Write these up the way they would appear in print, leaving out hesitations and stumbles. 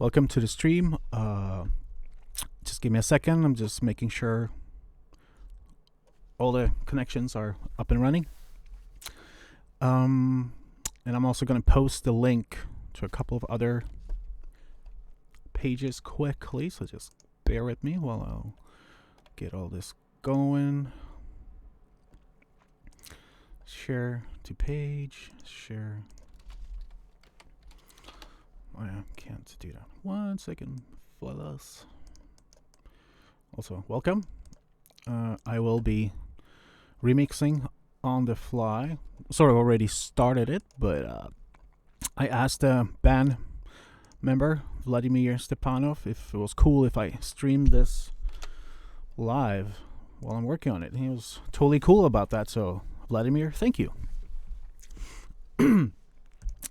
Welcome to the stream. Just give me a second. I'm just making sure all the connections are up and running. And I'm also going to post the link to a couple of other pages quickly, so just bear with me while I'll get all this going. Share to page, share. I can't do that. 1 second, fellas. Also, welcome. I will be remixing on the fly. Sort of already started it, but I asked a band member, Vladimir Stepanov, if it was cool if I streamed this live while I'm working on it. He was totally cool about that, so Vladimir, thank you.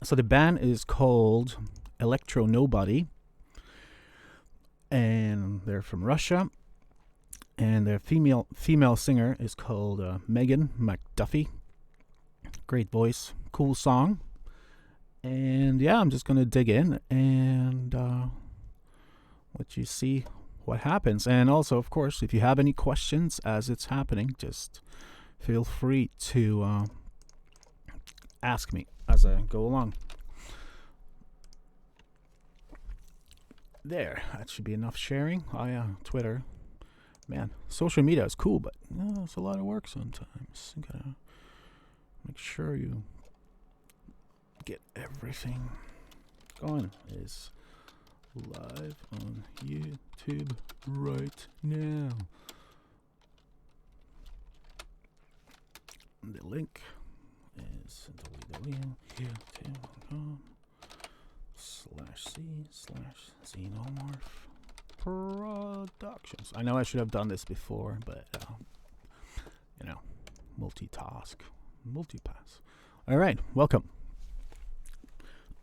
So the band is called ElectroNobody, and they're from Russia, and their female singer is called Megan McDuffee. Great voice, cool song, and yeah, I'm just gonna dig in and let you see what happens. And also, of course, if you have any questions as it's happening, just feel free to ask me as I go along. There, that should be enough sharing. Oh yeah, Twitter. Man, social media is cool, but it's a lot of work sometimes. You gotta make sure you get everything going. Is live on YouTube right now. The link is www.youtube.com/c/xenomorph Productions. I know I should have done this before, but multipass. All right, welcome.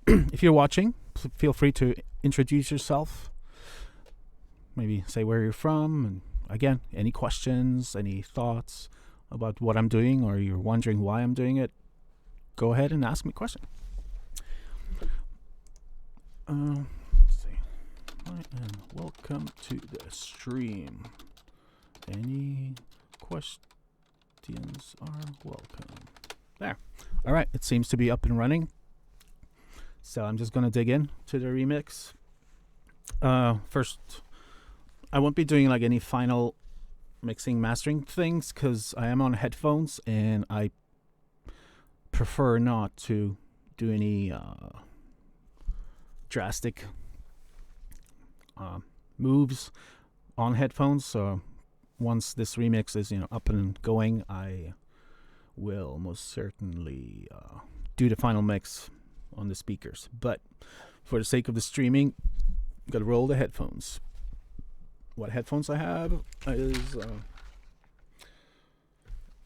If you're watching, feel free to introduce yourself. Maybe say where you're from, and again, any questions, any thoughts about what I'm doing, or you're wondering why I'm doing it, go ahead and ask me a question. Let's see. Hi, and welcome to the stream. Any questions are welcome. There. All right, it seems to be up and running. So I'm just going to dig in to the remix. First, I won't be doing like any final mixing, mastering things because I am on headphones and I prefer not to do any drastic moves on headphones. So once this remix is up and going, I will most certainly do the final mix on the speakers. But for the sake of the streaming, you gotta roll the headphones. What headphones I have is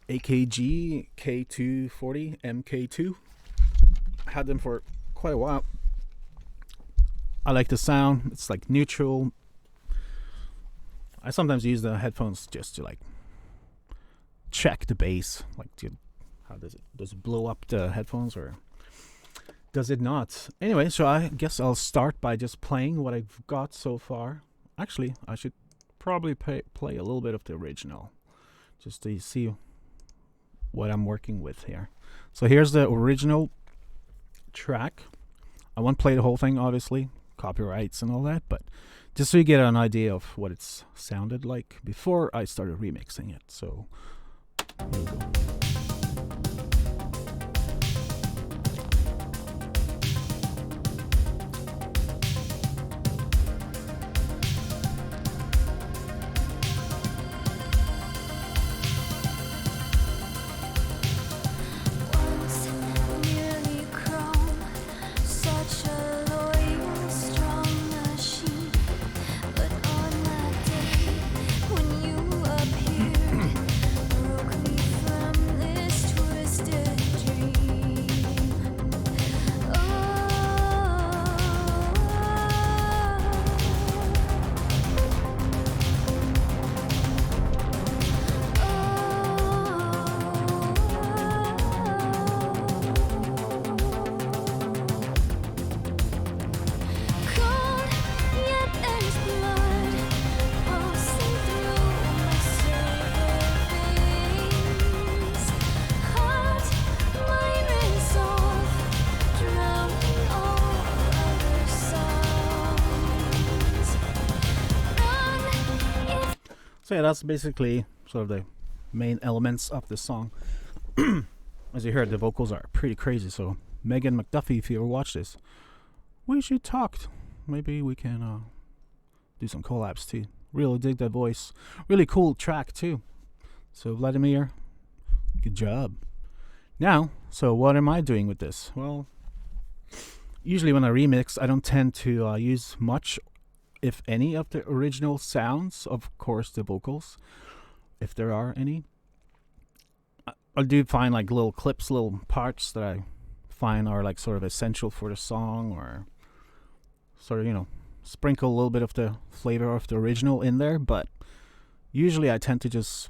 AKG K240 MK2. I had them for quite a while. I like the sound. It's like neutral. I sometimes use the headphones just to like check the bass. Like, how does it blow up the headphones or does it not? Anyway, so I guess I'll start by just playing what I've got so far. Actually, I should probably play a little bit of the original just to see what I'm working with here. So here's the original track. I won't play the whole thing, obviously, copyrights and all that, but just so you get an idea of what it's sounded like before I started remixing it. So here we go. From So yeah, that's basically sort of the main elements of the song. As you heard, the vocals are pretty crazy. So Megan McDuffee, if you ever watch this, we should talk. Maybe we can do some collabs too. Really dig that voice. Really cool track too. So Vladimir, good job. Now, so what am I doing with this? Well, usually when I remix, I don't tend to use much, if any, of the original sounds. Of course, the vocals, if there are any. I do find like little clips, little parts that I find are like sort of essential for the song, or sort of, you know, sprinkle a little bit of the flavor of the original in there. But usually I tend to just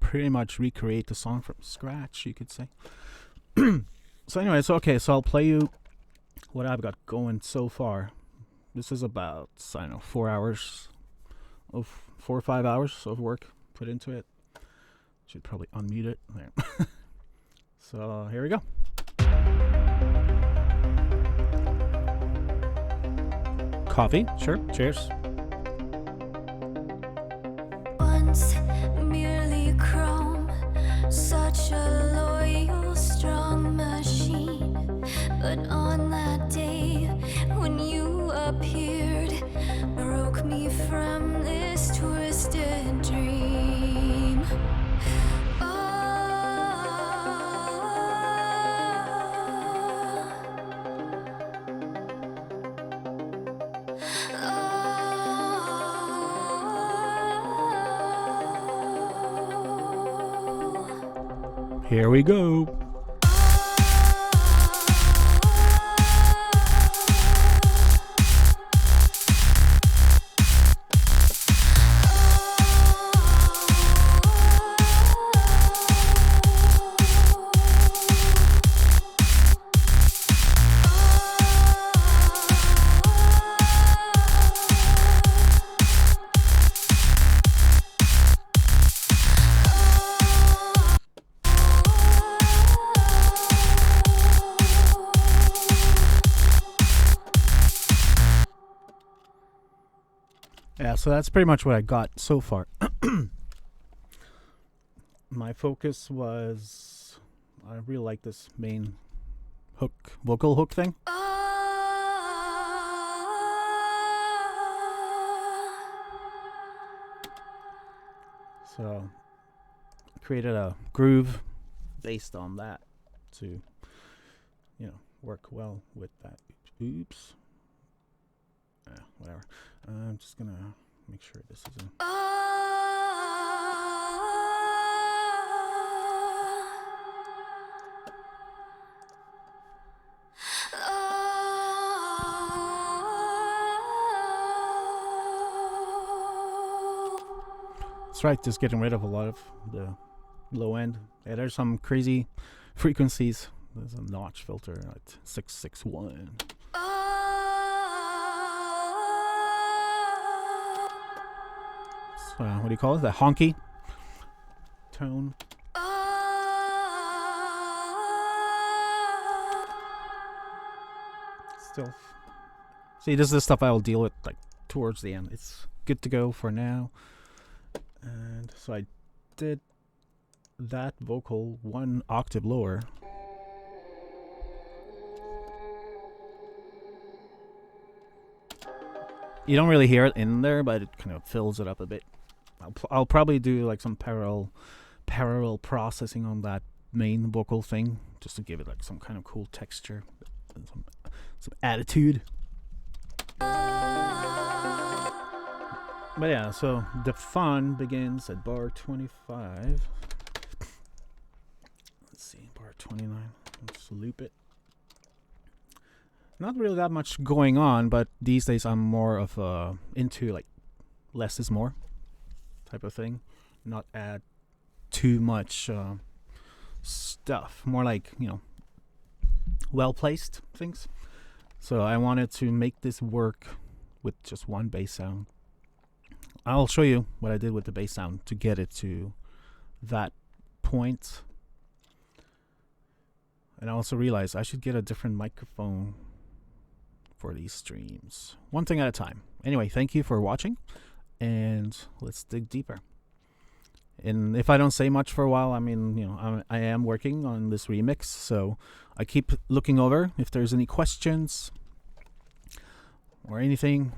pretty much recreate the song from scratch, you could say. So anyway, so okay, so I'll play you what I've got going so far. This is about, I don't know, 4 or 5 hours of work put into it. Should probably unmute it there. So here we go. Coffee, sure, cheers. Once merely chrome, such a loyal, strong machine. But on that day when you appeared, broke me from this twisted dream. Here we go. Yeah, so that's pretty much what I got so far. My focus was, I really like this main hook, vocal hook thing. So created a groove based on that to, you know, work well with that. Oops. Whatever. I'm just gonna make sure this is in. That's right, just getting rid of a lot of the low end. Yeah, there's some crazy frequencies. There's a notch filter at 661. What do you call it? The honky tone. Still. See, this is the stuff I will deal with like towards the end. It's good to go for now. And so I did that vocal 1 octave lower. You don't really hear it in there, but it kind of fills it up a bit. I'll probably do like some parallel processing on that main vocal thing, just to give it like some kind of cool texture and some attitude. But yeah, so the fun begins at bar 25. Let's see, bar 29. Let's loop it. Not really that much going on, but these days I'm more of into like less is more type of thing. Not add too much stuff. More like, you know, well placed things. So I wanted to make this work with just one bass sound. I'll show you what I did with the bass sound to get it to that point. And I also realized I should get a different microphone for these streams. One thing at a time. Anyway, thank you for watching. and let's dig deeper. And if I don't say much for a while, I mean, I am working on this remix, so I keep looking over. If there's any questions or anything,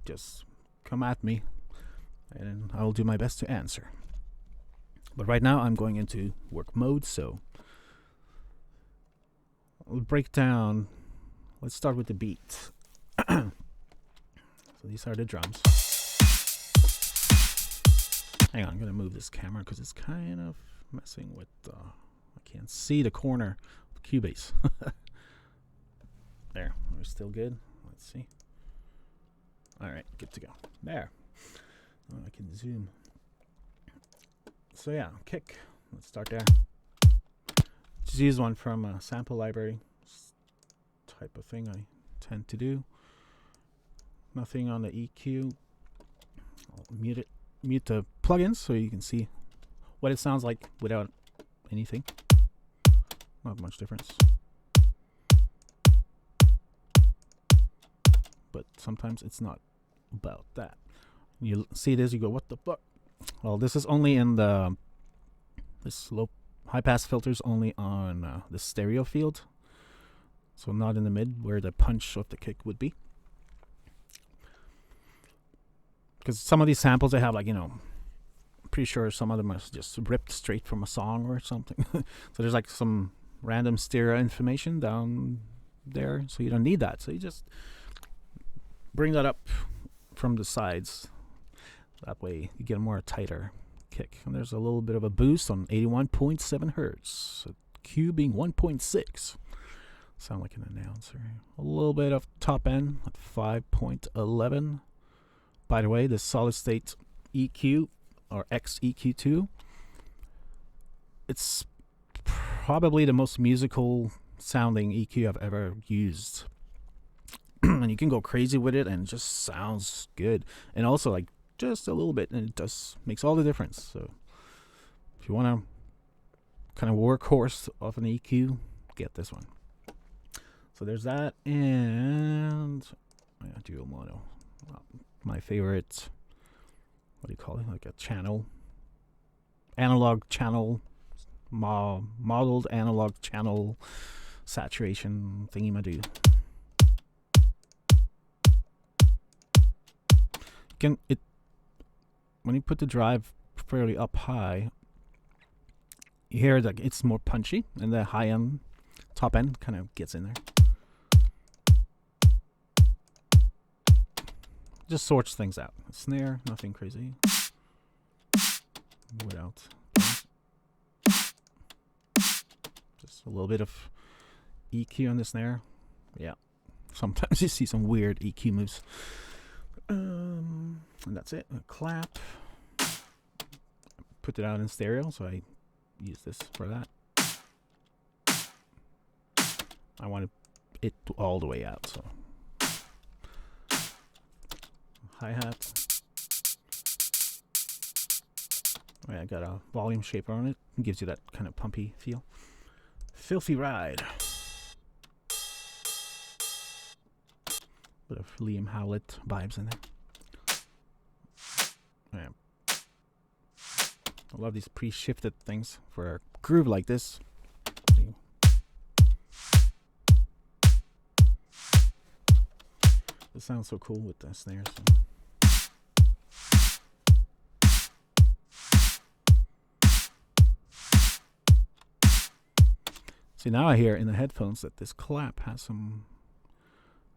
just come at me, and I will do my best to answer. But right now, I'm going into work mode, so we'll break down. Let's start with the beat. So these are the drums. Hang on, I'm going to move this camera because it's kind of messing with... I can't see the corner of the Cubase. There, we're still good. Let's see. Alright, good to go. There. I can zoom. So yeah, kick. Let's start there. Just use one from a sample library. Type of thing I tend to do. Nothing on the EQ. I'll mute the plugins so you can see what it sounds like without anything. Not much difference. But sometimes it's not about that. You see this, you go, what the fuck? Well, this is only in this high pass filter's only on the stereo field. So not in the mid where the punch of the kick would be. Because some of these samples they have, like, I'm pretty sure some of them are just ripped straight from a song or something. So there's like some random stereo information down there, so you don't need that. So you just bring that up from the sides. That way you get a more tighter kick. And there's a little bit of a boost on 81.7 hertz. So Q being 1.6. Sound like an announcer. A little bit of top end at 5.11. By the way, the solid state EQ or XEQ2, it's probably the most musical sounding EQ I've ever used. And you can go crazy with it and it just sounds good. And also like just a little bit, and it just makes all the difference. So if you want to kind of workhorse of an EQ, get this one. So there's that, and dual mono. My favorite, what do you call it? Like a channel, analog channel, modeled analog channel saturation thingy-ma-do. When you put the drive fairly up high, you hear that it's more punchy, and the high end, top end kind of gets in there. Just sorts things out. Snare, nothing crazy. Without. Just a little bit of EQ on the snare. Yeah. Sometimes you see some weird EQ moves. And that's it. A clap. Put it out in stereo, so I use this for that. I want it all the way out, so. Hi-hat. Oh, yeah, I got a volume shaper on it. It gives you that kind of pumpy feel. Filthy Ride. Bit of Liam Howlett vibes in there. Yeah. I love these pre-shifted things for a groove like this. It sounds so cool with the snares. See, now I hear in the headphones that this clap has some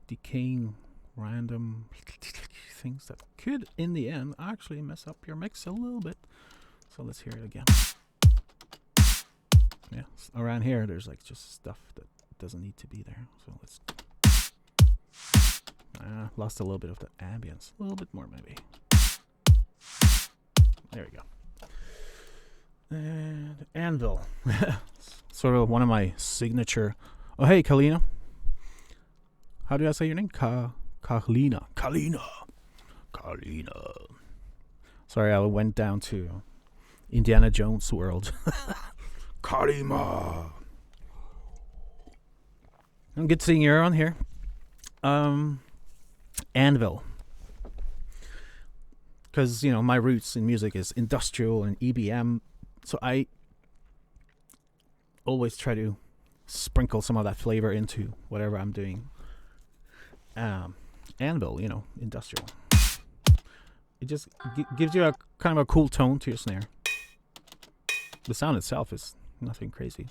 decaying random things that could, in the end, actually mess up your mix a little bit. So let's hear it again. Yeah, around here there's like just stuff that doesn't need to be there. So let's... lost a little bit of the ambience. A little bit more, maybe. There we go. And Anvil. Sort of one of my signature... Oh, hey, Kalina. How do I say your name? Kalina. Sorry, I went down to Indiana Jones world. Kalima. Good seeing you on here. Anvil. because my roots in music is industrial and EBM, so I always try to sprinkle some of that flavor into whatever I'm doing. Anvil, industrial. It just gives you a kind of a cool tone to your snare. The sound itself is nothing crazy.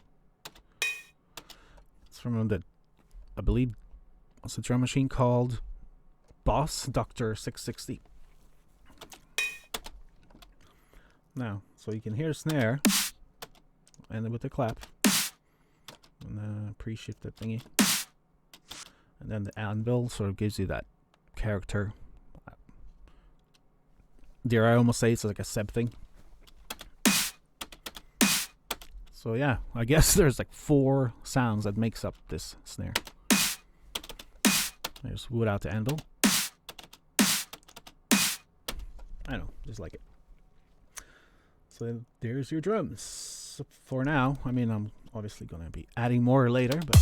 It's from I believe, what's the drum machine called? Boss Dr. 660. Now, so you can hear the snare, and then with the clap, and the pre-shifted thingy, and then the anvil sort of gives you that character. Dare I almost say it's like a Seb thing. So yeah, I guess there's like 4 sounds that makes up this snare. There's without the anvil. I know, just like it. So there's your drums. So for now, I mean, I'm obviously going to be adding more later, but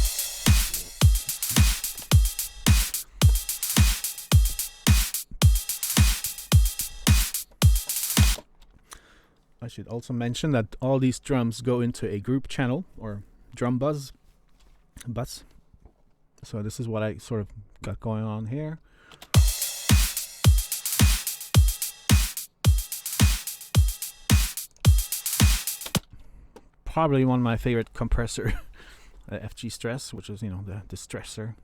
I should also mention that all these drums go into a group channel or drum bus. So this is what I sort of got going on here. Probably one of my favorite compressor, FG Stress, which is the distressor,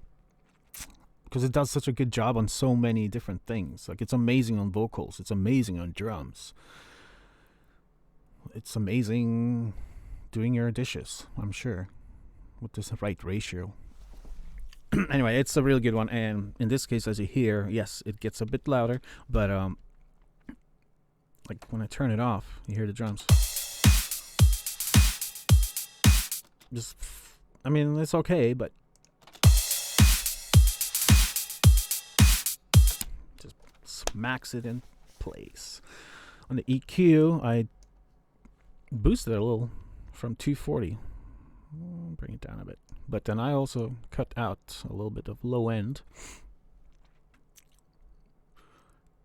because it does such a good job on so many different things. Like, it's amazing on vocals, it's amazing on drums, it's amazing doing your dishes, I'm sure, with this right ratio. Anyway, it's a really good one, and in this case, as you hear, yes, it gets a bit louder, but like when I turn it off, you hear the drums. Just, I mean, it's okay, but just smacks it in place. On the EQ, I boosted it a little from 240. Bring it down a bit. But then I also cut out a little bit of low end.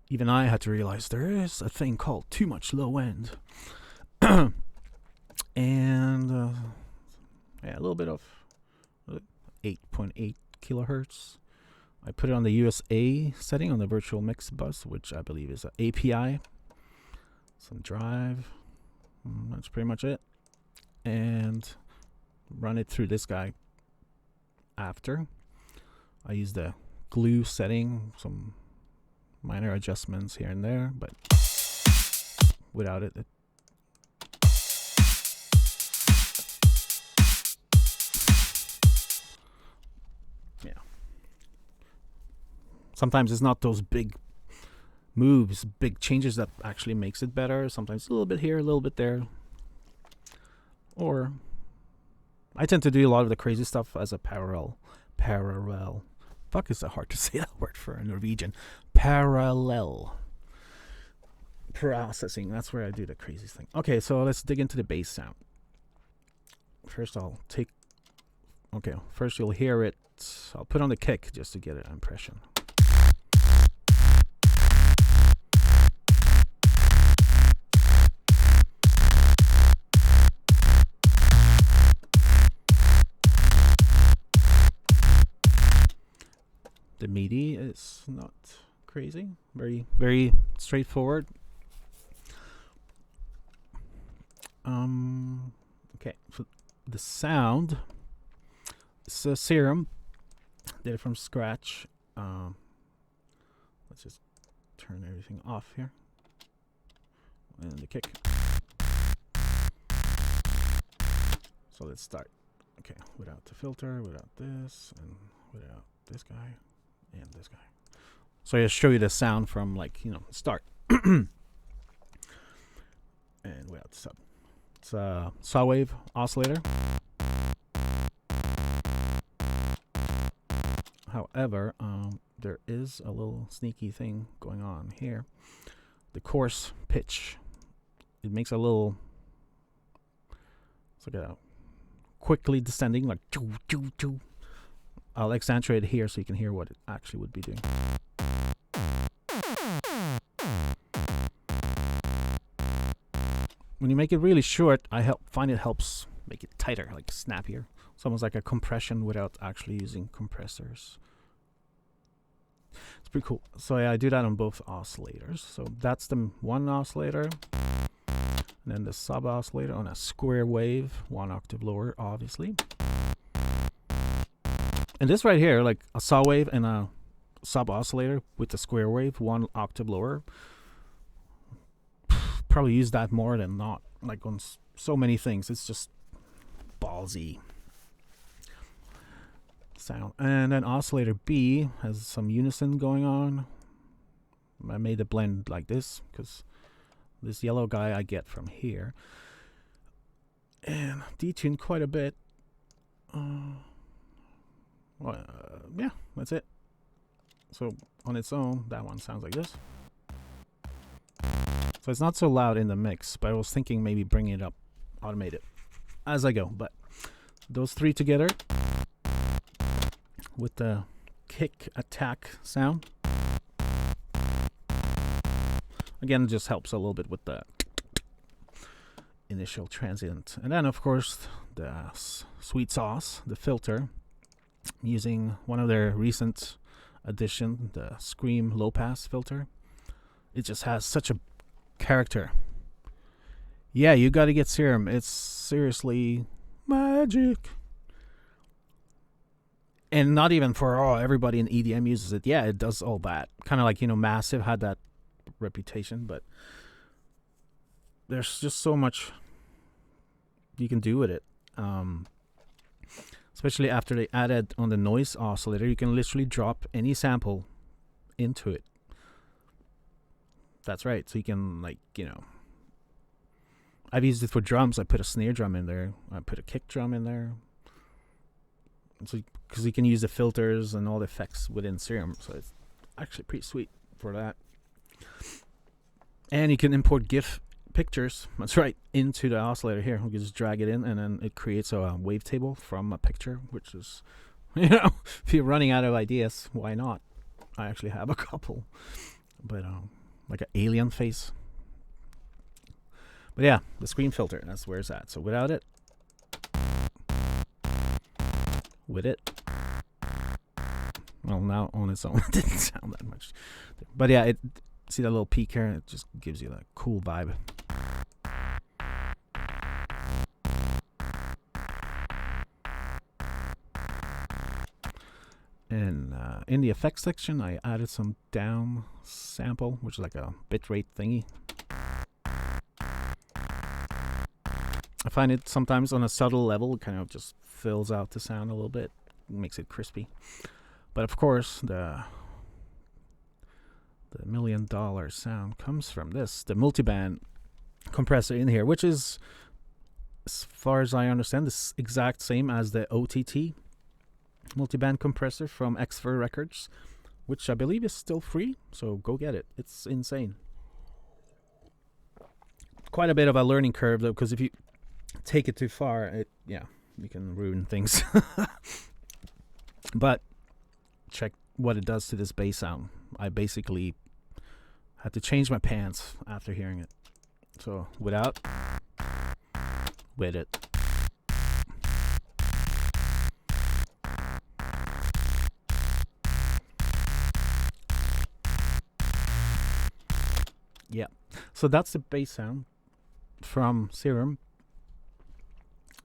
Even I had to realize there is a thing called too much low end. And yeah, a little bit of 8.8 kilohertz. I put it on the USA setting on the virtual mix bus, which I believe is an API. Some drive. That's pretty much it. And run it through this guy after. I use the glue setting, some minor adjustments here and there, but without it, yeah. Sometimes it's not those big moves, big changes that actually makes it better. Sometimes a little bit here, a little bit there. Or I tend to do a lot of the crazy stuff as a parallel. Fuck, is that hard to say that word for a Norwegian? Parallel processing. That's where I do the craziest thing. Okay, so let's dig into the bass sound. First first you'll hear it. I'll put on the kick just to get an impression. The MIDI is not crazy. Very, very straightforward. Okay, so the sound. It's a Serum. Did it from scratch. Let's just turn everything off here. And the kick. So let's start. Okay, without the filter, without this, and without this guy. And this guy. So I'll show you the sound from start. And without the sub. It's a saw wave oscillator. However, there is a little sneaky thing going on here. The coarse pitch. It makes a little, it's like a quickly descending, like choo, choo, choo. I'll accentuate it here so you can hear what it actually would be doing. when you make it really short, find it helps make it tighter, like snappier. It's almost like a compression without actually using compressors. It's pretty cool. So yeah, I do that on both oscillators. So that's the one oscillator, and then the sub oscillator on a square wave, 1 octave lower, obviously. And this right here, like a saw wave and a sub oscillator with the square wave, 1 octave lower. Probably use that more than not. Like on so many things, it's just ballsy sound. And then oscillator B has some unison going on. I made the blend like this because this yellow guy I get from here. And detuned quite a bit. Yeah, that's it. So on its own, that one sounds like this. So it's not so loud in the mix, but I was thinking maybe bringing it up, automate it as I go. But those three together with the kick attack sound. Again, it just helps a little bit with the initial transient. And then, of course, the sweet sauce, the filter, using one of their recent addition, the Scream low pass filter. It just has such a character. Yeah, you got to get Serum. It's seriously magic. And not even for everybody in EDM uses it. Yeah, it does all that. Kind of like, Massive had that reputation, but there's just so much you can do with it. Especially after they added on the noise oscillator, you can literally drop any sample into it. That's right. So you can, I've used it for drums. I put a snare drum in there. I put a kick drum in there. So, because you can use the filters and all the effects within Serum. So it's actually pretty sweet for that. And you can import GIF pictures. That's right. Into the oscillator here. We can just drag it in, and then it creates a wavetable from a picture, which is, if you're running out of ideas, why not? I actually have a couple. But, like an alien face. But yeah, the Scream filter, that's where it's at. So without it, with it, well, now on its own, it didn't sound that much. But yeah, see that little peak here? It just gives you that cool vibe. And in the effects section, I added some down sample, which is like a bitrate thingy. I find it sometimes on a subtle level, it kind of just fills out the sound a little bit, makes it crispy. But of course, the $1 million sound comes from this, the multiband compressor in here, which is, as far as I understand, the exact same as the OTT multiband compressor from Xfer Records, which I believe is still free, so go get it. It's insane. Quite a bit of a learning curve, though, because if you take it too far, you can ruin things. But check what it does to this bass sound. I basically had to change my pants after hearing it. So without, with it. Yeah, so that's the bass sound from Serum.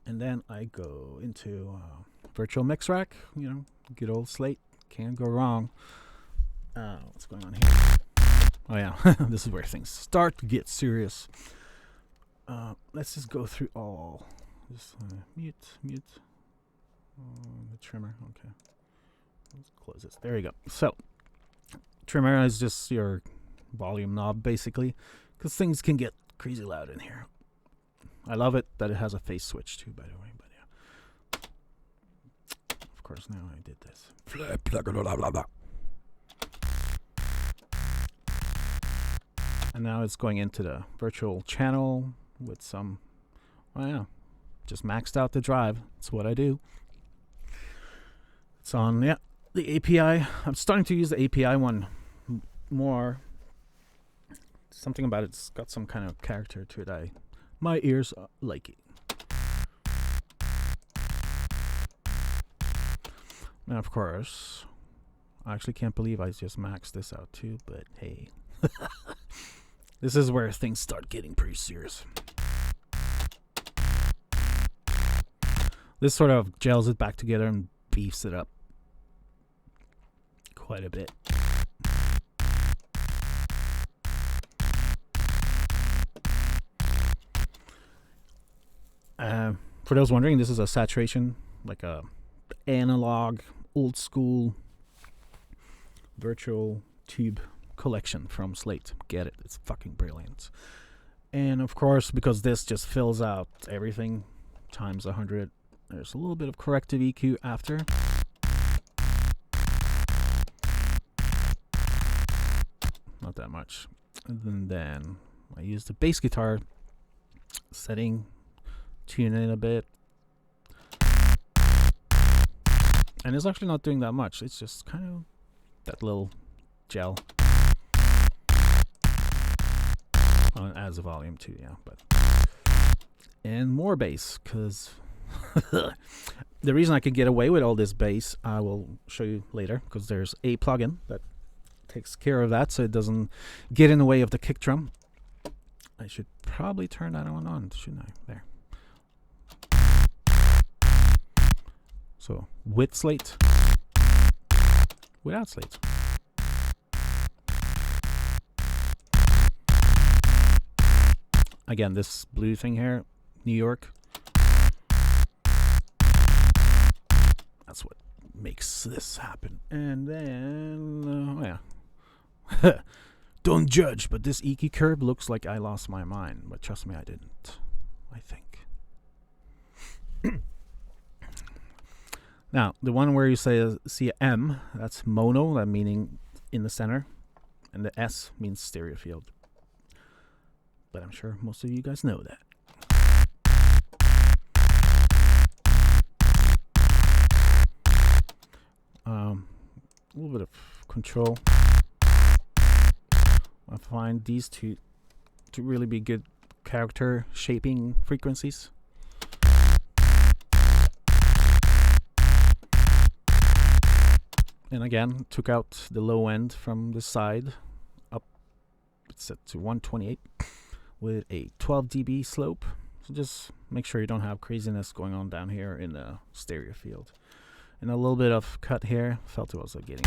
And then I go into virtual mix rack, good old Slate, can't go wrong. What's going on here? Oh yeah, this is where things start to get serious. Let's just go through all. Just mute. The trimmer, okay. Let's close this. There you go. So, trimmer is just your volume knob, basically, because things can get crazy loud in here. I love it that it has a phase switch too, by the way. But yeah, of course, now I did this. And now it's going into the virtual channel with some, just maxed out the drive. That's what I do. It's on, the API. I'm starting to use the API one more. Something about it's got some kind of character to it I My ears like it. And of course, I actually can't believe I just maxed this out too, but hey. This is where things start getting pretty serious. This sort of gels it back together and beefs it up quite a bit. For those wondering, this is a saturation, like a analog, old school, virtual tube collection from Slate. Get it? It's fucking brilliant. And of course, because this just fills out everything times 100, there's a little bit of corrective EQ after. Not that much. And then I use the bass guitar setting, tune it a bit. And it's actually not doing that much. It's just kind of that little gel. Oh, it adds a volume too, yeah. But and more bass, because the reason I can get away with all this bass, I will show you later, because there's a plugin that takes care of that, so it doesn't get in the way of the kick drum. I should probably turn that one on, shouldn't I? There. So with Slate, without Slate. Again, this blue thing here, New York. That's what makes this happen. And then, oh yeah. Don't judge, but this EQ curve looks like I lost my mind. But trust me, I didn't. I think. Now, the one where you see a M, that's mono, that meaning in the center. And the S means stereo field. But I'm sure most of you guys know that. A little bit of control. I find these two to really be good character shaping frequencies. And again, took out the low end from the side up. It's set to 128 with a 12 dB slope. So just make sure you don't have craziness going on down here in the stereo field. And a little bit of cut here. Felt it was getting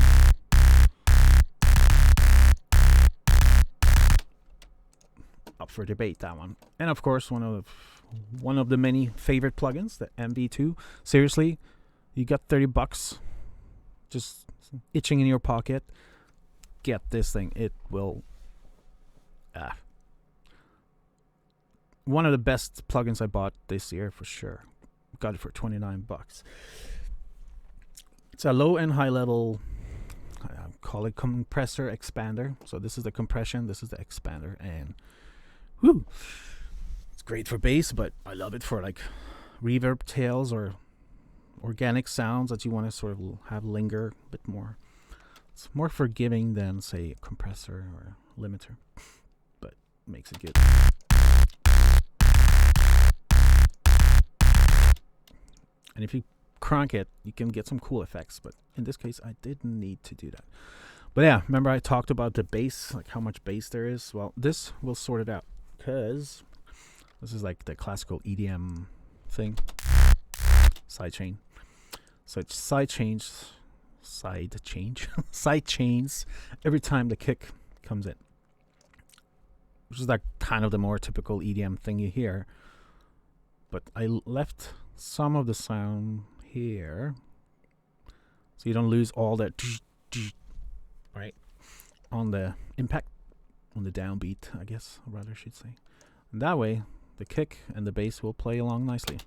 up for debate, that one. And of course, one of the many favorite plugins, the MV2. Seriously, you got $30 just itching in your pocket. Get this thing. It will one of the best plugins I bought this year for sure. Got it for $29. It's a low and high level, I call it compressor expander. So this is the compression, this is the expander, and whoo, it's great for bass, but I love it for like reverb tails or organic sounds that you want to sort of have linger a bit more. It's more forgiving than, say, a compressor or a limiter, but makes it good. And if you crank it, you can get some cool effects, but in this case, I didn't need to do that. But yeah, remember I talked about the bass, like how much bass there is? Well, this will sort it out, because this is like the classical EDM thing. Sidechain. So it's side chains every time the kick comes in, which is like kind of the more typical EDM thing you hear. But I left some of the sound here, so you don't lose all that right on the impact, on the downbeat, I guess I rather should say. And that way, the kick and the bass will play along nicely.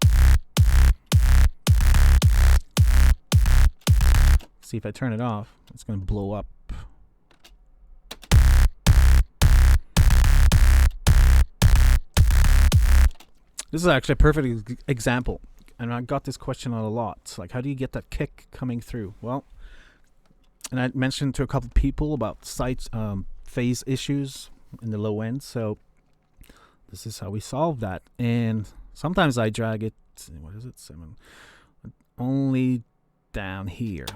See, if I turn it off, it's going to blow up. This is actually a perfect example. And I got this question a lot. Like, how do you get that kick coming through? Well, and I mentioned to a couple people about phase issues in the low end. So this is how we solve that. And sometimes I drag it, what is it, 7, only down here.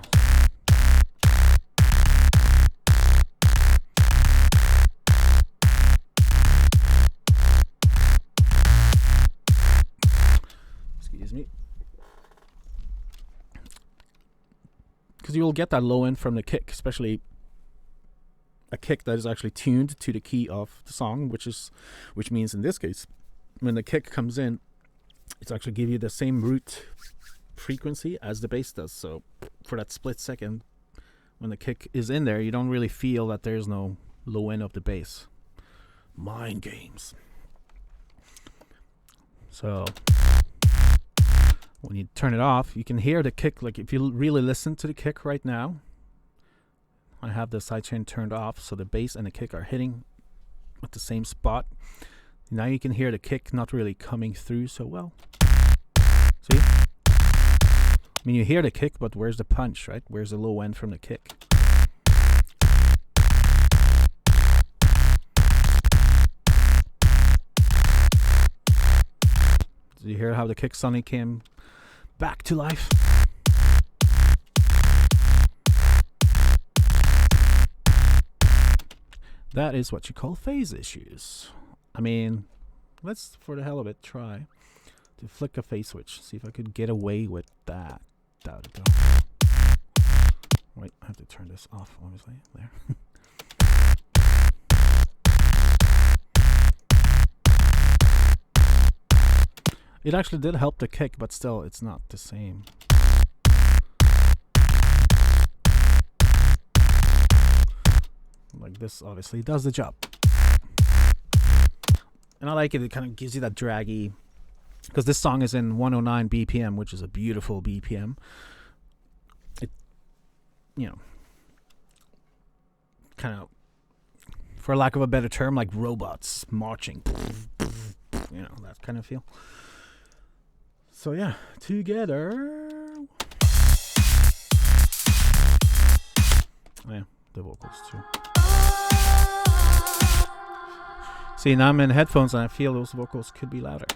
Excuse me. Because you will get that low end from the kick, especially a kick that is actually tuned to the key of the song, which means in this case, when the kick comes in, it's actually give you the same root frequency as the bass does. So for that split second, when the kick is in there, you don't really feel that there's no low end of the bass. Mind games. So when you turn it off, you can hear the kick. Like if you really listen to the kick right now, I have the sidechain turned off, so the bass and the kick are hitting at the same spot. Now you can hear the kick not really coming through so well. See? I mean, you hear the kick, but where's the punch, right? Where's the low end from the kick? Did you hear how the kick suddenly came back to life? That is what you call phase issues. I mean, let's, for the hell of it, try to flick a phase switch. See if I could get away with that. That would go. Wait, I have to turn this off, obviously. There. It actually did help the kick, but still, it's not the same. Like this obviously does the job. And I like it. It kind of gives you that draggy, because this song is in 109 BPM, which is a beautiful BPM. It, you know, kind of, for lack of a better term, like robots marching. You know, that kind of feel. So yeah, together. Oh, yeah, the vocals too. See, now I'm in headphones and I feel those vocals could be louder.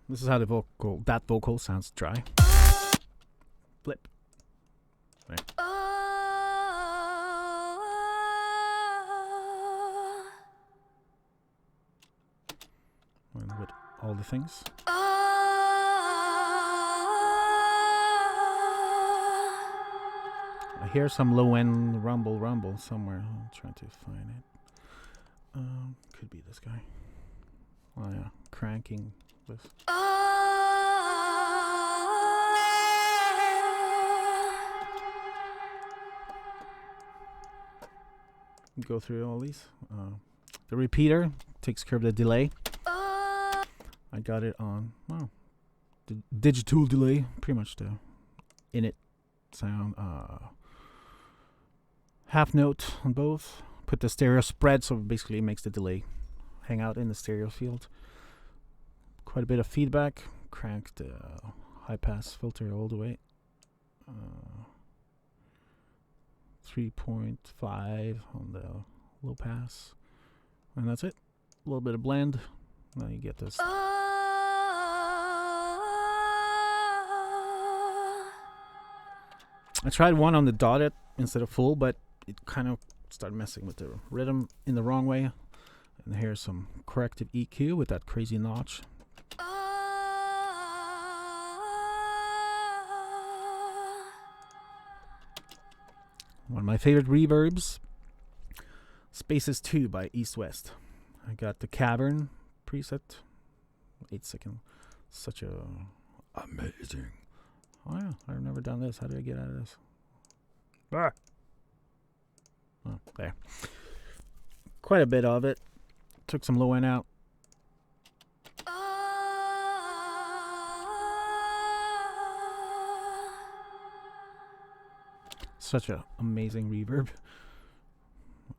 This is how that vocal sounds dry. Flip. There. And with all the things. I hear some low end rumble somewhere. I'm trying to find it. Could be this guy. Oh yeah, cranking this. Go through all these. The repeater takes care of the delay. I got it on the digital delay, pretty much the init sound. Half note on both. Put the stereo spread, so basically it makes the delay hang out in the stereo field. Quite a bit of feedback. Crank the high pass filter all the way. 3.5 on the low pass, and that's it. A little bit of blend. Now you get this. I tried one on the dotted instead of full, but it kind of started messing with the rhythm in the wrong way. And here's some corrective EQ with that crazy notch. One of my favorite reverbs, Spaces 2 by East West. I got the Cavern preset, 8 second. Such a amazing. Oh yeah, I've never done this. How do I get out of this? Ah. Oh, there. Quite a bit of it. Took some low end out. such an amazing reverb.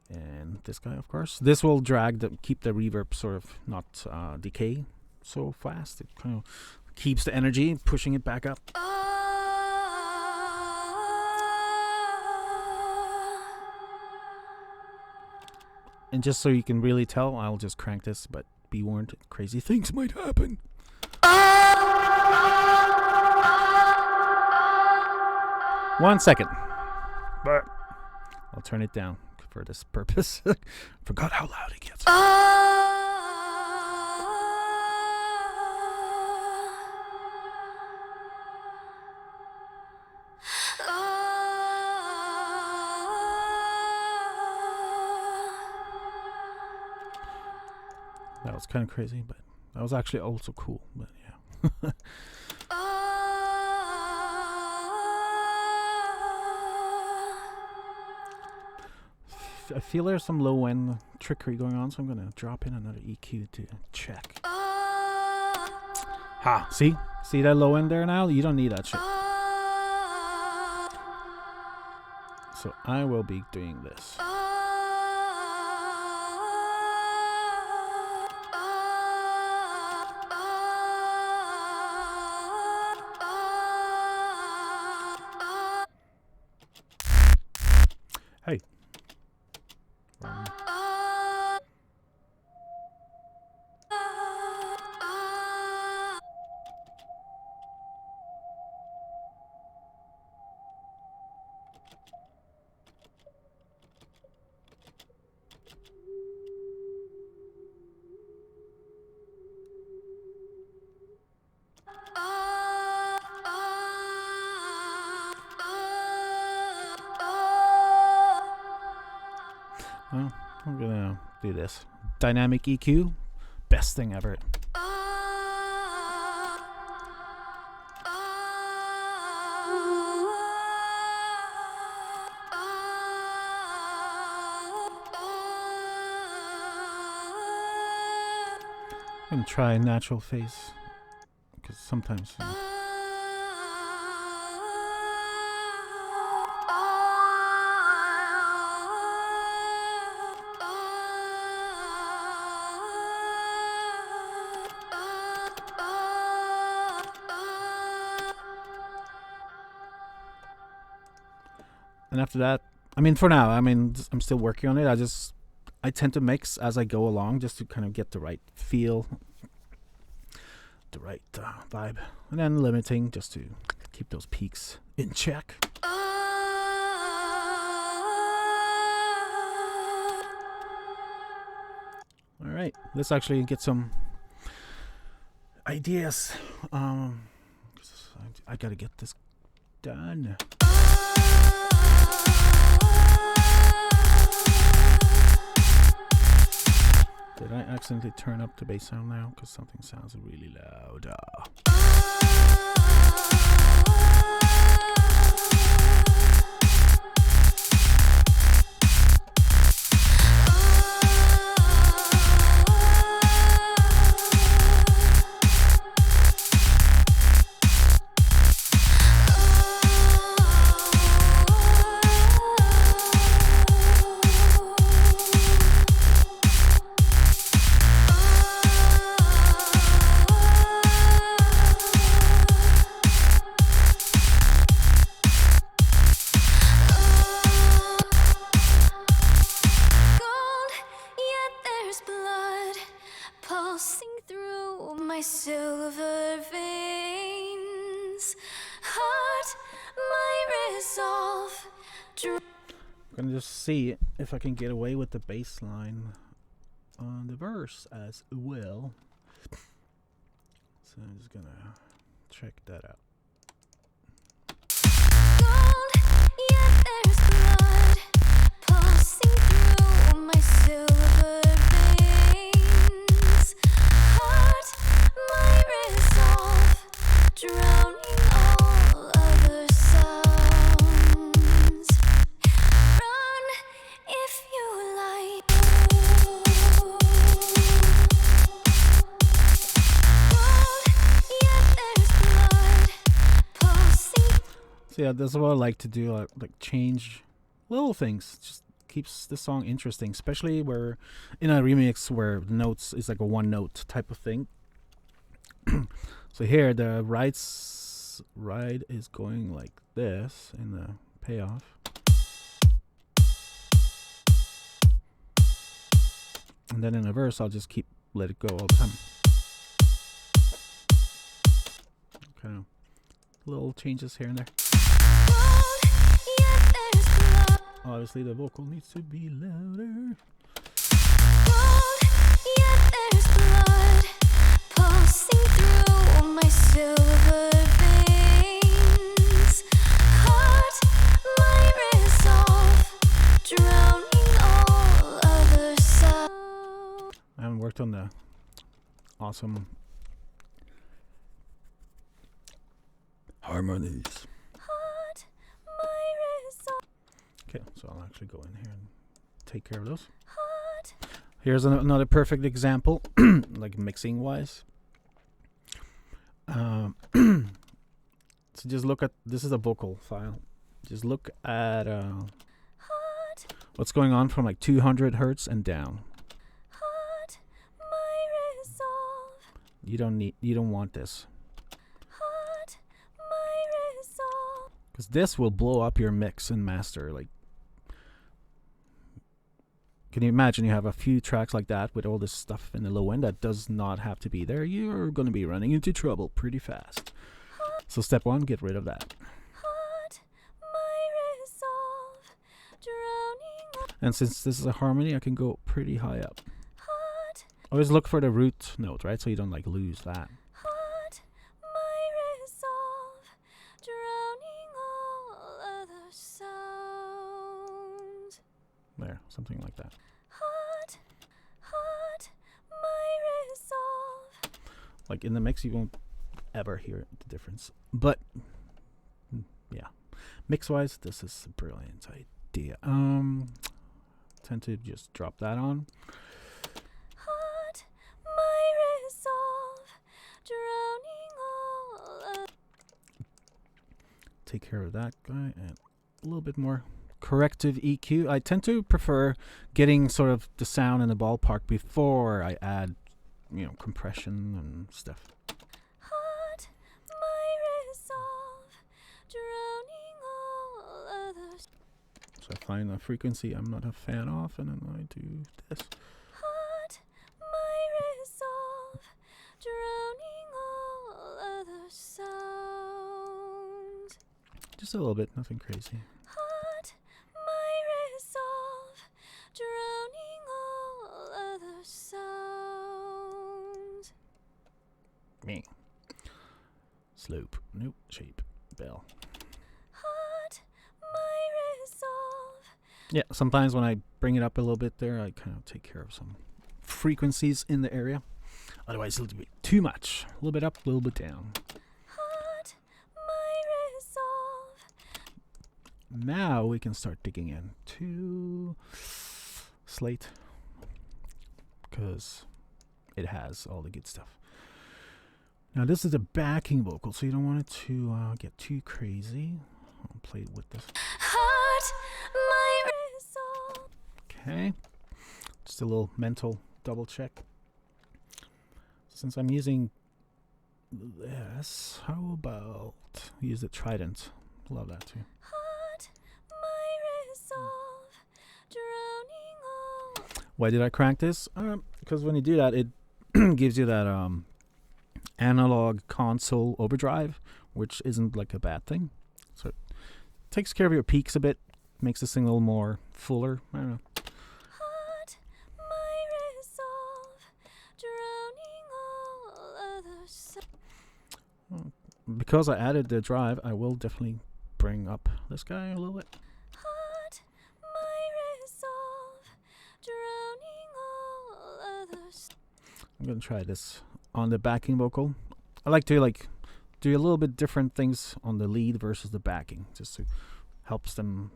And this guy, of course. This will keep the reverb sort of not decay so fast. It kind of keeps the energy, pushing it back up. And just so you can really tell, I'll just crank this, but be warned, crazy things might happen. 1 second. But I'll turn it down for this purpose. Forgot how loud it gets. That was kind of crazy, but that was actually also cool. But yeah. I feel there's some low end trickery going on, so I'm gonna drop in another EQ to check. Ha! See that low end there now? You don't need that shit. So I will be doing this. Hey. Well, I'm gonna do this. Dynamic EQ, best thing ever. I'm gonna try natural phase, because sometimes. And after that, I mean, for now, I mean, I'm still working on it. I tend to mix as I go along just to kind of get the right feel, the right vibe, and then limiting just to keep those peaks in check. All right, let's actually get some ideas. I gotta get this done. Did I accidentally turn up the bass sound now? Because something sounds really loud. I'm gonna just see if I can get away with the bass line on the verse as well. So I'm just gonna check that out. Gold, yeah, there's blood pulsing through my silver veins. Heart, my resolve, drowning all other sounds. Run if you like. Gold, yeah, there's blood pulsing. So yeah, that's what I like to do. Like change little things. Just keeps the song interesting, especially where in a remix where notes is like a one note type of thing. So here the ride is going like this in the payoff. And then in the verse I'll just let it go all the time. Kind of little changes here and there. Obviously the vocal needs to be louder. There's blood pulsing through my silver veins. Heart, my resolve, drowning all other sounds. I haven't worked on the awesome harmonies. Heart, my resolve. Okay, so I'll actually go in here and take care of those. Heart. Here's another perfect example, like mixing wise. So just look at, this is a vocal file. Just look at what's going on from like 200 hertz and down. Heart, my resolve. You don't want this. Heart, my resolve. Because this will blow up your mix and master. Like, can you imagine you have a few tracks like that with all this stuff in the low end that does not have to be there? You're going to be running into trouble pretty fast. So step one, get rid of that. Heart, my resolve, drowning. And since this is a harmony, I can go pretty high up. Heart, Always look for the root note, right? So you don't like lose that. heart, my resolve, drowning all other sounds. There, something like that. Heart, heart, my resolve. Like in the mix, you won't ever hear the difference. But yeah, mix-wise, this is a brilliant idea. Tend to just drop that on. Heart, my resolve, drowning all other. Take care of that guy and a little bit more corrective EQ. I tend to prefer getting sort of the sound in the ballpark before I add, compression and stuff. Heart, my resolve, drowning all others. So I find a frequency I'm not a fan of, and then I do this. Heart, my resolve, drowning all other sounds. Just a little bit, nothing crazy. Heart, my resolve, drowning all other sounds. Me. Slope. Nope. Shape. Bell. Heart, my resolve. Yeah, sometimes when I bring it up a little bit there, I kind of take care of some frequencies in the area. Otherwise, it'll be too much. A little bit up, a little bit down. Heart, my resolve. Now we can start digging in to Slate, because it has all the good stuff. Now this is a backing vocal, so you don't want it to get too crazy. I'll play it with this. Heart, my resolve. Okay, just a little mental double check. Since I'm using this, how about use the Trident? Love that too. Heart, my resolve, drowning all. Why did I crank this? Because when you do that, it gives you that analog console overdrive, which isn't like a bad thing. So it takes care of your peaks a bit, makes this thing a little more fuller. I don't know. Heart, my resolve, drowning all others. Because I added the drive, I will definitely bring up this guy a little bit. Heart, my resolve, drowning all others. I'm gonna try this on the backing vocal. I like to do a little bit different things on the lead versus the backing, just to helps them,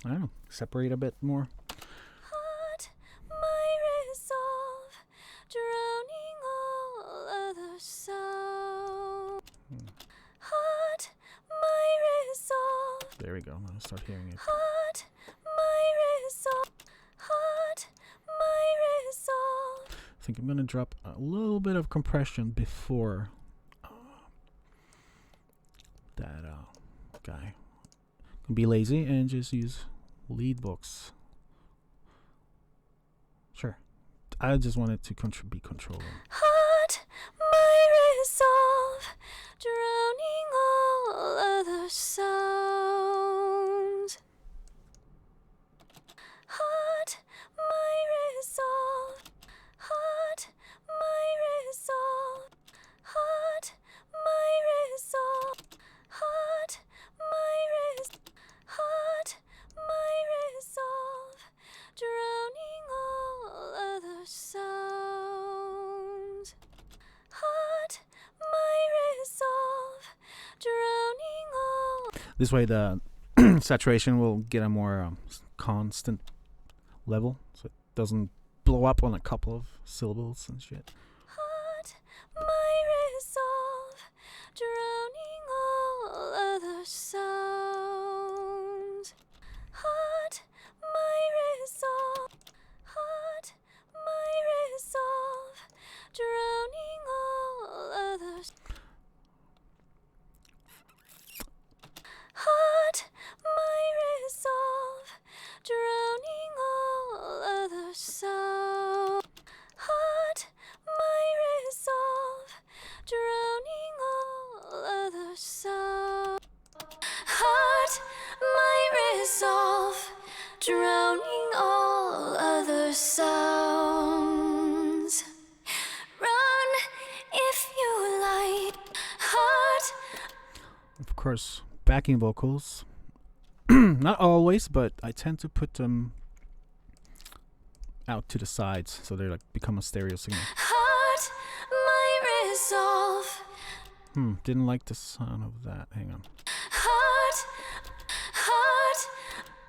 I don't know, separate a bit more. Heart, my resolve, drowning all others. Heart, my resolve. we go. I'm gonna start hearing it. Heart, my resolve. Heart, my resolve. I think I'm gonna drop a little bit of compression before that guy. Can be lazy and just use lead books. Sure. I just want it to be controlled. Heart, my resolve, drowning all other sounds. Heart, my resolve. Heart, my resolve. Heart, my resolve. Heart, my heart, my resolve, drowning all other sounds. Heart, my resolve, drowning all. This way the saturation will get a more constant level, so it doesn't blow up on a couple of syllables and shit. Heart, my resolve, drowning all other sounds. Heart, my resolve. Heart, my resolve, drowning all others. Heart, my resolve, drowning all other sound. Heart, my resolve, drowning all other sound. Heart, my resolve, drowning all other sounds. Run if you like. Heart. Of course, backing vocals. Not always, but I tend to put them out to the sides so they're like become a stereo signal. Heart, my resolve. Didn't like the sound of that. Hang on. Heart, heart,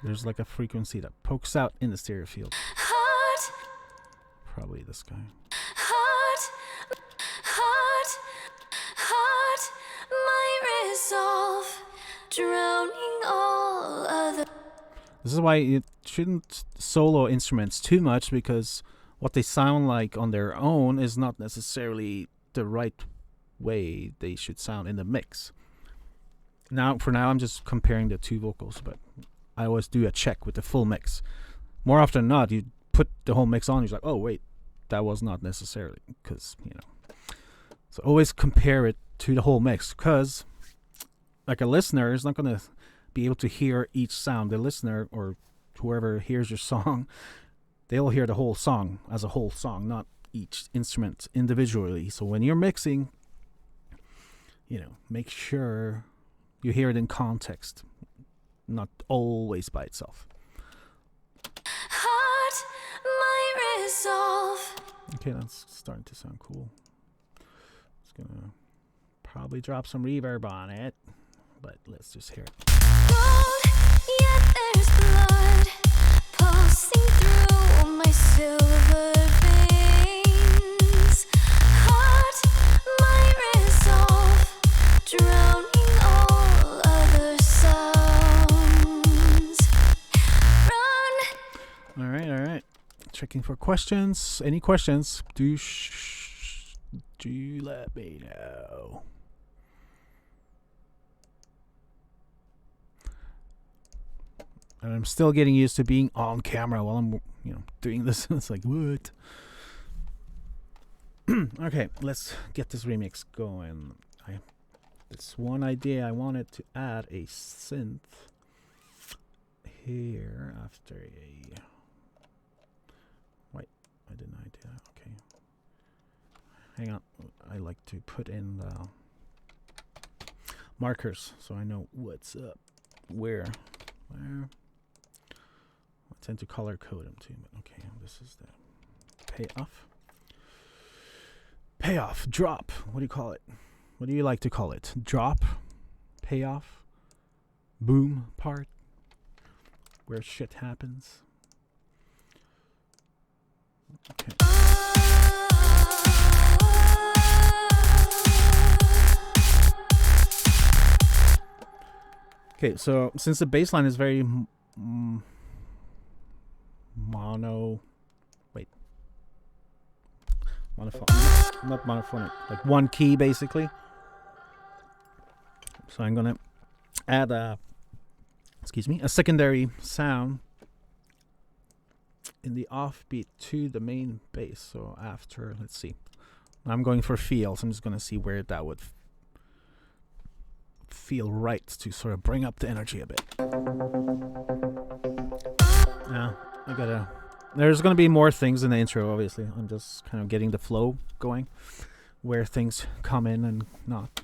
There's like a frequency that pokes out in the stereo field. heart, Probably this guy. heart, heart, heart, my resolve, drowning all other. This is why you shouldn't solo instruments too much, because what they sound like on their own is not necessarily the right way they should sound in the mix. For now, I'm just comparing the two vocals, but I always do a check with the full mix. More often than not, you put the whole mix on, you're like, oh, wait, that was not necessarily, because, So always compare it to the whole mix, because like a listener is not going to be able to hear each sound. The listener or whoever hears your song, they'll hear the whole song as a whole song, not each instrument individually. So when you're mixing, make sure you hear it in context, not always by itself. Heart, my resolve. Okay, that's starting to sound cool. It's gonna probably drop some reverb on it, but let's just hear it. Gold, yet there's blood pulsing through my silver veins. Heart, my resolve, drowning all other sounds. Run. All right. Checking for questions. Any questions? Do let me know. And I'm still getting used to being on camera while I'm, doing this. It's like, what? Okay, let's get this remix going. It's one idea. I wanted to add a synth here after a... Wait, I didn't do that. Okay. Hang on. I like to put in the markers so I know what's up, where. I tend to color code them too, but okay, this is the payoff, drop. What do you call it? What do you like to call it? Drop, payoff, boom part, where shit happens. Okay. Okay, so since the bass line is very mono, wait, monophonic, not monophonic, like one key basically. So I'm gonna add a secondary sound in the offbeat to the main bass. So after, let's see, I'm going for feel, so I'm just gonna see where that would feel right to sort of bring up the energy a bit. Now there's gonna be more things in the intro, obviously. I'm just kind of getting the flow going, where things come in and not.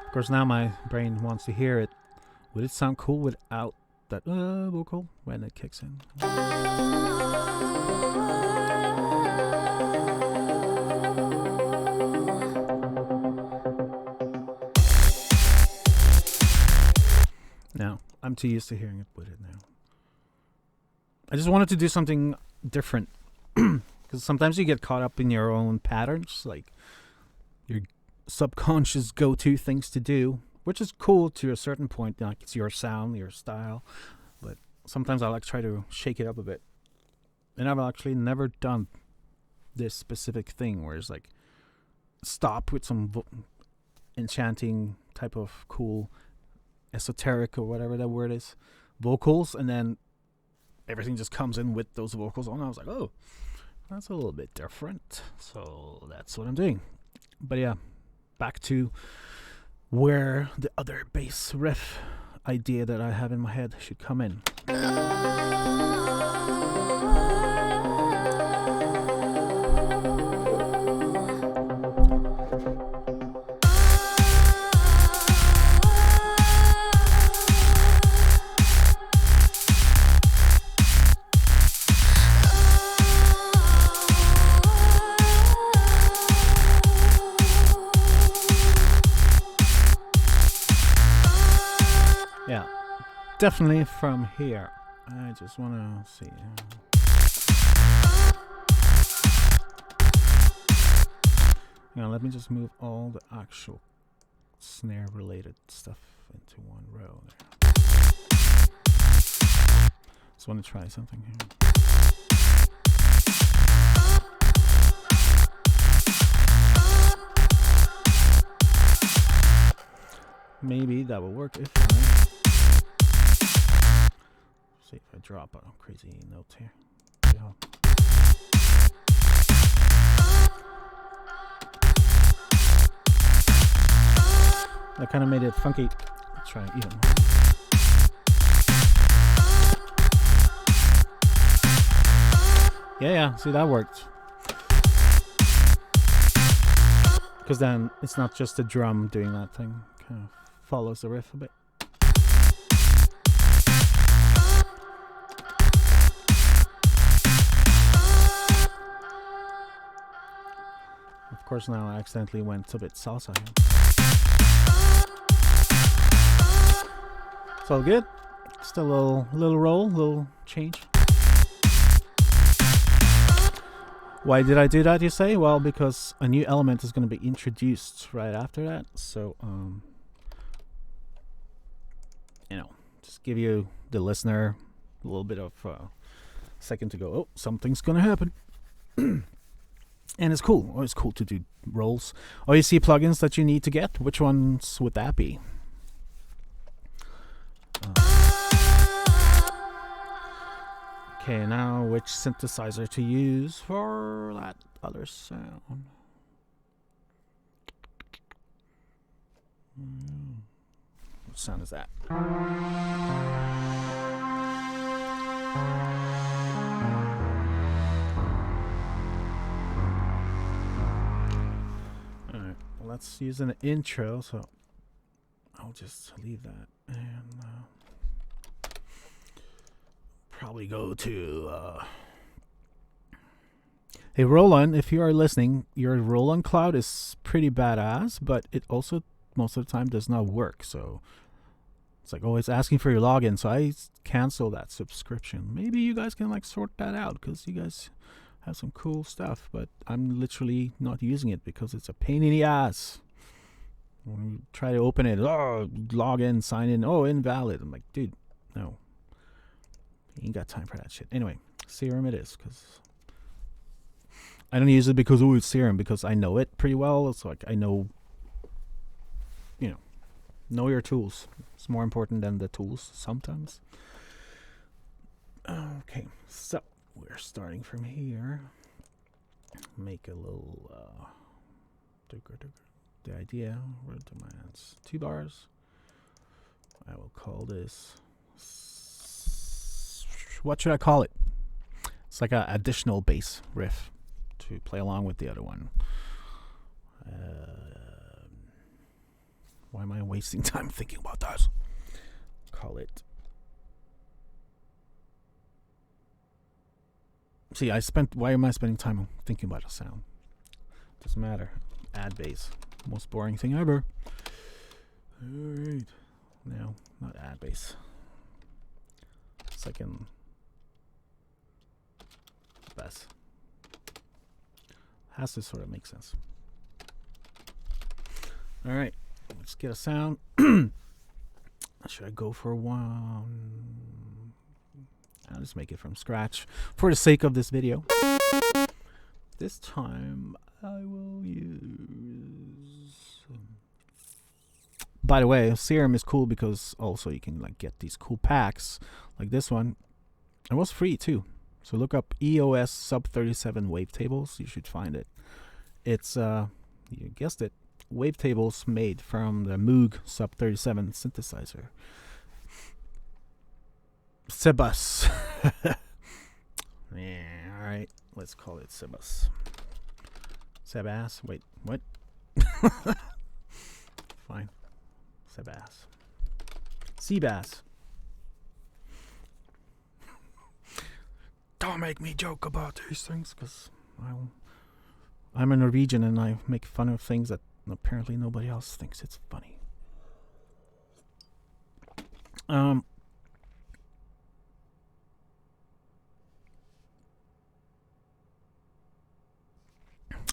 Of course, now my brain wants to hear it. Would it sound cool without that vocal when it kicks in? No, I'm too used to hearing it with it now. I just wanted to do something different. Because sometimes you get caught up in your own patterns, like your subconscious go-to things to do, which is cool to a certain point. Like it's your sound, your style, but sometimes I like try to shake it up a bit. And I've actually never done this specific thing where it's like stop with some enchanting type of cool esoteric or whatever that word is vocals, and then everything just comes in with those vocals on. I was like, oh, that's a little bit different, so that's what I'm doing. But yeah, back to where the other bass riff idea that I have in my head should come in. Yeah, definitely from here. I just want to see. Now let me just move all the actual snare related stuff into one row there. Just want to try something here. Maybe that will work if I see if I drop a crazy note here. Yeah. That kind of made it funky. Let's try it even. Yeah, see, that worked. Because then it's not just the drum doing that thing. Kind of follows the riff a bit. Of course, now I accidentally went a bit salsa here. It's all good. Just a little roll, little change. Why did I do that, you say? Well, because a new element is going to be introduced right after that. So, just give you, the listener, a little bit of a second to go, oh, something's going to happen. And it's cool. Always cool to do rolls. Oh, you see plugins that you need to get? Which ones would that be? Okay, now which synthesizer to use for that other sound? What sound is that? Alright, well, let's use an intro, so I'll just leave that and probably go to Hey, Roland, if you are listening, your Roland Cloud is pretty badass, but it also most of the time does not work. So it's like, oh, it's asking for your login. So I cancel that subscription. Maybe you guys can like sort that out because you guys have some cool stuff, but I'm literally not using it because it's a pain in the ass. When you try to open it, oh, log in, sign in, oh, invalid. I'm like, dude, no. You ain't got time for that shit. Anyway, Serum it is because I don't use it because, oh, it's Serum, because I know it pretty well. It's like I know, know your tools. It's more important than the tools sometimes. Okay, so we're starting from here. Make a little, the idea, word demands 2 bars. I will call this, what should I call it? It's like an additional bass riff to play along with the other one. Why am I wasting time thinking about that? Call it. See, why am I spending time thinking about a sound? Doesn't matter. Add bass. Most boring thing ever. Alright. No, not add bass. Second bass. Has to sort of make sense. Alright. Let's get a sound. Should I go for one? I'll just make it from scratch for the sake of this video. This time I will use. By the way, Serum is cool because also you can like get these cool packs like this one. It was free too. So look up EOS Sub 37 wavetables. You should find it. It's you guessed it, wavetables made from the Moog Sub 37 synthesizer. Sebas. Yeah, alright. Let's call it Sebas. Sebas. Wait, what? Fine. Sebas. Seabass. Don't make me joke about these things because I'm a Norwegian and I make fun of things that apparently nobody else thinks it's funny.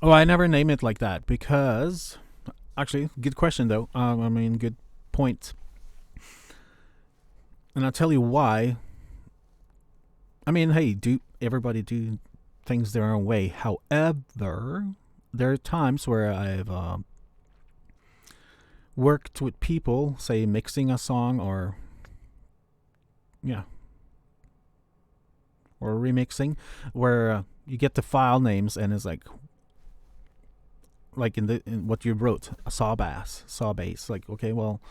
Oh, I never name it like that because, actually, good question though. Good point. And I'll tell you why. Hey, everybody do things their own way. However, there are times where I've worked with people, say mixing a song or remixing, where you get the file names and it's like in what you wrote, a saw bass. Like, okay, well,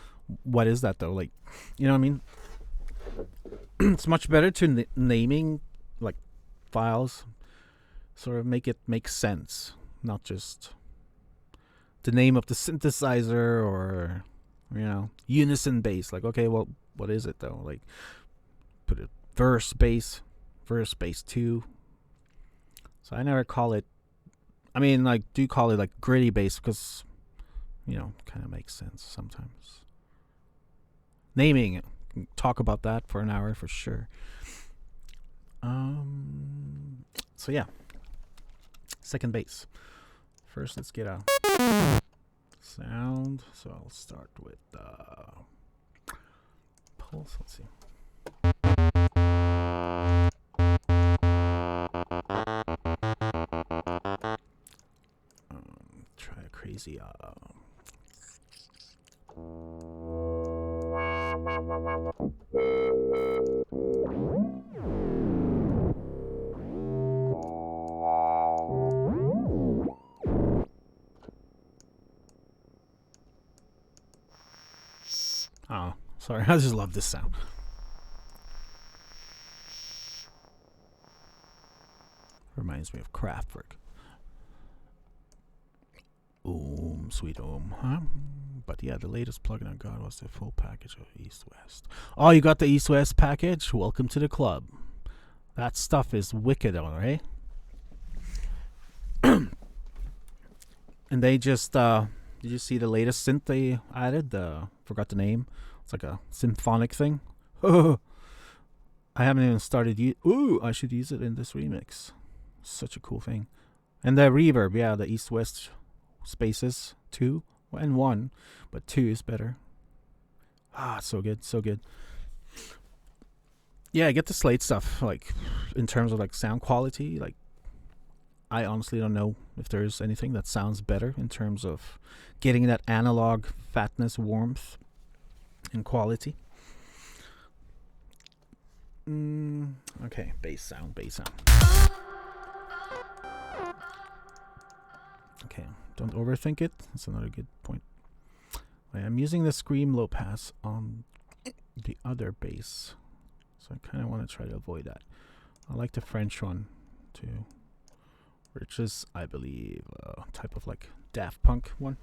what is that though? Like, you know what I mean? It's much better to naming like files, sort of make it make sense, not just the name of the synthesizer or unison bass. Like, okay, well, what is it though? Like, put it verse bass 2. So I never call it. Do call it like gritty bass because, kind of makes sense sometimes. Naming it. Talk about that for an hour for sure. So yeah. Second bass. First, let's get a sound. So I'll start with pulse. Let's see. Try a crazy oh, sorry. I just love this sound. Reminds me of Kraftwerk. Sweet huh? But yeah, the latest plugin I got was the full package of East West. Oh, you got the East West package? Welcome to the club. That stuff is wicked, alright? And they just did you see the latest synth they added? Forgot the name. It's like a symphonic thing. I haven't even started. I should use it in this remix. Such a cool thing. And the reverb, yeah, the east-west spaces, 2 and 1, but 2 is better. So good, so good. Yeah, I get the Slate stuff, like, in terms of, like, sound quality. Like, I honestly don't know if there's anything that sounds better in terms of getting that analog fatness, warmth, and quality. Okay, bass sound. Okay, don't overthink it. That's another good point. I'm using the Scream low pass on the other bass, so I kind of want to try to avoid that. I like the French one too, which is, I believe, a type of like Daft Punk one.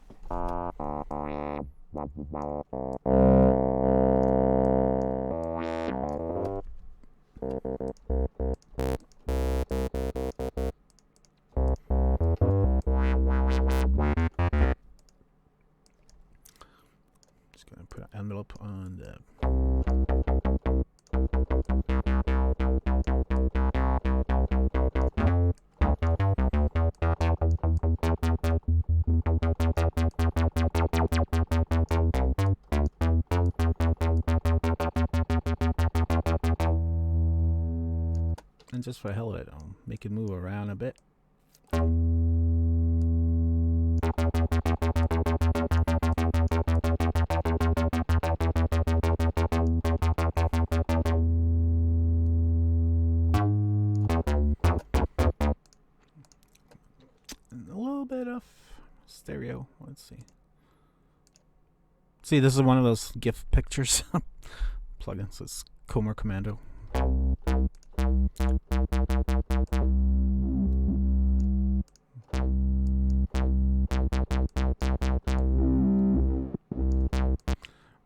Just gonna put an envelope on the. And just for the hell of it, I'll make it move around a bit. And a little bit of stereo. Let's see. See, this is one of those GIF pictures plugins. It's Comer Commando.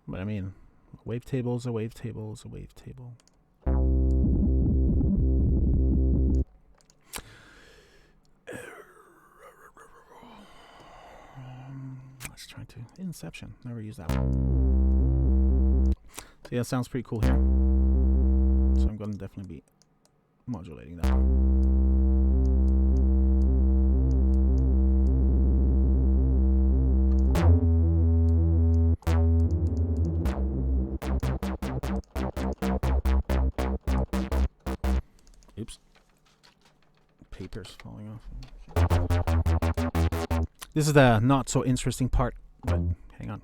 But I mean, a wavetable is a wavetable is a wavetable. Let's try to Inception. Never use that one. So yeah, it sounds pretty cool here. So I'm gonna definitely be modulating that one. Oops. Paper's falling off. This is the not so interesting part, but hang on.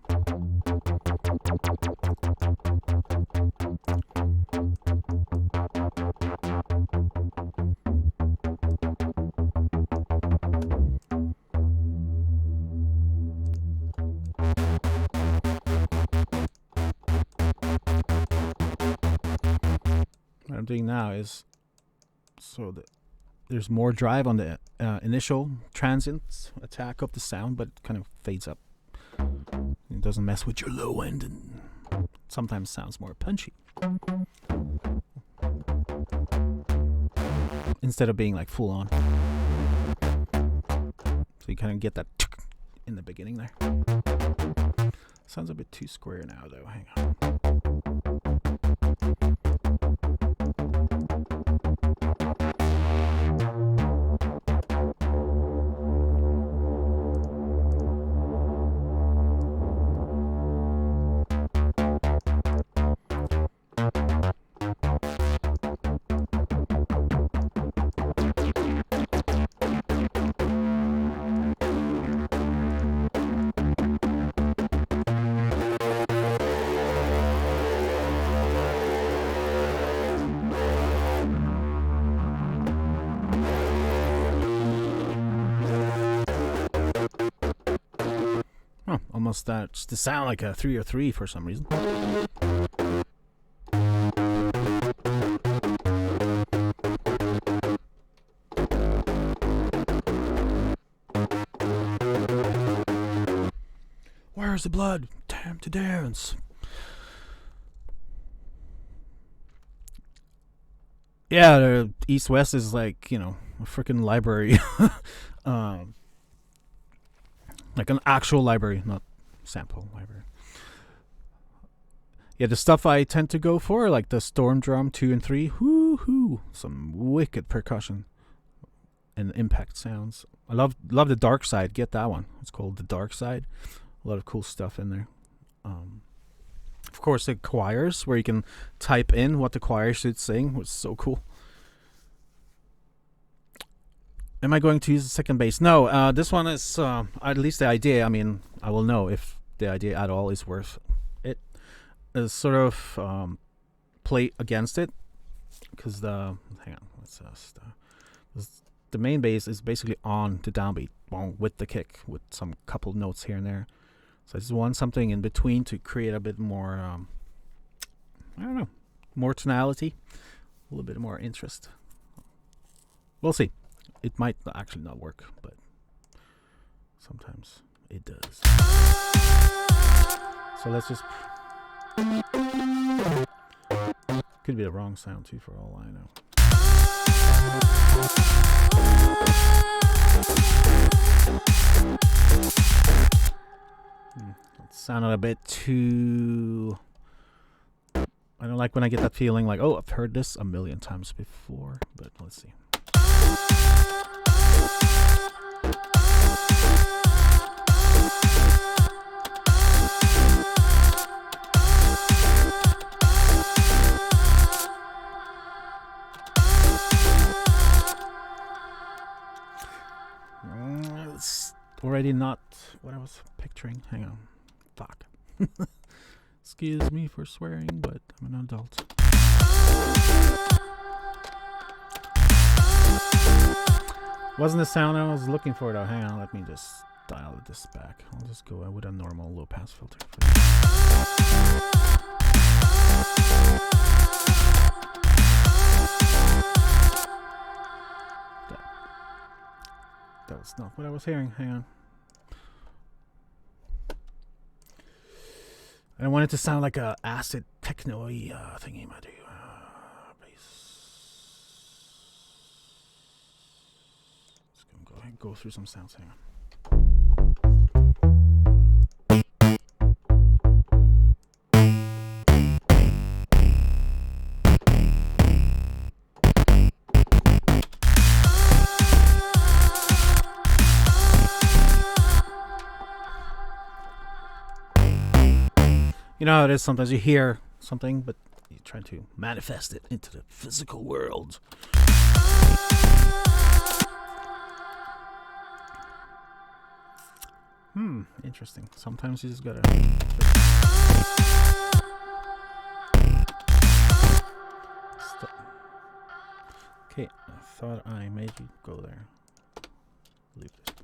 What I'm doing now is so that there's more drive on the initial transient attack of the sound, but it kind of fades up. It doesn't mess with your low end and sometimes sounds more punchy. Instead of being like full on. So you kind of get that in the beginning there. Sounds a bit too square now though. Hang on. Almost starts to sound like a 303 for some reason. Where's the blood? Time to dance. Yeah, the East West is like, you know, a freaking library like an actual library, not sample library. Yeah, the stuff I tend to go for, like the Storm Drum 2 and 3, whoo, some wicked percussion and impact sounds. I love the Dark Side. Get that one. It's called the Dark Side. A lot of cool stuff in there. Of course, the choirs, where you can type in what the choir should sing, was so cool. Am I going to use the second bass? No, this one is, at least the idea, I mean, I will know if the idea at all is worth it. Is sort of play against it, because the main bass is basically on the downbeat with the kick, with some couple notes here and there. So I just want something in between to create a bit more, I don't know, more tonality, a little bit more interest. We'll see. It might actually not work, but sometimes it does. So let's just... Could be the wrong sound too, for all I know. It sounded a bit too... I don't like when I get that feeling like, oh, I've heard this a million times before, but let's see. It's already not what I was picturing. Hang on. Fuck. Excuse me for swearing, but I'm an adult. Wasn't the sound I was looking for though. Hang on, let me just dial this back. I'll just go with a normal low pass filter. That was not what I was hearing. Hang on. I don't want it to sound like a acid techno-y thingy, my dude. Just gonna go ahead and go through some sounds. Hang on. You know how it is, sometimes you hear something, but you try to manifest it into the physical world. Interesting. Sometimes you just gotta... Stop. Okay, I thought I made you go there. Leave this.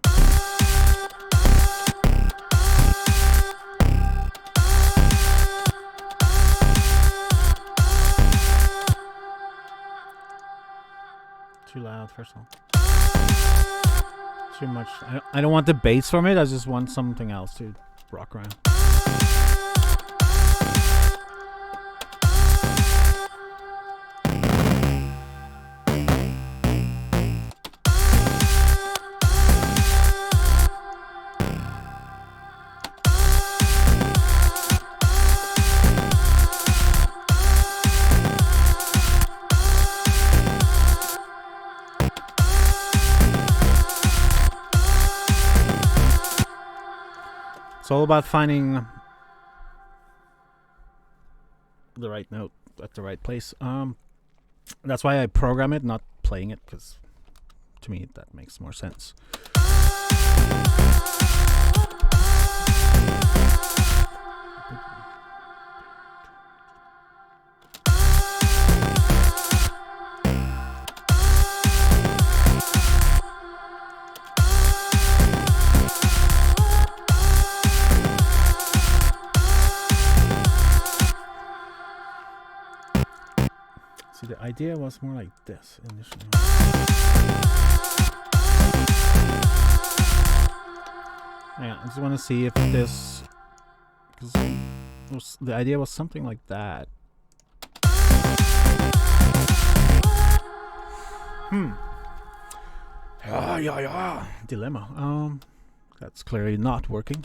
Too loud, first of all. Too much. I don't want the bass from it. I just want something else to rock around. It's all about finding the right note at the right place. That's why I program it, not playing it, because to me that makes more sense. The idea was more like this initially. Yeah, I just want to see if this, because the idea was something like that. Yeah. Dilemma. That's clearly not working.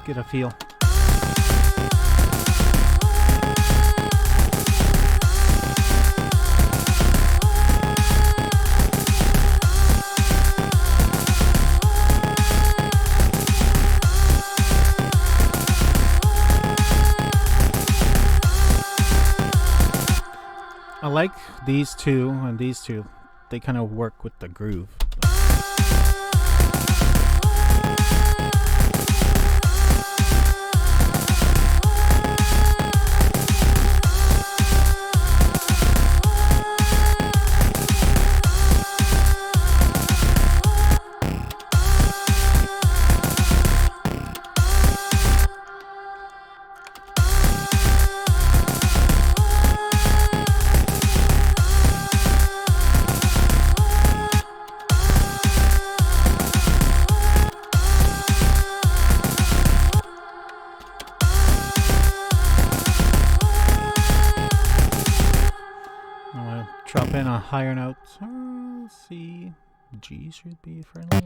Get a feel. I like these two and these two. They kind of work with the groove. Drop in a higher note. C, G should be friendly.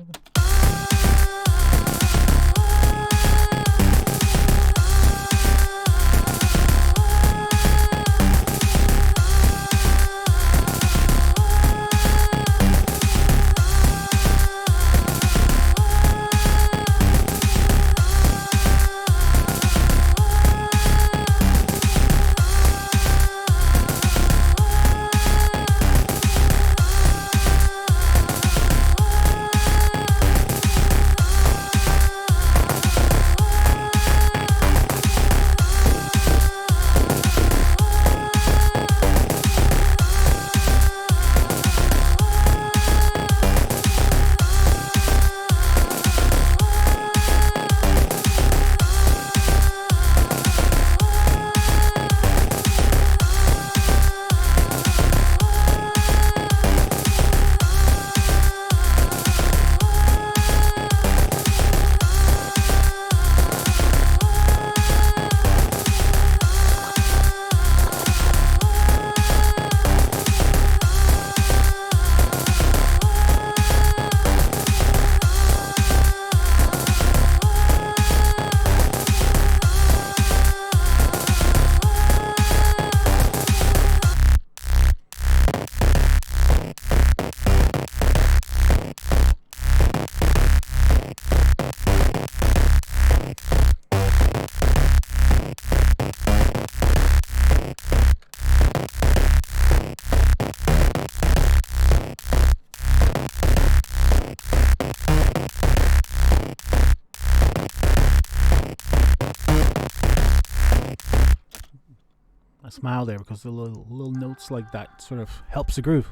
I smile there because the little notes like that sort of helps the groove.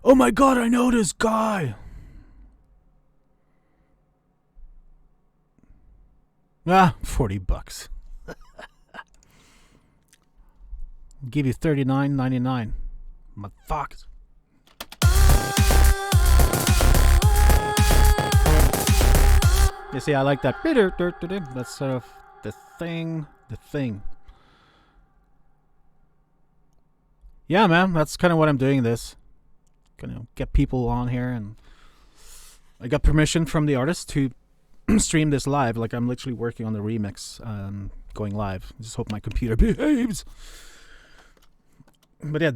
Oh my god, I know this guy! $40. Give you $39.99. Motherfuckers. You see, I like that. That's sort of the thing. Yeah, man, that's kind of what I'm doing this. Gonna get people on here, and I got permission from the artist to stream this live. Like, I'm literally working on the remix, going live. Just hope my computer behaves. But yeah,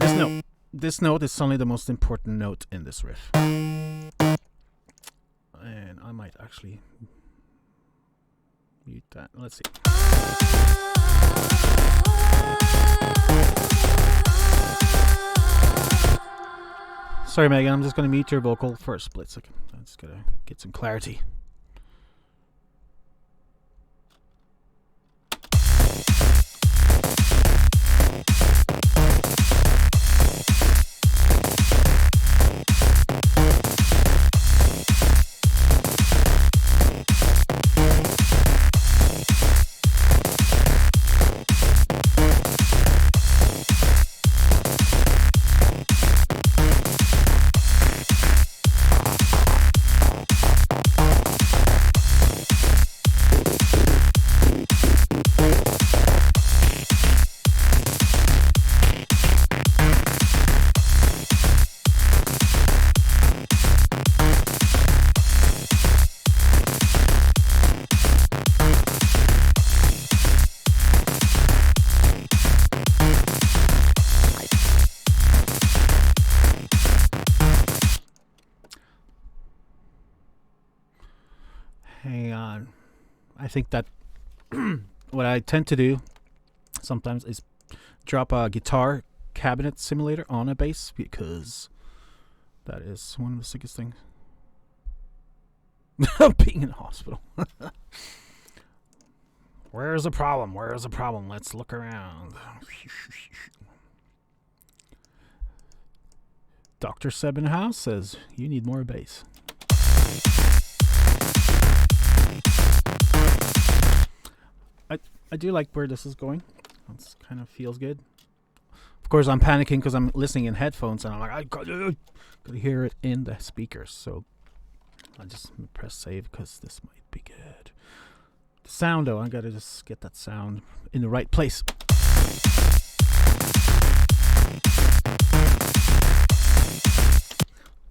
this note is only the most important note in this riff. And I might actually mute that. Let's see. Sorry, Megan, I'm just going to mute your vocal for a split second. I'm just going to get some clarity. hang on. I think that what I tend to do sometimes is drop a guitar cabinet simulator on a bass, because that is one of the sickest things. Being in the hospital. Where's the problem? Where's the problem? Let's look around. Dr. Sebenhouse says you need more bass. I do like where this is going. It kind of feels good. Of course, I'm panicking because I'm listening in headphones, and I'm like, I gotta hear it in the speakers. So I'll just press save because this might be good. The sound, though, I gotta just get that sound in the right place.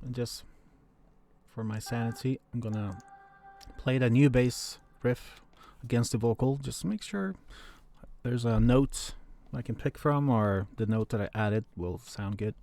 And just for my sanity, I'm gonna play the new bass riff against the vocal. Just make sure there's a note I can pick from, or the note that I added will sound good.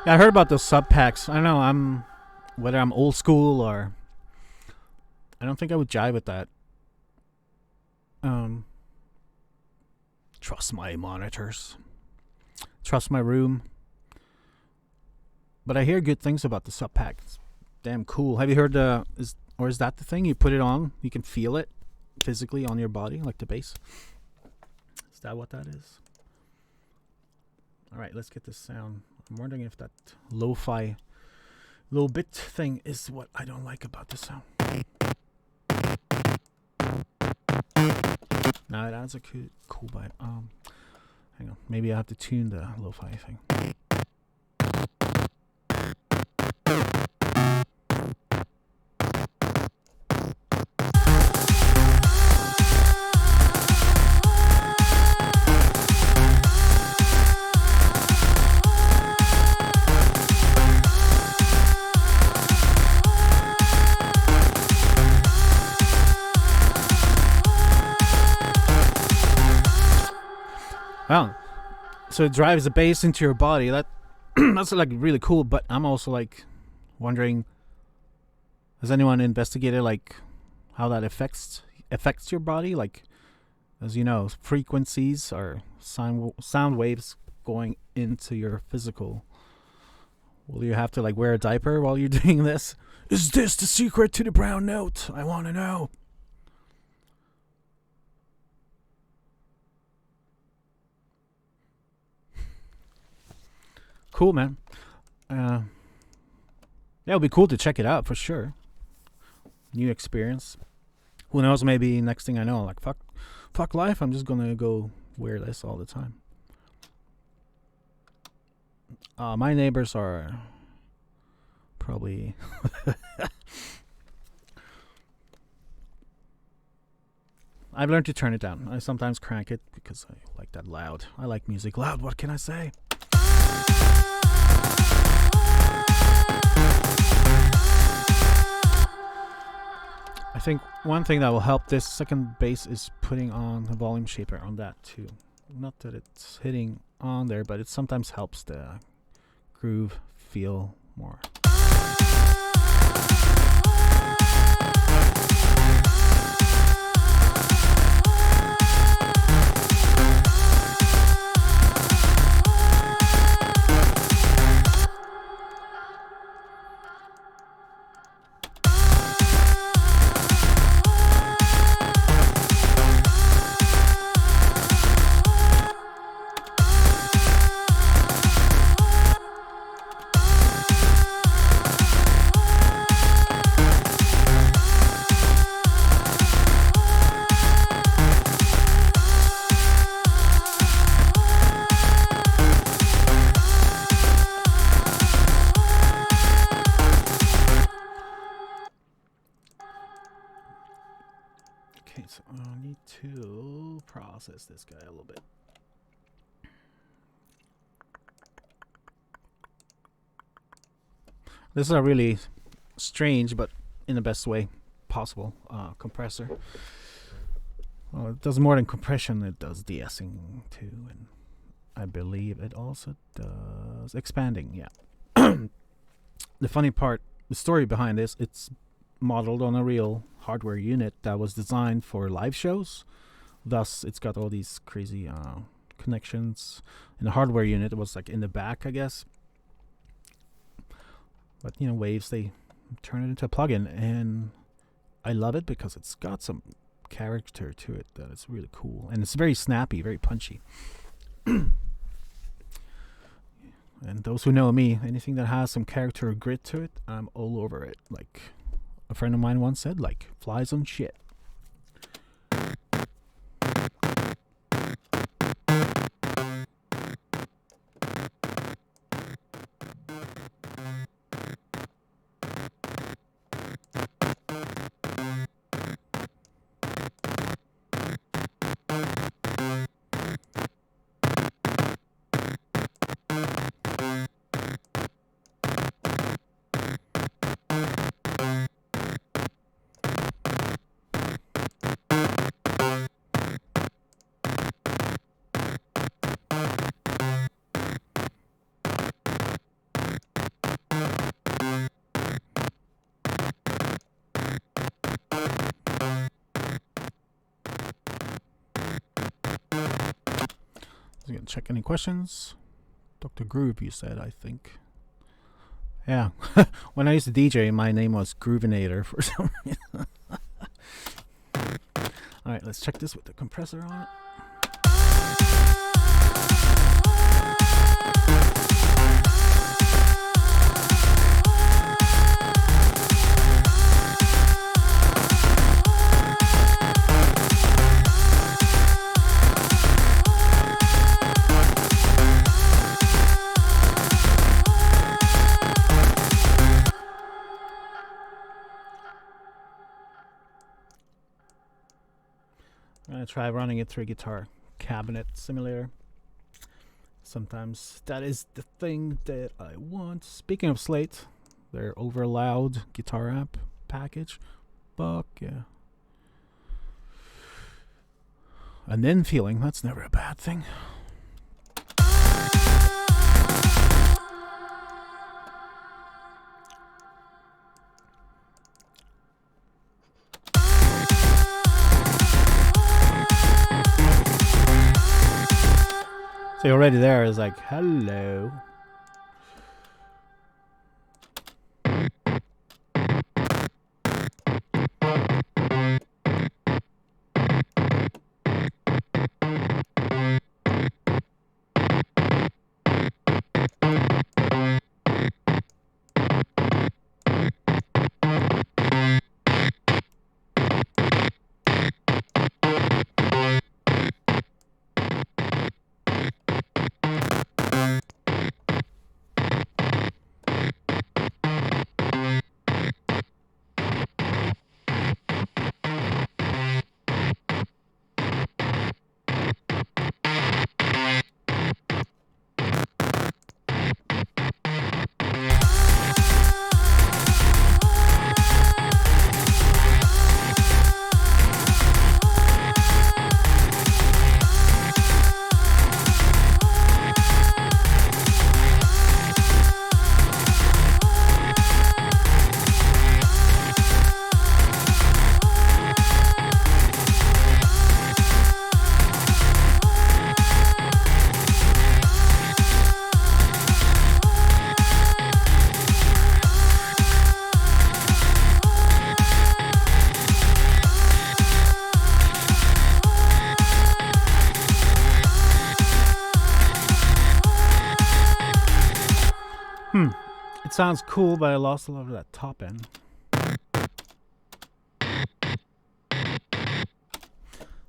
I heard about those sub packs. I don't know, whether I'm old school or I don't think I would jive with that. Trust my monitors. Trust my room. But I hear good things about the sub pack. It's damn cool. Have you heard is that the thing? You put it on, you can feel it physically on your body, like the bass. Is that what that is? Alright, let's get this sound. I'm wondering if that lo-fi little bit thing is what I don't like about this sound. No, it adds a cool vibe. Hang on, maybe I have to tune the lo-fi thing. Wow. So it drives the bass into your body. That's like really cool, but I'm also like wondering, has anyone investigated like how that affects your body? Like, as you know, frequencies are sound waves going into your physical. Will you have to like wear a diaper while you're doing this? Is this the secret to the brown note? I want to know. Cool, man. Yeah, it'll be cool to check it out for sure. New experience. Who knows? Maybe next thing I know, like fuck life. I'm just gonna go wear this all the time. My neighbors are probably. I've learned to turn it down. I sometimes crank it because I like that loud. I like music loud. What can I say? I think one thing that will help this second bass is putting on the volume shaper on that too. Not that it's hitting on there, but it sometimes helps the groove feel more. process this guy a little bit. This is a really strange, but in the best way possible, compressor. Well, it does more than compression, it does de-essing too, and I believe it also does expanding, yeah. The funny part, the story behind this, it's modeled on a real hardware unit that was designed for live shows. Thus, it's got all these crazy connections. And the hardware unit was like in the back, I guess. But, you know, Waves, they turn it into a plugin, and I love it because it's got some character to it that is really cool. And it's very snappy, very punchy. And those who know me, anything that has some character or grit to it, I'm all over it. Like a friend of mine once said, like flies on shit. So you can check any questions. Dr. Groove, you said, I think. Yeah. When I used to DJ, my name was Groovinator for some reason. Alright, let's check this with the compressor on it. I'm going to try running it through a guitar cabinet simulator. Sometimes that is the thing that I want. Speaking of Slate, their over loud guitar amp package. Fuck yeah. And then feeling, that's never a bad thing. So already there is like, hello. It sounds cool, but I lost a lot of that top end.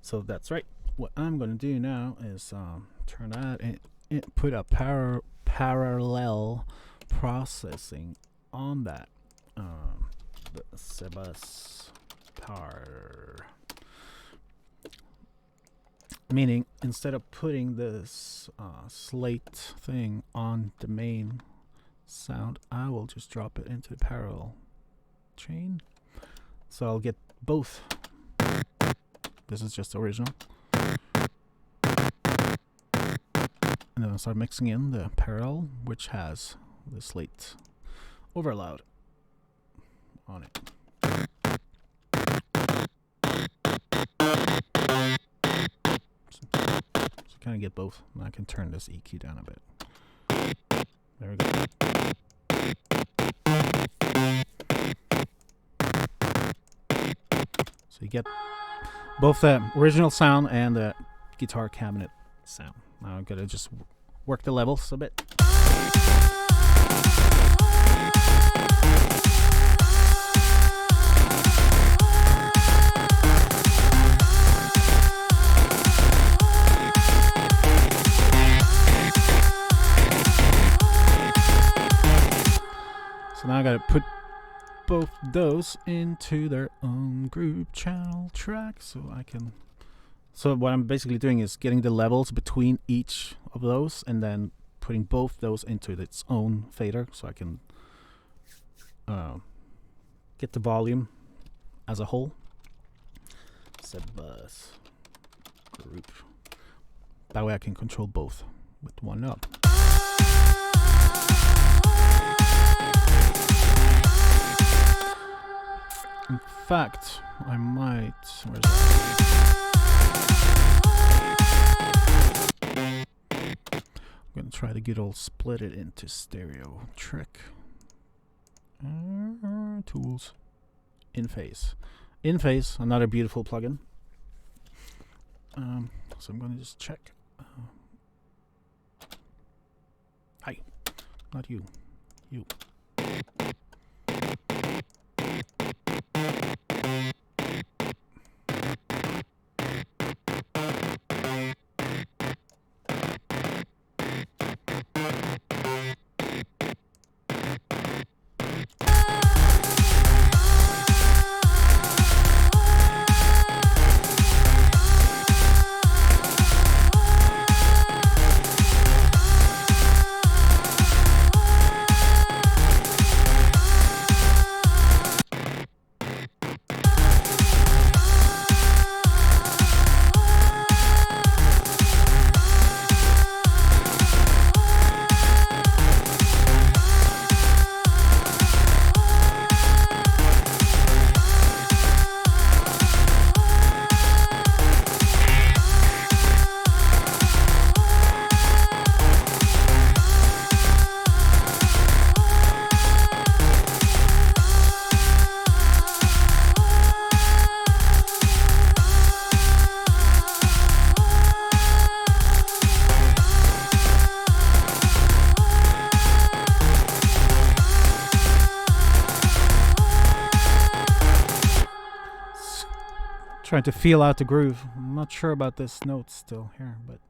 So that's right. What I'm going to do now is turn that and put a parallel processing on that. The Sebas Power. Meaning, instead of putting this slate thing on the main sound, I will just drop it into the parallel chain. So I'll get both. This is just original. And then I'll start mixing in the parallel, which has the slate overloud on it. So kind of get both. And I can turn this EQ down a bit. There we go. So you get both the original sound and the guitar cabinet sound. Now I'm gonna just work the levels a bit. So now I gotta put both those into their own group channel track so I can. So what I'm basically doing is getting the levels between each of those and then putting both those into its own fader so I can get the volume as a whole. Set bus group. That way I can control both with one knob. In fact, I might. Where's that? I'm gonna try the good old split it into stereo trick. Tools. In phase. In phase, another beautiful plugin. So I'm gonna just check. Hi, not you. You. Trying to feel out the groove. I'm not sure about this note still here, but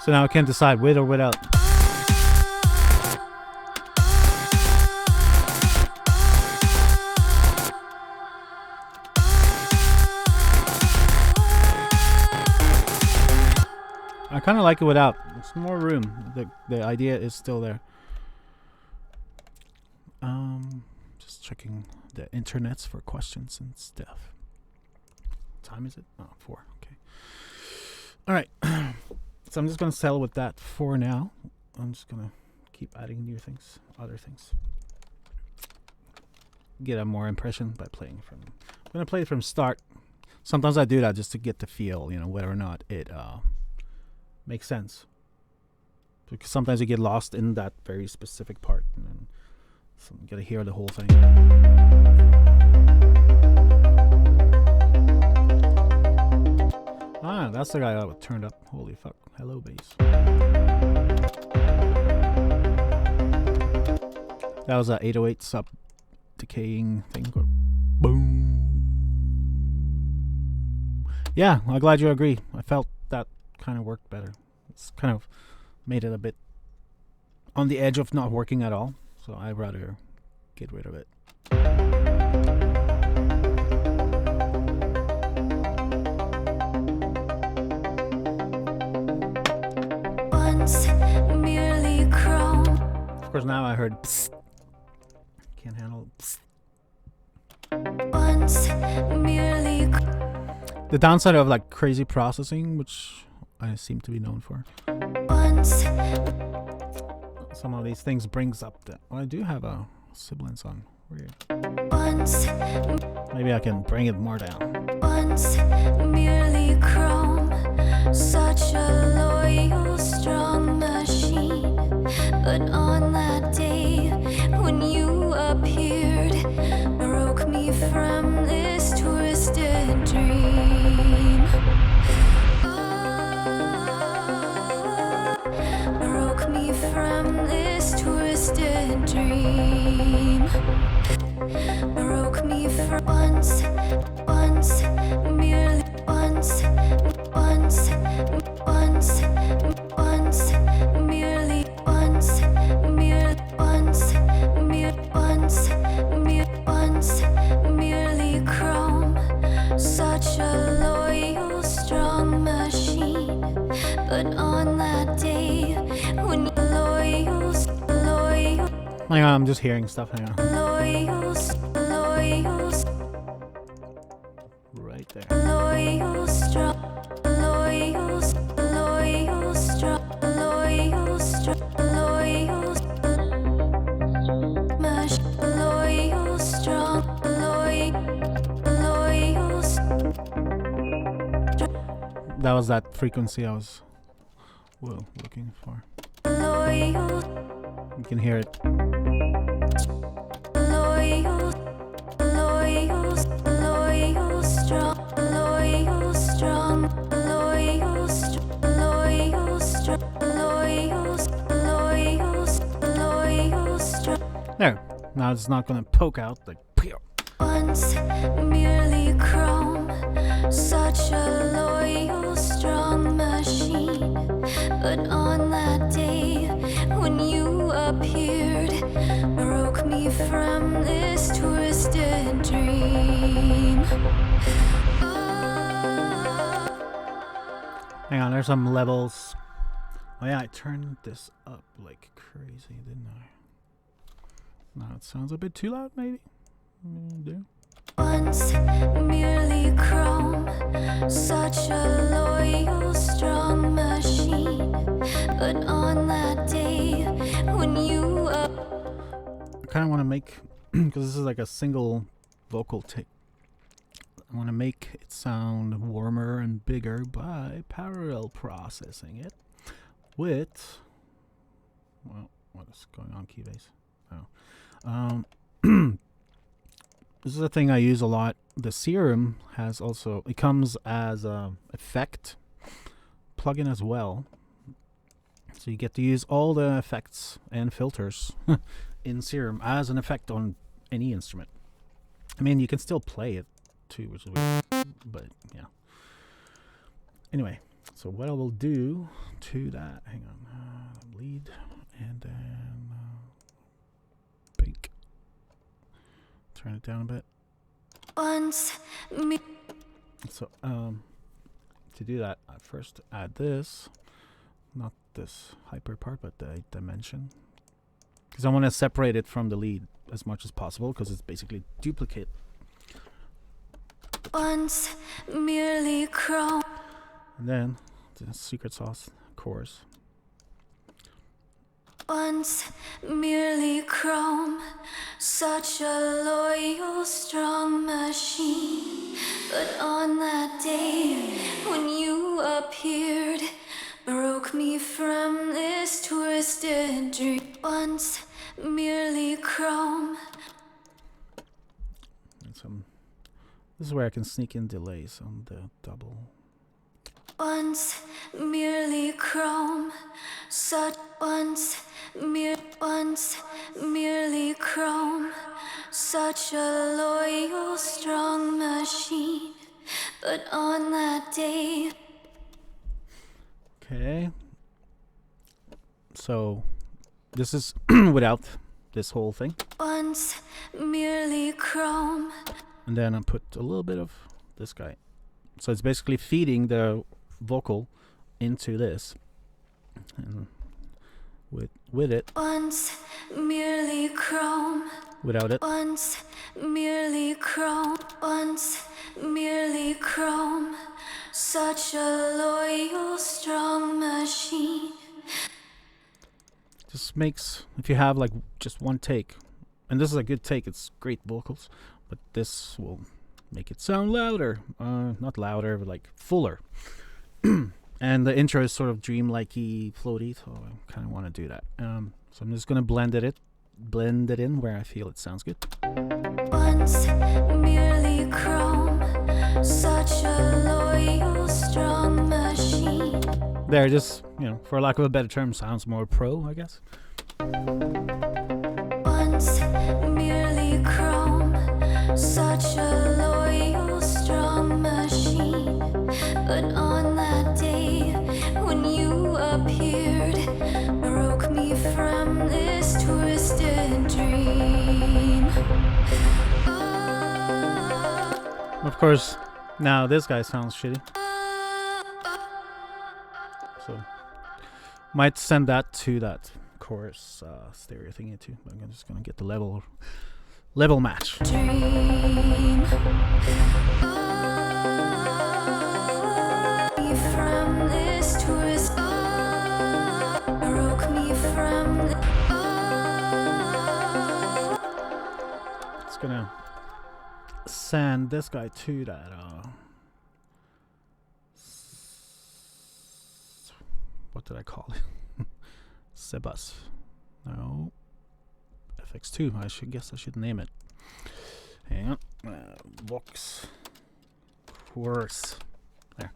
so now I can decide with or without. I kind of like it without. There's more room. The idea is still there. Just checking the internets for questions and stuff. What time is it? Oh, 4. Okay. All right. So I'm just gonna settle with that for now. I'm just gonna keep adding new things, other things. Get a more impression by playing from. I'm gonna play it from start. Sometimes I do that just to get the feel, whether or not it makes sense. Because sometimes you get lost in that very specific part, and then so you gotta hear the whole thing. Ah, that's the guy that turned up. Holy fuck. Hello, bass. That was a 808 sub decaying thing. Go boom. Yeah, I'm glad you agree. I felt that kind of worked better. It's kind of made it a bit on the edge of not working at all. So I'd rather get rid of it. Once merely chrome. Of course, now I heard psst. Can't handle psst. Once merely The downside of like crazy processing, which I seem to be known for. once Some of these things brings up that I do have a sibling song. Weird. once Maybe I can bring it more down. once merely chrome. Such a loyal, strong machine. But on that day when you appeared, broke me from this twisted dream. Broke me from this twisted dream. Broke me from once merely once merely merely chrome. Such a loyal, strong machine. But on that day when loyal Hang on, I'm just hearing stuff. Hang on. Right there. Loyal, strong, loyal, loyal, strong, loyal, strong, loyal, much, loyal, strong, loyal. That was that frequency I was looking for. Loyal, You can hear it. loyal, loyal, loyal, strong, loyal, strong, loyal, loyal, strong, loyal, loyal, loyal, strong. There. Now it's not gonna poke out like. Pew. Once merely chrome, such a loyal, strong machine. But on that day when you appeared, broke me from this twisted dream. Hang on, there's some levels. Oh yeah, I turned this up like crazy, didn't I? Now it sounds a bit too loud, maybe? Do? Once merely chrome, such a loyal, strong machine. But on that day when you I kind of want to make, because this is like a single vocal take, I want to make it sound warmer and bigger by parallel processing it with, well, what is going on, Keybase? Oh. This is a thing I use a lot. The Serum has also, it comes as a effect plugin as well. So you get to use all the effects and filters in Serum as an effect on any instrument. I mean, you can still play it too, which is weird, but yeah. Anyway, so what I will do to that, hang on, lead, and then bake. Turn it down a bit. once me So, to do that, I first add this, not this hyper part, but the dimension, because I want to separate it from the lead as much as possible, because it's basically duplicate. once merely chrome. And then the secret sauce chorus. Once merely chrome, such a loyal, strong machine. But on that day when you appeared, broke me from this twisted dream. Once merely chrome. And some. This is where I can sneak in delays on the double. once merely chrome, such once merely chrome, such a loyal, strong machine. But on that day. Okay. So this is without this whole thing. Once merely chrome. And then I put a little bit of this guy. So it's basically feeding the vocal into this. And with it. Once merely chrome. Without it. Once merely chrome. Once merely chrome. Such a loyal, strong machine. Just makes, if you have like just one take, and this is a good take, it's great vocals, but this will make it sound louder. Not louder, but like fuller. And the intro is sort of dreamlike-y, floaty, so I kind of want to do that. So I'm just gonna blend it in where I feel it sounds good. Once merely chrome, such a loyal, strong machine. There, just, you know, for lack of a better term, sounds more pro, I guess. Once merely chrome, such a loyal, strong machine. But on that day when you appeared, broke me from this twisted dream. Of course, now this guy sounds shitty. So, might send that to that chorus stereo thingy too. But I'm just gonna get the level match. Dream. From this twist, broke me from the. It's gonna send this guy to that. What did I call it? Sebas. No. FX2. I should name it. Hang on. Vox. Chorus. There.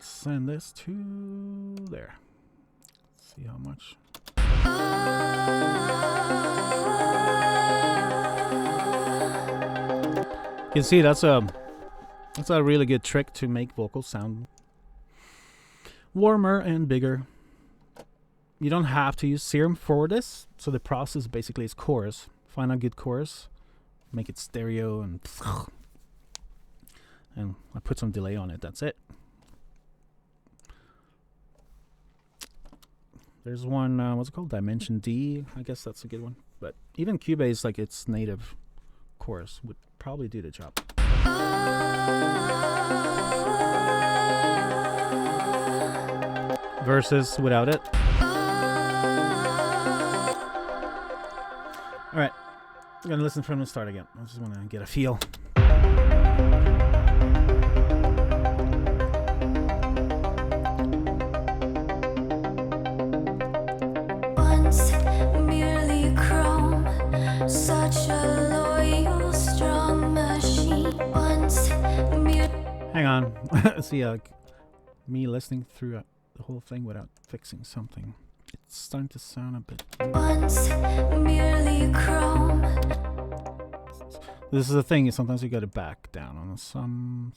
Send this to there. Let's see how much. You can see that's a really good trick to make vocals sound warmer and bigger. You don't have to use serum for this. So the process basically is chorus. Find a good chorus, make it stereo, and I put some delay on it. That's it. There's one, what's it called? Dimension D. I guess that's a good one. But even Cubase, like its native chorus, would probably do the job. Versus without it. Alright, I'm gonna listen from the start again. I just want to get a feel. Once merely chrome, such a loyal, strong machine. Once hang on. See, me listening through the whole thing without fixing something. It's starting to sound a bit. Once merely chrome. This is the thing. Sometimes you got to back down on some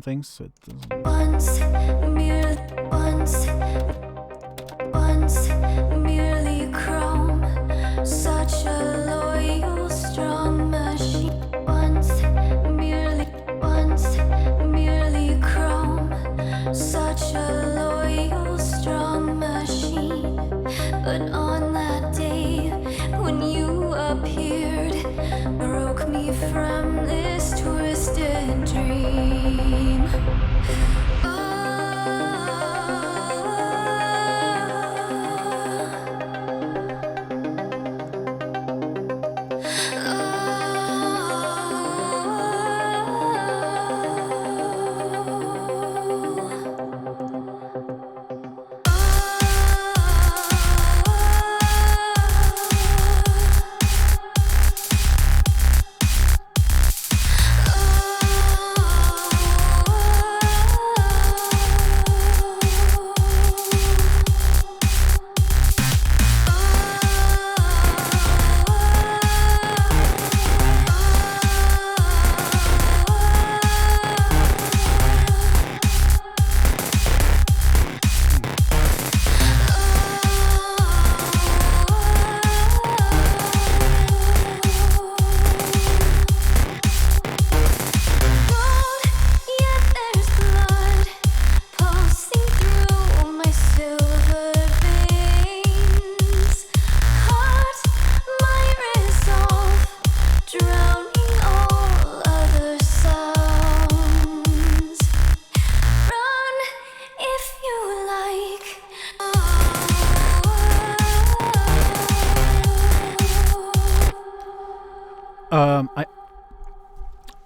things. So it doesn't. Once merely chrome. Such a loyal, strong machine. Once merely chrome. Such a loyal, strong machine. But on that day when you appeared, broke me from this twisted dream.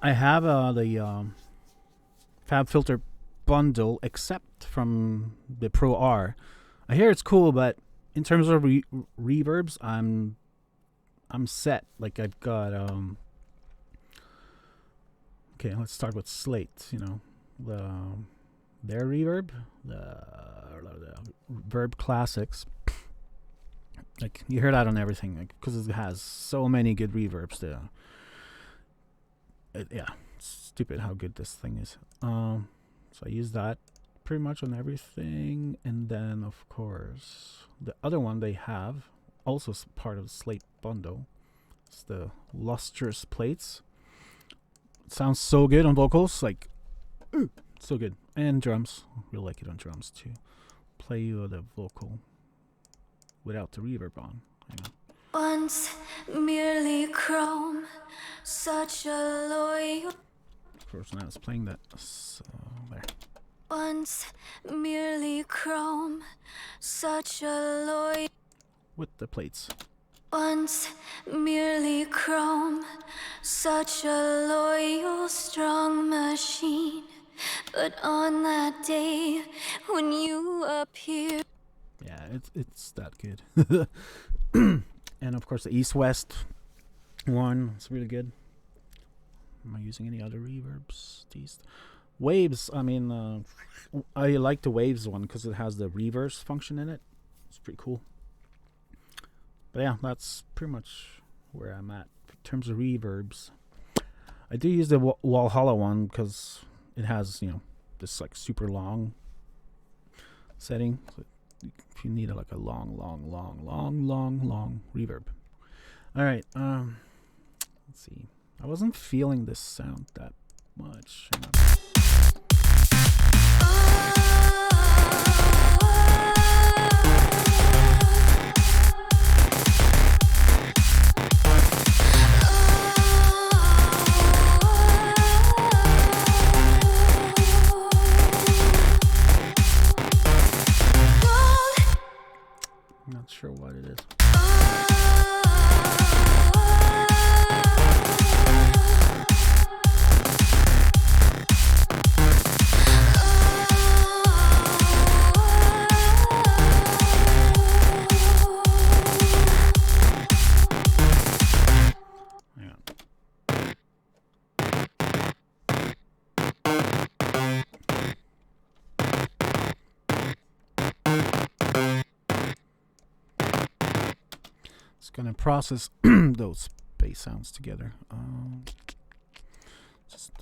I have the Fab Filter bundle, except from the Pro R. I hear it's cool, but in terms of reverbs, I'm set. Like I've got okay, let's start with Slate. You know, their reverb, the Verb Classics. Like you hear that on everything, like because it has so many good reverbs. Yeah, stupid how good this thing is. So I use that pretty much on everything, and then of course the other one they have, also part of the Slate bundle, it's the lustrous plates. It sounds so good on vocals, like so good, and drums. I really like it on drums too. Play you the vocal without the reverb on. Hang on. Once merely chrome, such a loyal. Of course, now it's playing that. So there. Once merely chrome, such a loyal. With the plates. Once merely chrome, such a loyal, strong machine. But on that day when you appear. Yeah, it's that good. And of course the East-West one, it's really good. Am I using any other reverbs? These waves, I mean, I like the waves one because it has the reverse function in it. It's pretty cool. But yeah, that's pretty much where I'm at in terms of reverbs. I do use the Walhalla one because it has, you know, this like super long setting. So if you need like a long reverb. All right, let's see. I wasn't feeling this sound that much. Not sure what it is. Gonna process those bass sounds together. Just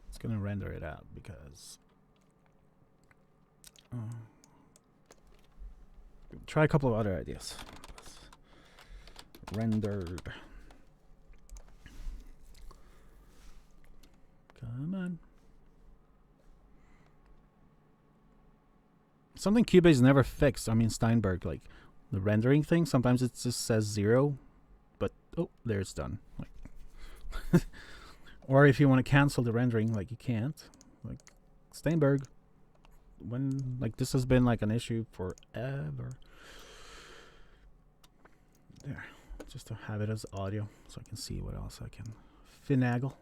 it's gonna render it out because try a couple of other ideas. Rendered. Come on. Something Cubase never fixed. I mean, Steinberg, like the rendering thing. Sometimes it just says 0, but oh, there it's done. Like, or if you want to cancel the rendering, like you can't. Like Steinberg, when like this has been like an issue forever. There, just to have it as audio, so I can see what else I can finagle.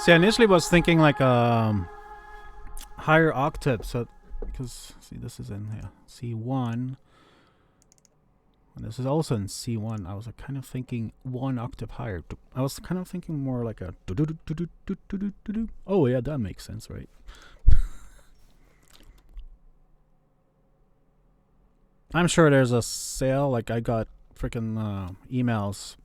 See, I initially was thinking like higher octave, so because see this is in here C1. And this is also in C1. I was kind of thinking one octave higher. I was kind of thinking more like a. Oh yeah, that makes sense, right? I'm sure there's a sale. Like I got freaking emails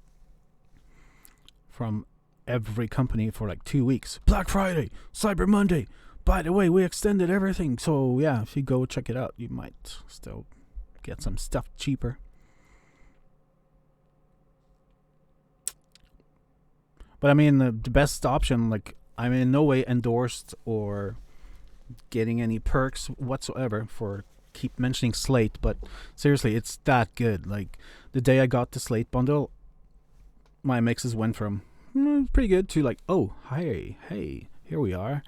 from every company for like 2 weeks. Black Friday, Cyber Monday. By the way, we extended everything. So yeah, if you go check it out, you might still get some stuff cheaper. But I mean, the best option, like, I'm in no way endorsed or getting any perks whatsoever for keep mentioning Slate, but seriously, it's that good. Like, the day I got the Slate bundle, my mixes went from pretty good to like, oh, hey, here we are.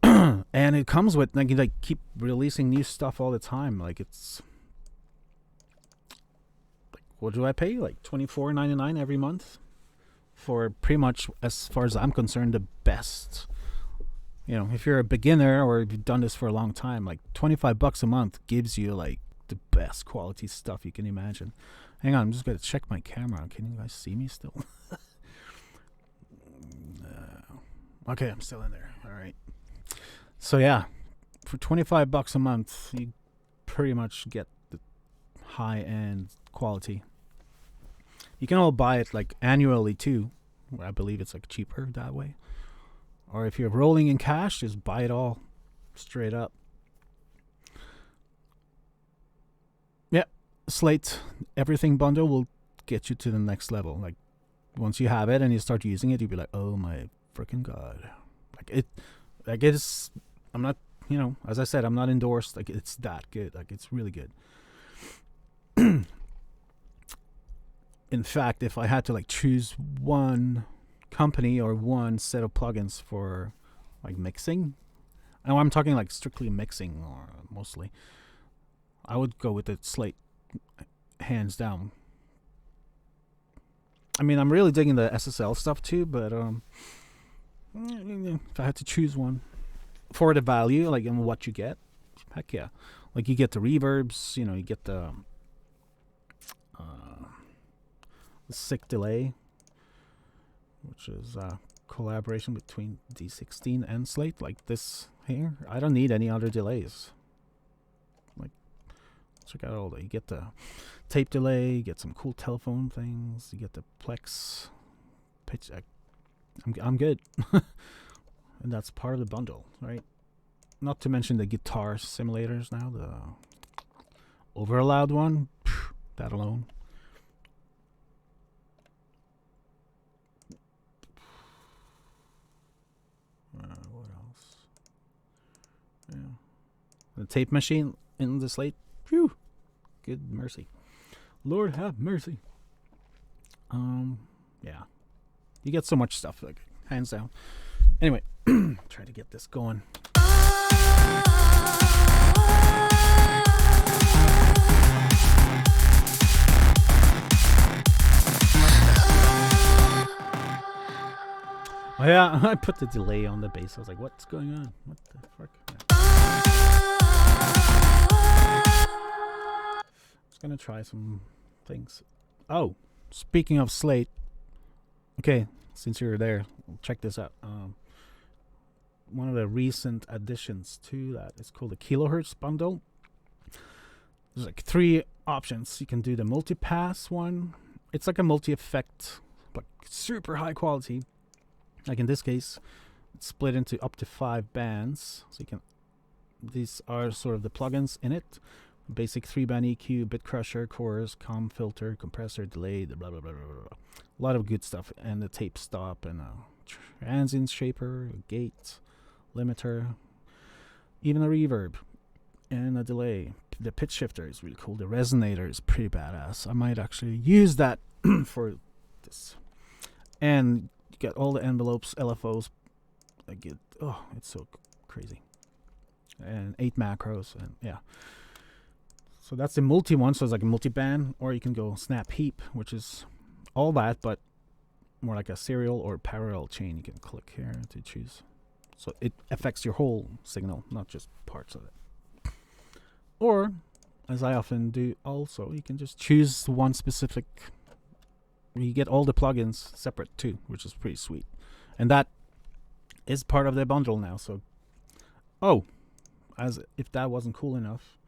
And it comes with, like, you like keep releasing new stuff all the time. Like, it's like, what do I pay? Like $24.99 every month for pretty much, as far as I'm concerned, the best. You know, if you're a beginner or if you've done this for a long time, like $25 a month gives you like the best quality stuff you can imagine. Hang on, I'm just gonna check my camera. Can you guys see me still? Okay, I'm still in there. All right. So yeah, for $25 a month, you pretty much get the high-end quality. You can all buy it like annually too. I believe it's like cheaper that way. Or if you're rolling in cash, just buy it all straight up. Yeah, Slate everything bundle will get you to the next level. Like, once you have it and you start using it, you'll be like, oh my freaking god. Like it's, I'm not, you know, as I said, I'm not endorsed. Like, it's that good. Like, it's really good. In fact, if I had to like choose one company or one set of plugins for like mixing, and I'm talking like strictly mixing or mostly, I would go with the Slate, hands down. I mean, I'm really digging the SSL stuff too, but if I had to choose one for the value, like, and what you get, heck yeah, like you get the reverbs, you know, you get the sick delay, which is a collaboration between D16 and Slate. Like this here, I don't need any other delays. Like, check out all that. You get the tape delay, you get some cool telephone things, you get the Plex pitch. I'm good. And that's part of the bundle, right? Not to mention the guitar simulators now, the overloud one, that alone. What else? Yeah, the tape machine in the Slate. Phew, good mercy, Lord have mercy. Yeah, you get so much stuff, like, hands down. Anyway, try to get this going. Oh yeah, I put the delay on the bass. I was like, what's going on? What the fuck? Yeah. Just gonna try some things. Oh, speaking of Slate. Okay, since you're there, check this out. One of the recent additions to that is called the Kilohertz bundle. There's like 3 options. You can do the multi-pass one. It's like a multi-effect, like super high quality. Like in this case, it's split into up to 5 bands. So you can, these are sort of the plugins in it. Basic 3-band EQ, bit crusher, chorus, com filter, compressor, delay, the blah blah blah blah blah. A lot of good stuff, and the tape stop, and a transient shaper, a gate, limiter, even a reverb, and a delay. The pitch shifter is really cool. The resonator is pretty badass. I might actually use that for this. And you get all the envelopes, LFOs. I get, oh, it's so crazy. And 8 macros, and yeah. So that's the multi one, so it's like a multi-band, or you can go snap heap, which is all that, but more like a serial or parallel chain. You can click here to choose. So it affects your whole signal, not just parts of it. Or as I often do also, you can just choose one specific. You get all the plugins separate too, which is pretty sweet. And that is part of the bundle now. So, as if that wasn't cool enough,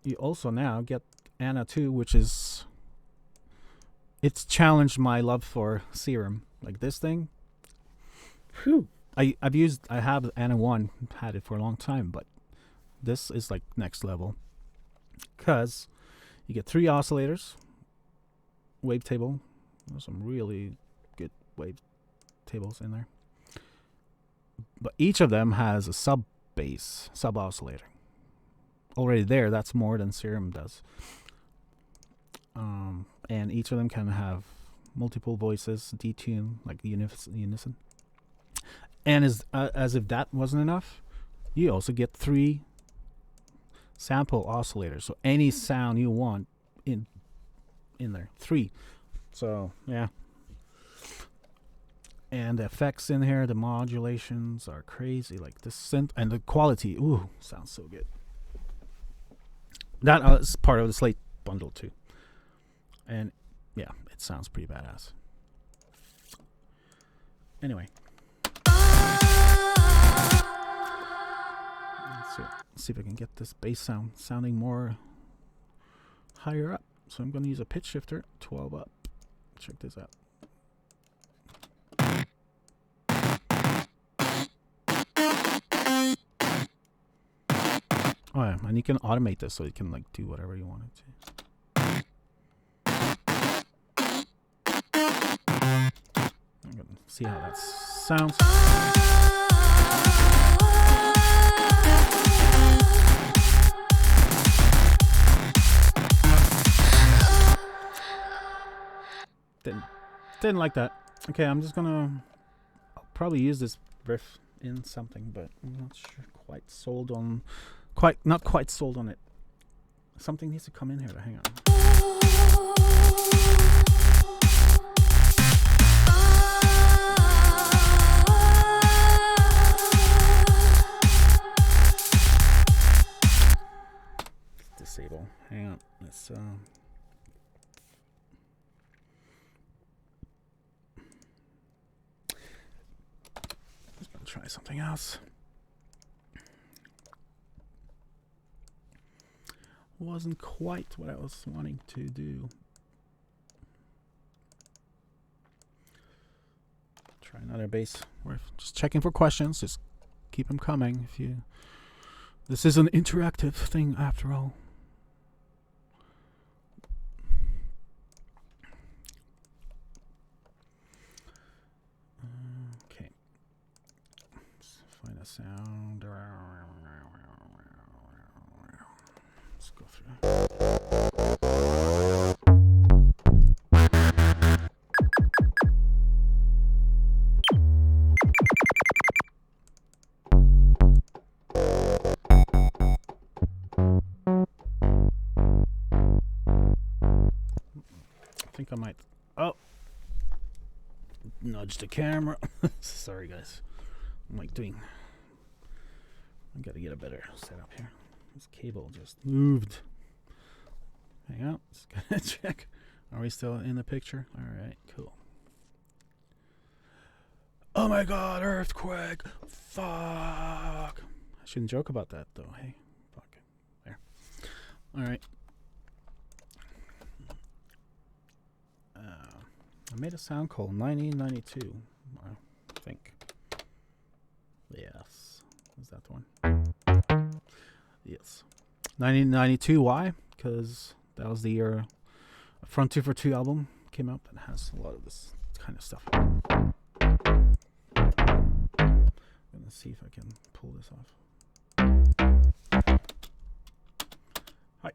you also now get Anna 2, which is... It's challenged my love for Serum. Like this thing. Whew. I have Anna 1, had it for a long time, but this is like next level. Because you get 3 oscillators, wavetable. There's some really good wavetables in there. But each of them has a sub-bass, sub-oscillator. Already there, that's more than Serum does. And each of them can have multiple voices, detune, like unison. And as if that wasn't enough, you also get 3 sample oscillators. So any sound you want in there. 3. So, yeah. And the effects in here, the modulations are crazy. Like the synth and the quality. Ooh, sounds so good. That is part of the Slate bundle too. And yeah, it sounds pretty badass. Anyway. Let's see if I can get this bass sound sounding more higher up. So I'm going to use a pitch shifter, 12 up. Check this out. Oh yeah, and you can automate this so you can like do whatever you want it to. I'm gonna see how that sounds. Didn't like that. Okay, I'm just gonna... I'll probably use this riff in something, but I'm not sure quite sold on... Not quite sold on it. Something needs to come in here to hang on. Disable. Hang on. Let's try something else. Wasn't quite what I was wanting to do. Try another bass. We're just checking for questions. Just keep them coming. This is an interactive thing after all. Okay. Let's find a sound. Let's go through. I think I might. Oh, nudge the camera. Sorry, guys. I'm like doing. I gotta get a better setup here. This cable just moved. Hang on. Just gotta check. Are we still in the picture? All right, cool. Oh my God, earthquake! Fuck! I shouldn't joke about that though. Hey, fuck. There. All right. I made a sound called 1992. I think. Yes. Is that the one? Yes. 1992. Why? Because that was the year Frontier for 2 album came out that has a lot of this kind of stuff. I'm gonna see if I can pull this off. Hi.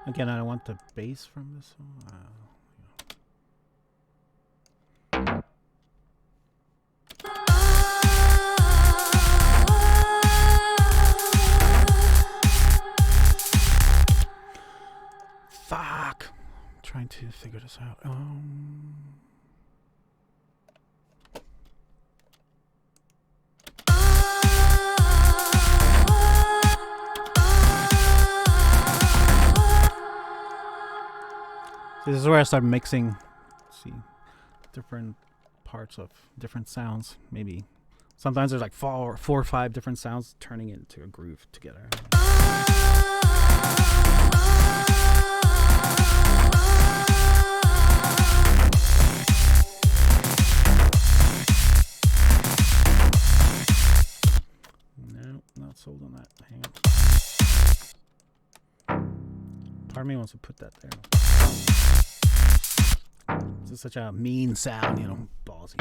Again, I don't want the bass from this one. Fuck! I'm trying to figure this out. This is where I start mixing. Let's see, different parts of different sounds. Maybe sometimes there's like four or five different sounds turning into a groove together. No, not sold on that. Hang on. Part of me wants to put that there. This is such a mean sound, you know, ballsy.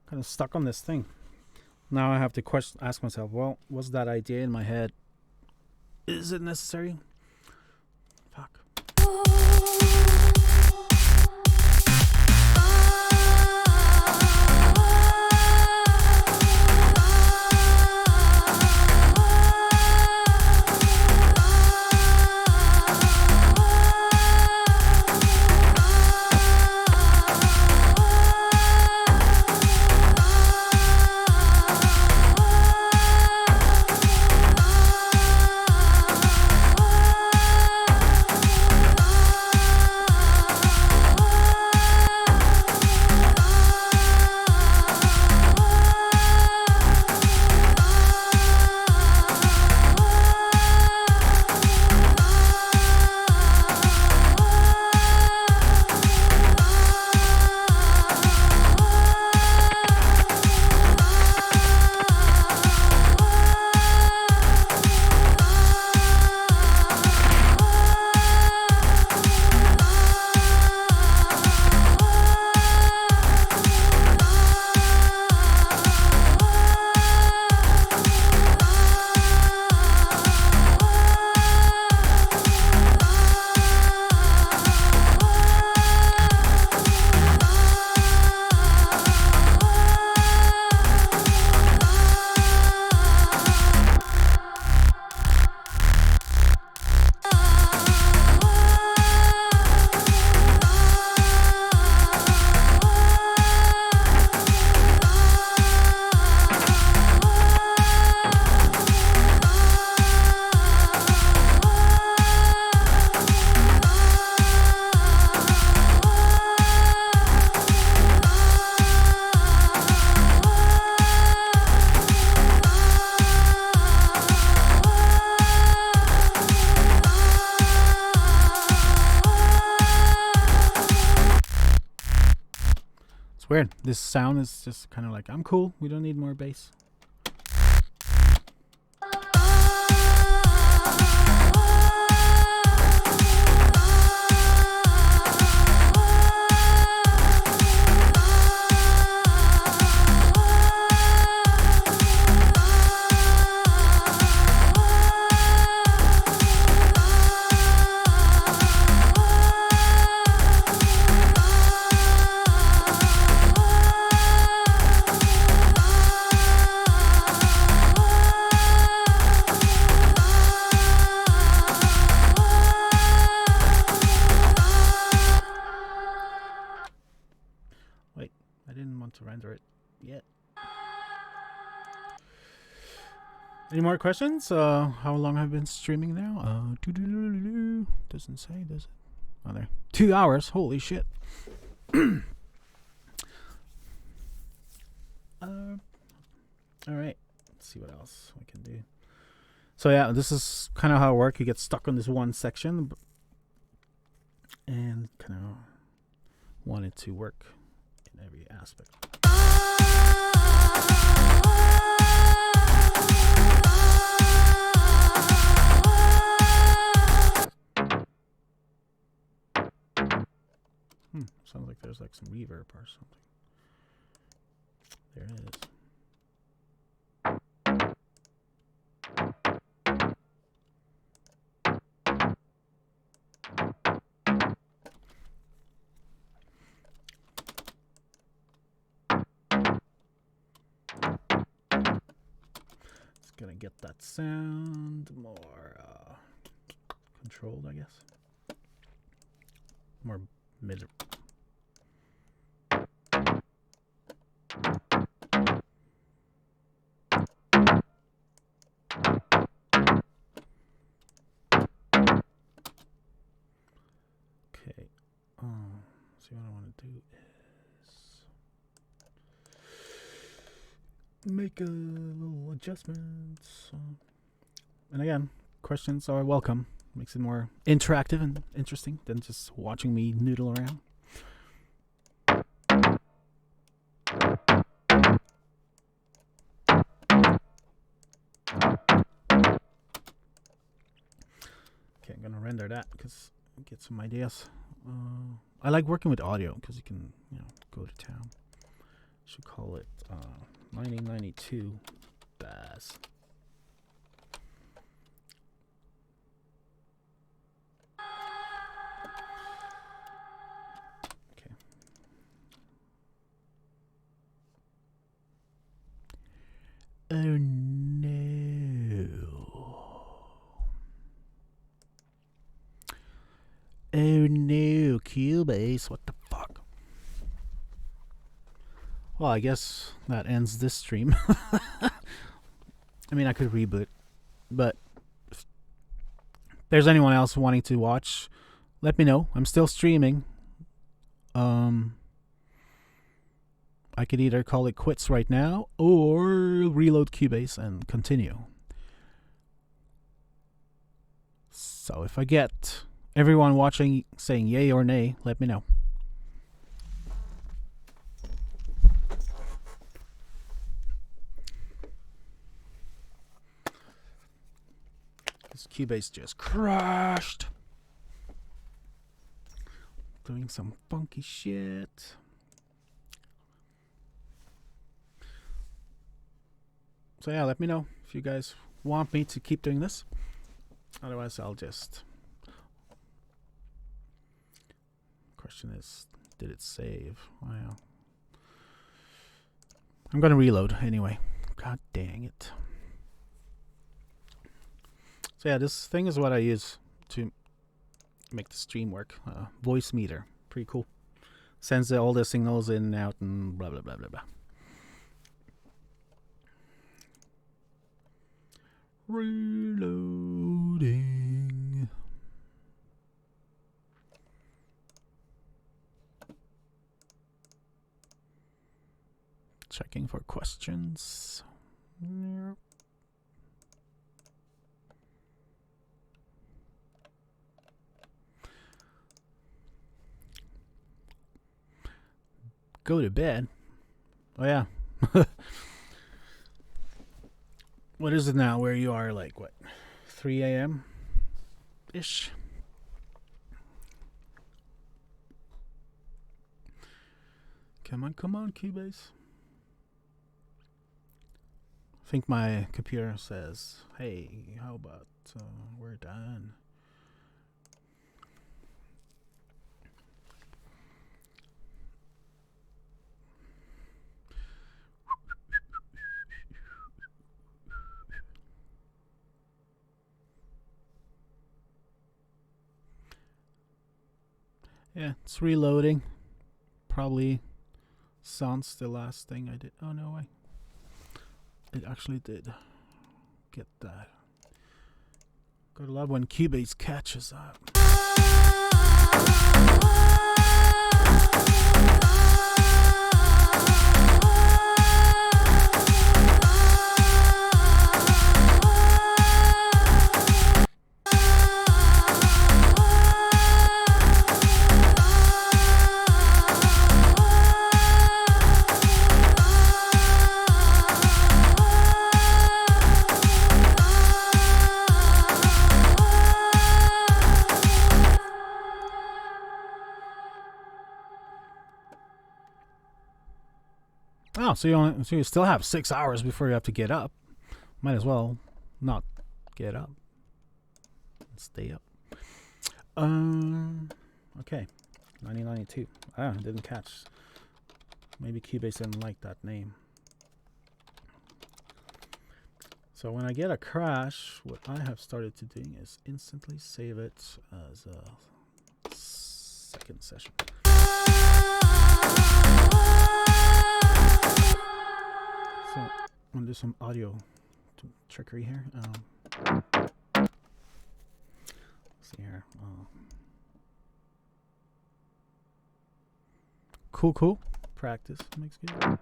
Kind of stuck on this thing. Now I have to ask myself, well, was that idea in my head? Is it necessary? Fuck. It's weird. This sound is just kind of like, I'm cool. We don't need more bass. Wait, I didn't want to render it yet. Any more questions? How long have I been streaming now? Doesn't say, does it? Oh, there. 2 hours. Holy shit. All right. Let's see what else we can do. So yeah, this is kind of how it works. You get stuck on this one section, and kind of want it to work in every aspect. Sounds like there's like some reverb or something. There it is. It's gonna get that sound more controlled, I guess. More mid. Okay. See what I want to do is make a little adjustments. And again, questions are welcome. Makes it more interactive and interesting than just watching me noodle around. Okay, I'm gonna render that because I get some ideas. I like working with audio because you can, go to town. Should call it 1992 Bass. Okay. Oh no. Oh no, Cubase, what the fuck? Well, I guess that ends this stream. I mean, I could reboot, but if there's anyone else wanting to watch, let me know. I'm still streaming. I could either call it quits right now or reload Cubase and continue. So if I get everyone watching saying yay or nay, let me know. This Cubase just crashed. Doing some funky shit. So yeah, let me know if you guys want me to keep doing this. Otherwise, I'll just... Question is, did it save? Wow. I'm gonna reload anyway. God dang it. So yeah, this thing is what I use to make the stream work. Voice meter. Pretty cool. Sends all the signals in and out and blah blah blah blah blah. Reloading. Checking for questions. Yep. go to bed. Oh yeah. What is it now where you are, like what, 3 a.m. ish? Come on, Cubase. I think my computer says, hey, how about we're done. Yeah, it's reloading. Probably sounds the last thing I did. Oh no way. It actually did get that. Gotta love when Cubase catches up. Oh, so you still have 6 hours before you have to get up. Might as well not get up. Stay up. Okay. 1992. I didn't catch. Maybe Cubase didn't like that name. So when I get a crash, what I have started to doing is instantly save it as a second session. So I'm gonna do some audio trickery here. Let's see here. Cool. Practice makes good.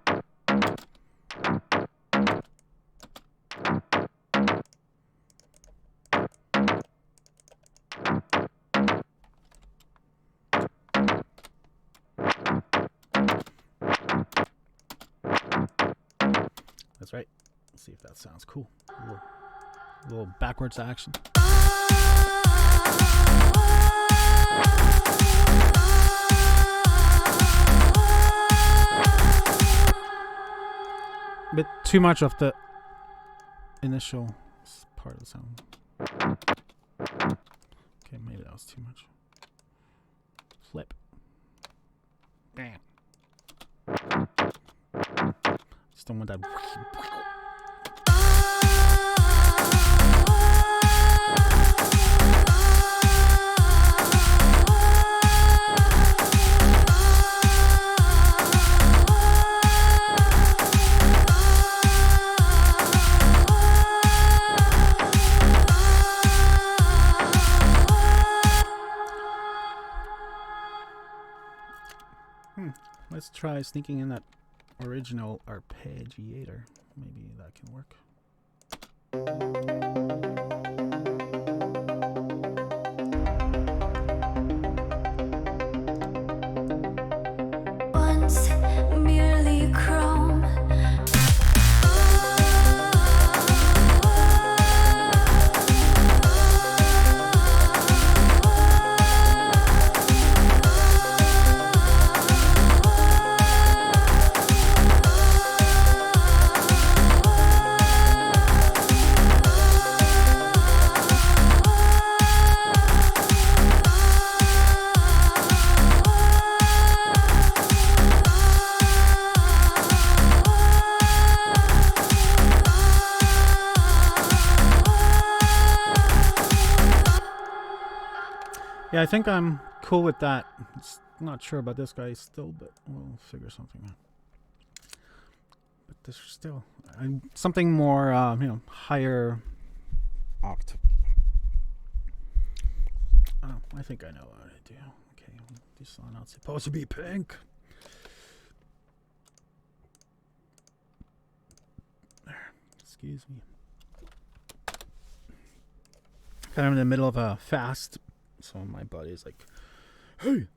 That's right. Let's see if that sounds cool. A little backwards action. Bit too much of the initial part of the sound. Okay, maybe that was too much. Flip. Damn. Just don't want that. Let's try sneaking in that original arpeggiator. Maybe that can work. Once merely chrome. Yeah, I think I'm cool with that. Not sure about this guy still, but we'll figure something out. But this is still something more, higher oct. Oh, I think I know what I do. Okay, this is not supposed to be pink. There, excuse me. Kind of in the middle of a fast. So my body's like, hey,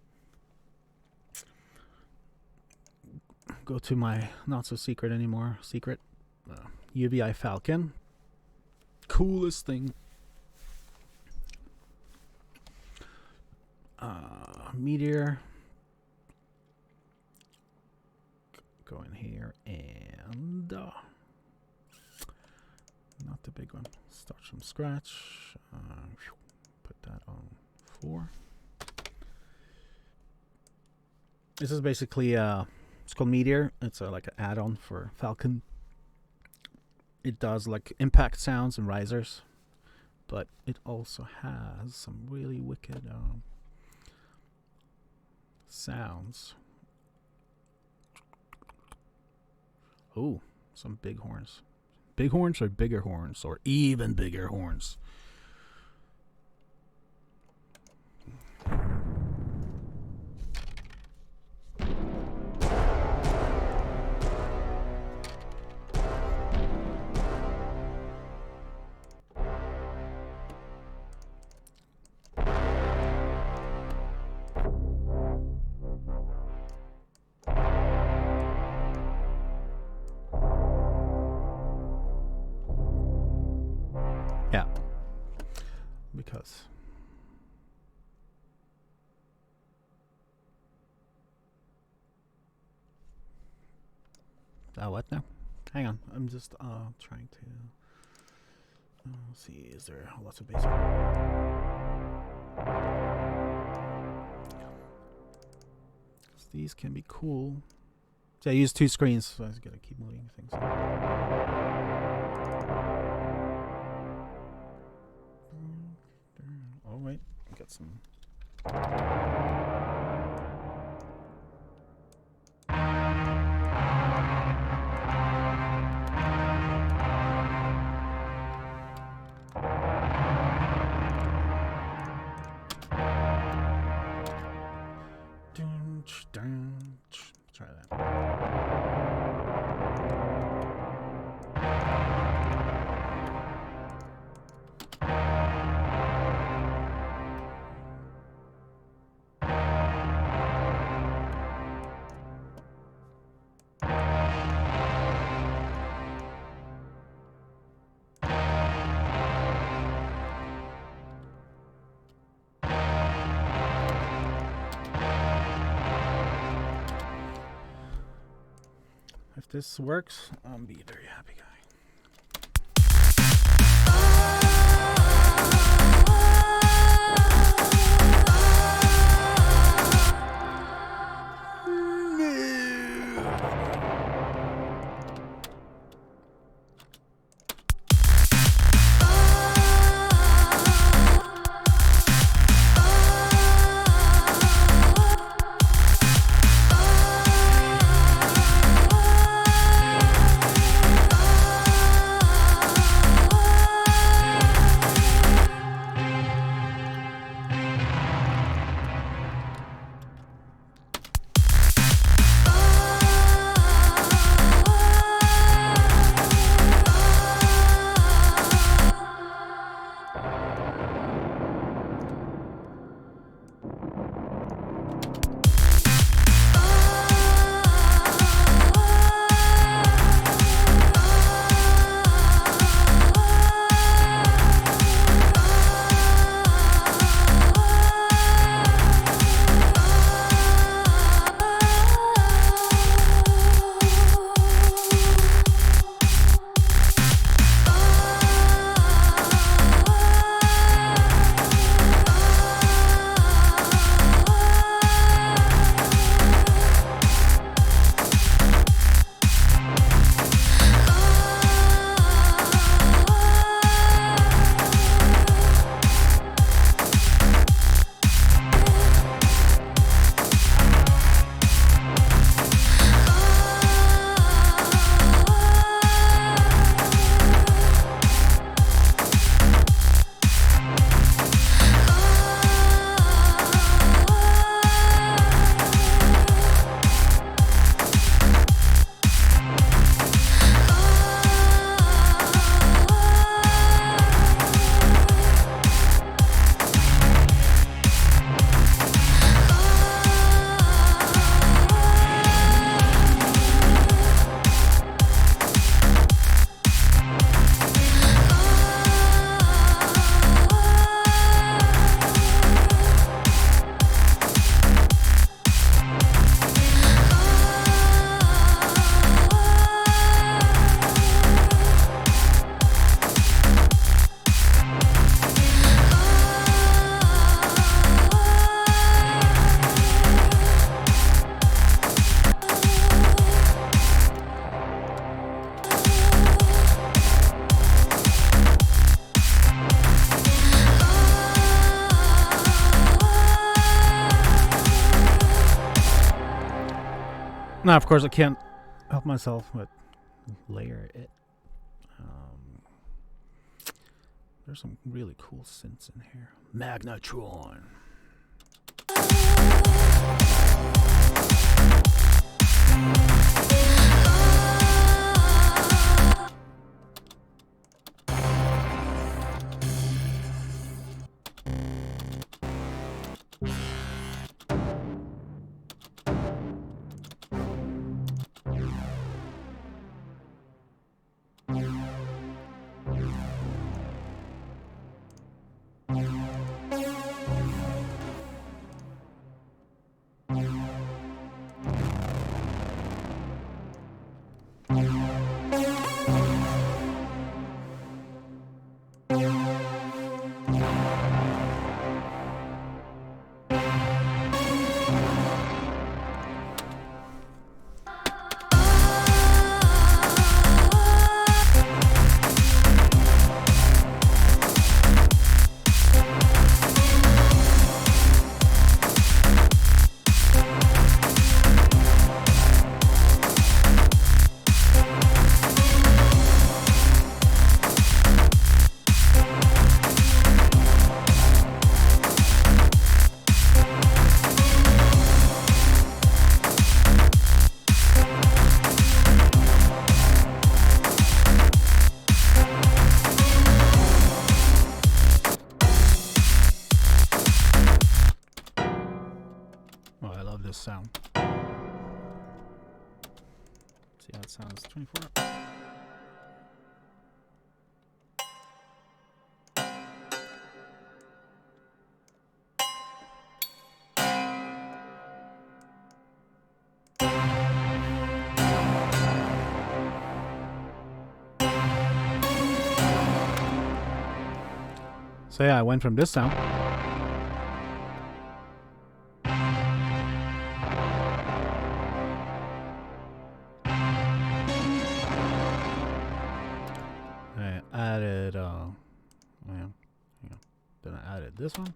go to my not so secret anymore. Secret UVI Falcon. Coolest thing. Meteor. Go in here and not the big one. Start from scratch. Put that on 4. This is basically it's called Meteor. It's like an add-on for Falcon. It does like impact sounds and risers, but it also has some really wicked sounds. Oh, some big horns. Big horns or bigger horns or even bigger horns. Yeah. Because what now? Hang on. I'm just trying to see, is there lots of bass? These can be cool. So I use 2 screens, so I just gotta keep moving things. Oh wait, I got some. Try that. If this works, I'll be a very happy guy. Now, of course, I can't help myself but layer it. There's some really cool synths in here. Magnetron. Oh, I love this sound. See how it sounds 24. So yeah, I went from this sound I added yeah, then I added this one.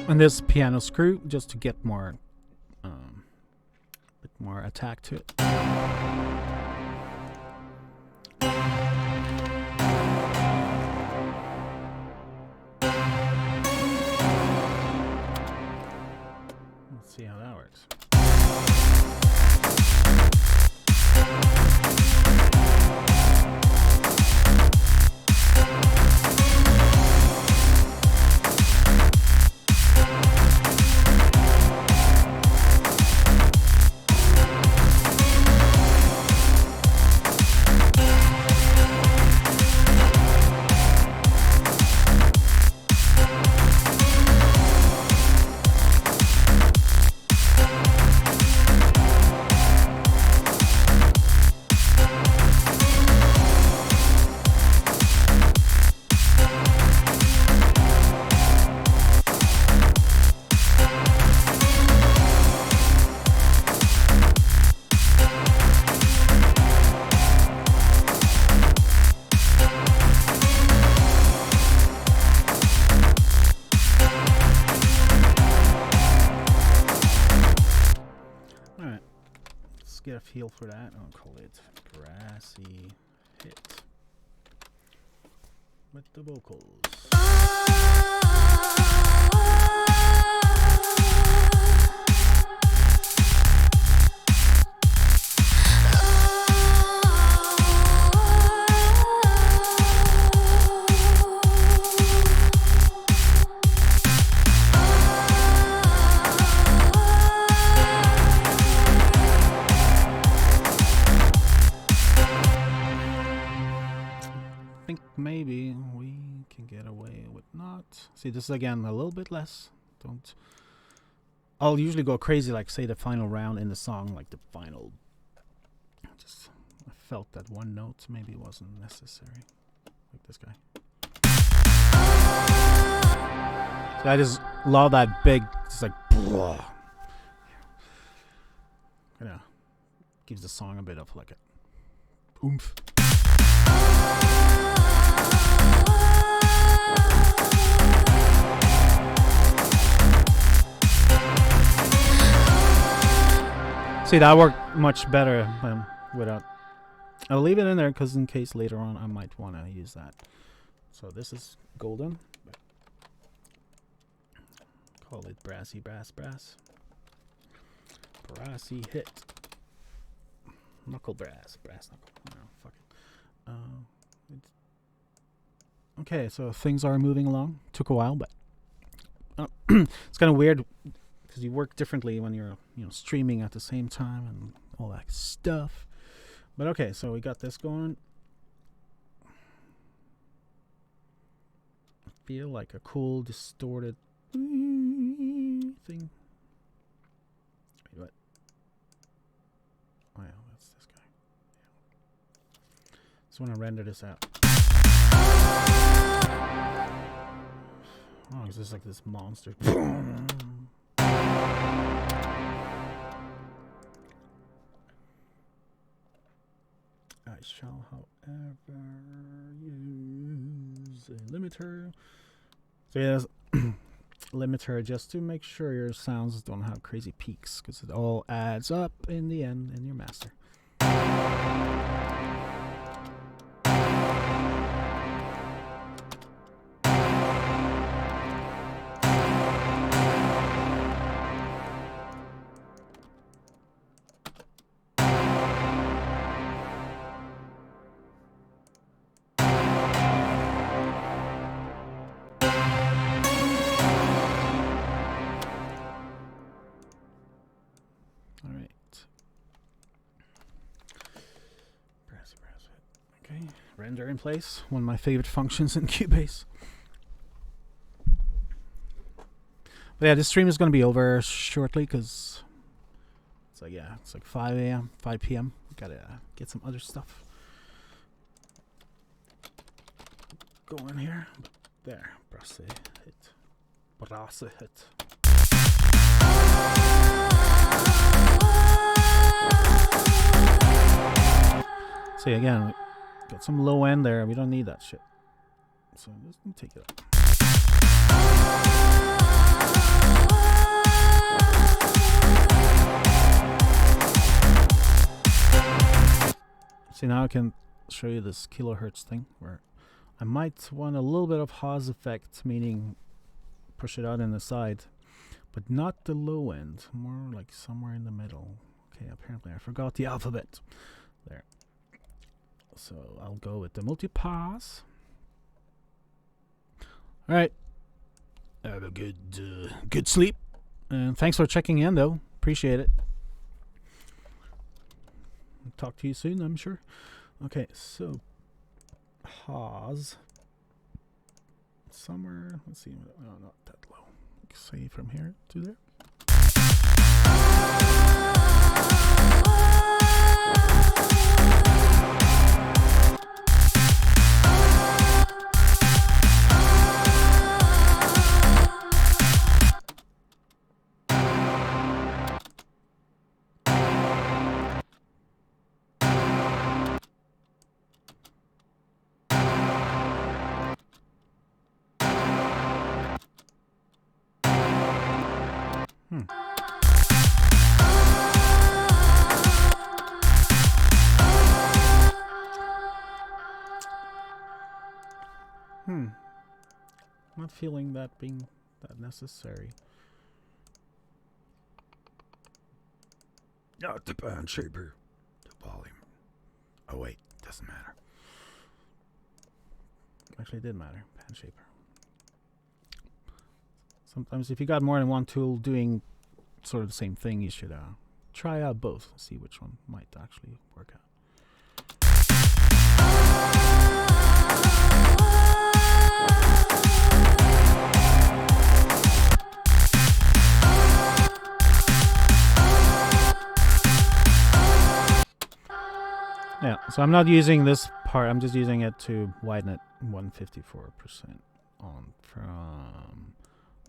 And this piano screw just to get more bit more attack to it. Let's see how that works. Get a feel for that. I'll call it Grassy Hit with the vocals. Maybe we can get away with not. See, this is again a little bit less. Don't. I'll usually go crazy, like say the final round in the song, like the final. Just I felt that one note maybe wasn't necessary, like this guy. So I just love that big, just like, blah. Yeah, gives the song a bit of like a oomph. See, that worked much better without. I'll leave it in there because in case later on I might want to use that. So this is golden. Call it brassy brass. Brassy hit. Knuckle brass knuckle. No, fuck it. Okay, so things are moving along. Took a while, but it's kind of weird because you work differently when you're streaming at the same time and all that stuff. But okay, so we got this going. I feel like a cool distorted thing. Wait, what? Oh yeah, that's this guy. Yeah. Just want to render this out. Oh, it's just like this monster. I shall, however, use a limiter. So yes, limiter just to make sure your sounds don't have crazy peaks, because it all adds up in the end in your master. Render in place, one of my favorite functions in Cubase. But yeah, this stream is going to be over shortly because it's like 5 p.m. Gotta get some other stuff going here. There, brasse hit. See again. Got some low end there. We don't need that shit. So just take it up. See, now I can show you this kilohertz thing where I might want a little bit of Haas effect, meaning push it out in the side, but not the low end, more like somewhere in the middle. Okay, apparently I forgot the alphabet. There. So I'll go with the multipass. All right. Have a good sleep. And thanks for checking in, though. Appreciate it. Talk to you soon, I'm sure. Okay, so Haas. Somewhere. Let's see. Oh, not that low. Say from here to there. Not feeling that being that necessary. Not the band shaper. The volume. Oh wait, doesn't matter. Actually, it did matter. Band shaper. Sometimes if you got more than one tool doing sort of the same thing, you should try out both. See which one might actually work out. Yeah, so I'm not using this part. I'm just using it to widen it 154% on from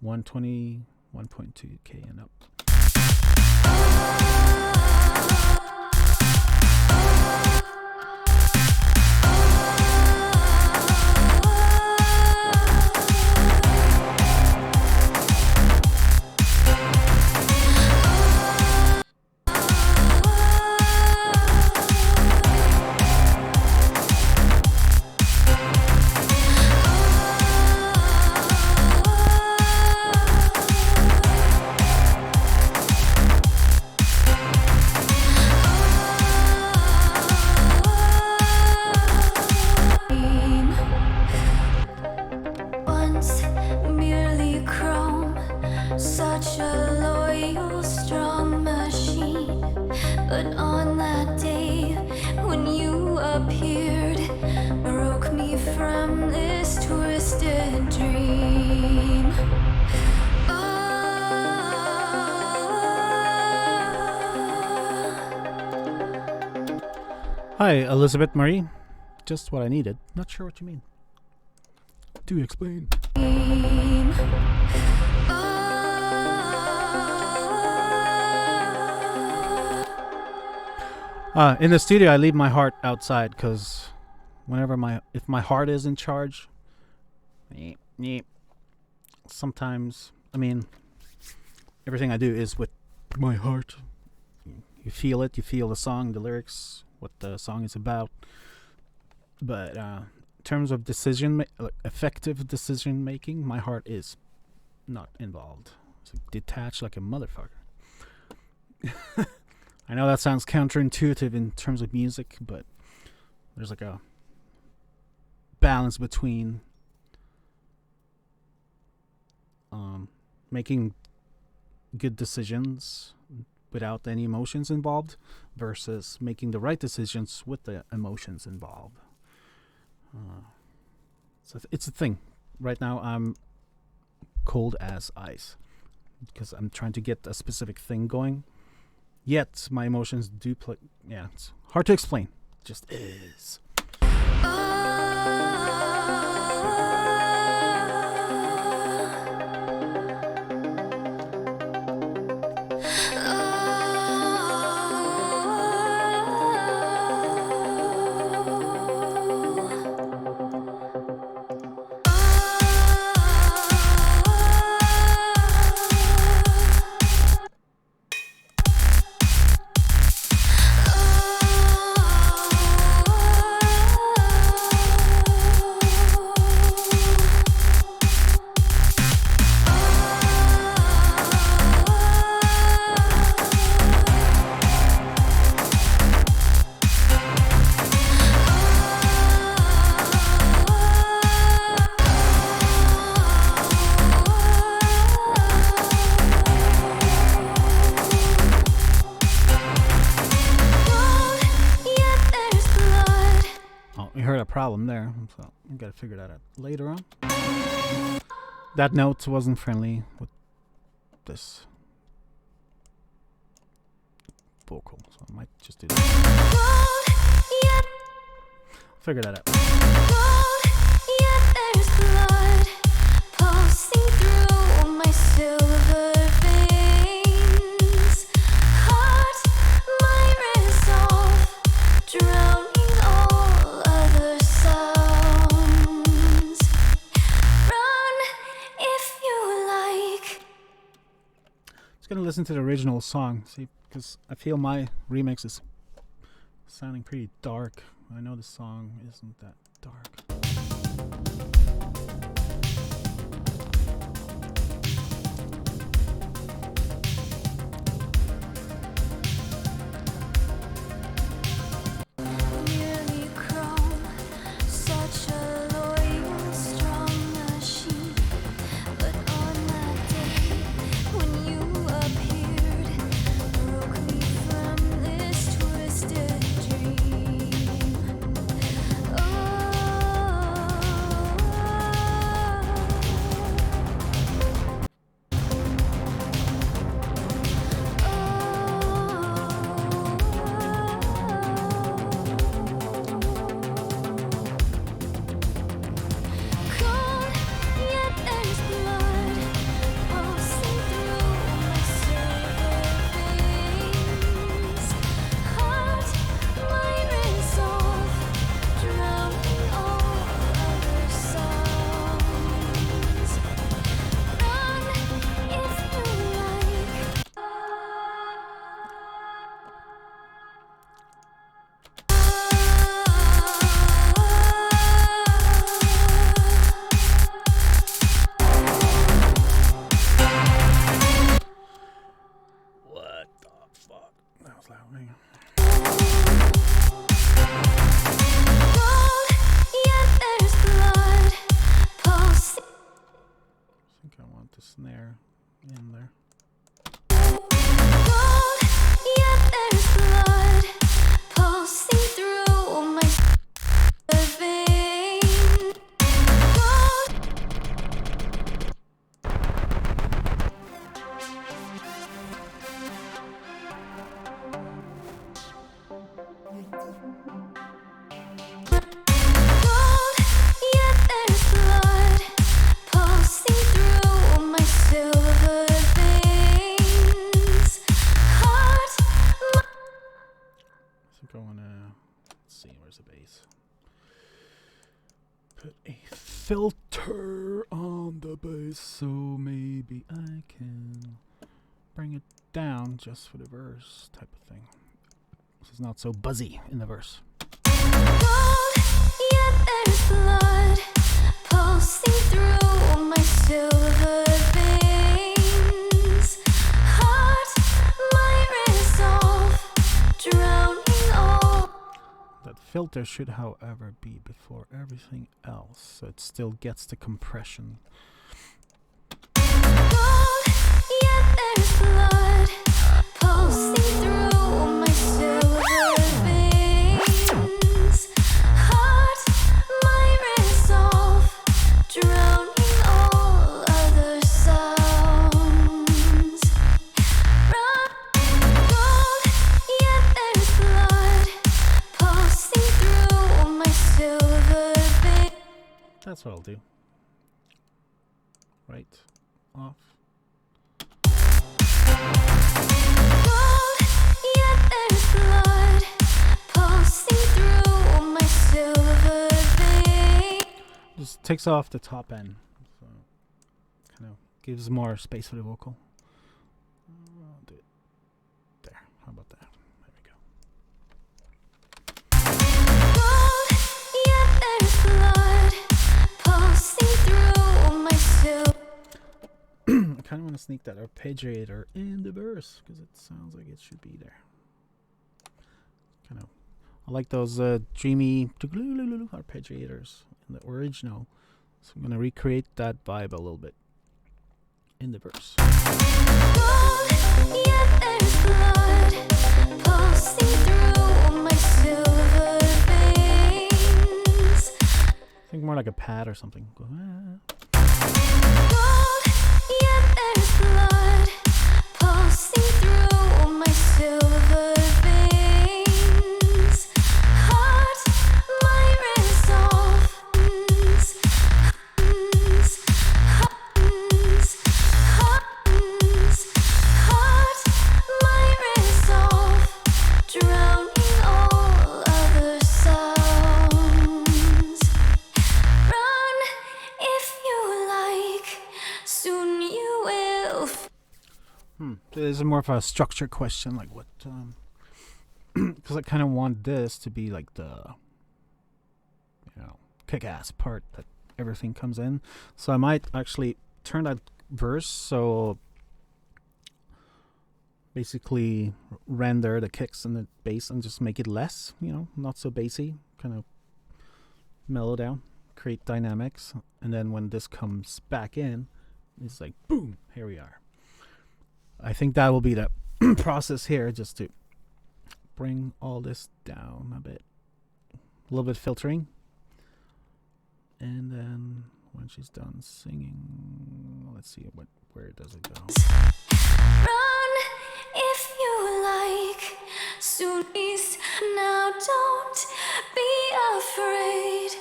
120, 1.2K and up. Hi, Elizabeth Marie. Just what I needed. Not sure what you mean. Do explain. In the studio, I leave my heart outside because if my heart is in charge, sometimes, I mean, everything I do is with my heart. You feel it. You feel the song, the lyrics, what the song is about. But in terms of effective decision making, my heart is not involved. It's like detached like a motherfucker. I know that sounds counterintuitive in terms of music, but there's like a balance between making good decisions without any emotions involved versus making the right decisions with the emotions involved. So it's a thing. Right now I'm cold as ice because I'm trying to get a specific thing going. Yet my emotions do play. Yeah, it's hard to explain. It just is. Problem there, so I gotta figure that out later on. That note wasn't friendly with this vocal, so I might just do that. Figure that out. There's blood pulsing through my silver veins. Heart, my resolve, drowning all other sounds. Run if you like. Just gonna listen to the original song, see, because I feel my remix is sounding pretty dark. I know the song isn't that dark. Snare in there. There's blood pulsing through my veins. put a filter on the bass, so maybe I can bring it down just for the verse type of thing. So it's not so buzzy in the verse. Gold, yet there's blood pulsing through my silver veins. Heart, my resolve, drowning all. That filter should, however, be before everything else, so it still gets the compression. Gold, yet there's blood pulsing through my silver veins. Heart, my resolve, drowning all other sounds. Gold, yet there's blood pulsing through my silver veins. That's what I'll do. Right off. Gold, yet there's blood pulsing through my silver veins. Just takes off the top end, so kind of gives more space for the vocal. I'll do it there. How about that? There we go. Gold, yet there's blood pulsing through my silver. I kind of want to sneak that arpeggiator in the verse because it sounds like it should be there. Kind of, I like those dreamy arpeggiators in the original, so I'm gonna recreate that vibe a little bit in the verse. Gold, yet there's blood pulsing through my silver veins. Think more like a pad or something. Go, Gold, yet there's blood pulsing through my silver veins. Heart, my resolve, heart, my resolve, drowning all other sounds. Run if you like, soon you will. This is more of a structure question, like what, because I kind of want this to be like the, kick-ass part that everything comes in. So I might actually turn that verse, so basically render the kicks and the bass and just make it less, not so bassy, kind of mellow down, create dynamics, and then when this comes back in, it's like boom, here we are. I think that will be the process here, just to bring all this down a bit, a little bit filtering, and then when she's done singing, let's see where does it go. Run if you like, soon please. Now don't be afraid,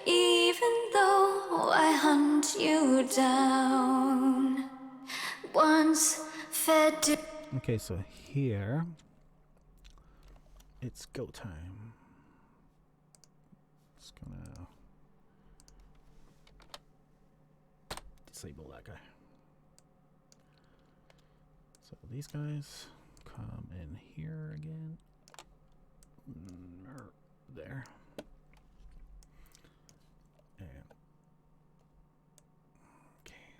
even though I hunt you down. Once fed to. Okay, so here it's go time. Just gonna disable that guy. So these guys come in here again. There. And okay.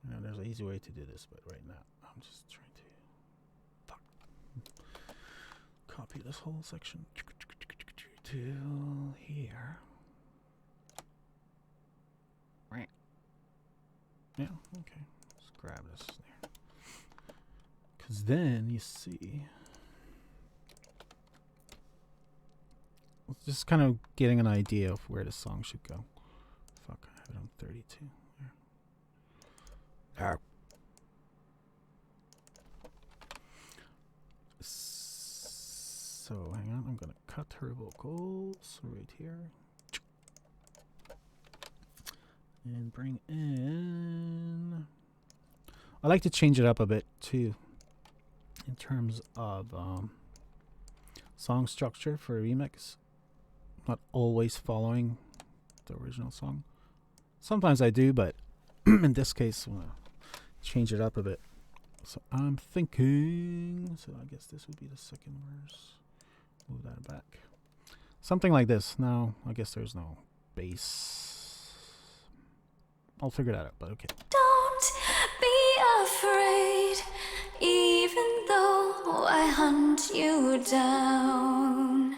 Now there's an easy way to do this, but right now I'm just trying to copy this whole section to here. Right. Yeah, okay. Let's grab this there. Because then you see, just kind of getting an idea of where the song should go. Fuck, I have it on 32. There. So hang on, I'm gonna cut her vocals right here and bring in. I like to change it up a bit too in terms of song structure for a remix. not always following the original song. Sometimes I do, but in this case, I'm gonna change it up a bit. So I'm thinking. So I guess this would be the second verse. Move that back. Something like this. Now, I guess there's no bass. I'll figure that out, but okay. Don't be afraid, even though I hunt you down.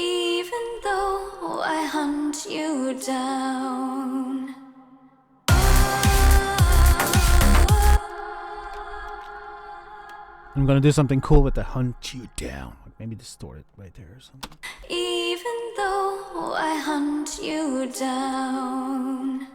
Even though I hunt you down. I'm gonna do something cool with the hunt you down. Like maybe distort it right there or something. Even though I hunt you down.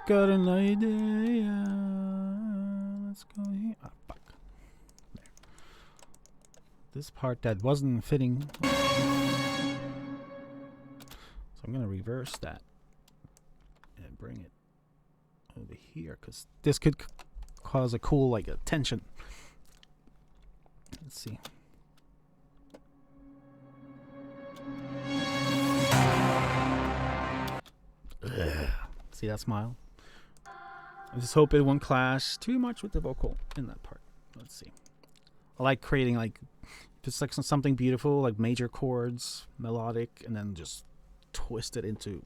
Got an idea. Let's go here. Ah, fuck. There. This part that wasn't fitting. So I'm gonna reverse that and bring it over here because this could cause a cool like a tension. Let's see. Ugh. See that smile? I just hope it won't clash too much with the vocal in that part. Let's see. I like creating like just like something beautiful, like major chords, melodic, and then just twist it into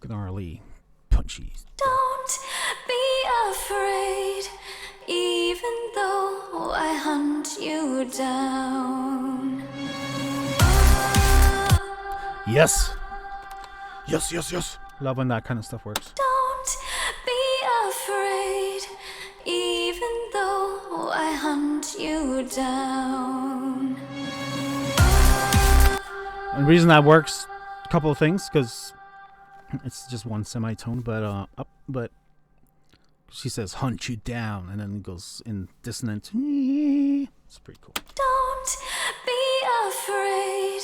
gnarly, punchy. Don't be afraid, even though I hunt you down. Yes! Yes, yes, yes! Love when that kind of stuff works. Don't be afraid, even though I hunt you down. And the reason that works, a couple of things, because it's just one semitone, but up, but she says hunt you down, and then it goes in dissonant. It's pretty cool. Don't be afraid,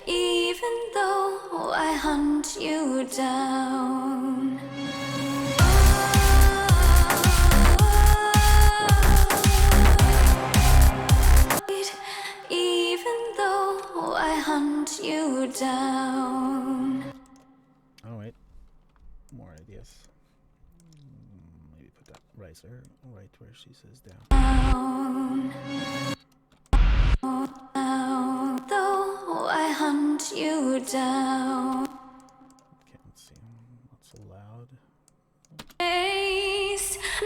even though I hunt you down. Even though I hunt you down. Oh wait, more ideas. Maybe put that right there, right where she says down. Though I hunt you down. Okay, let's see. Not so loud.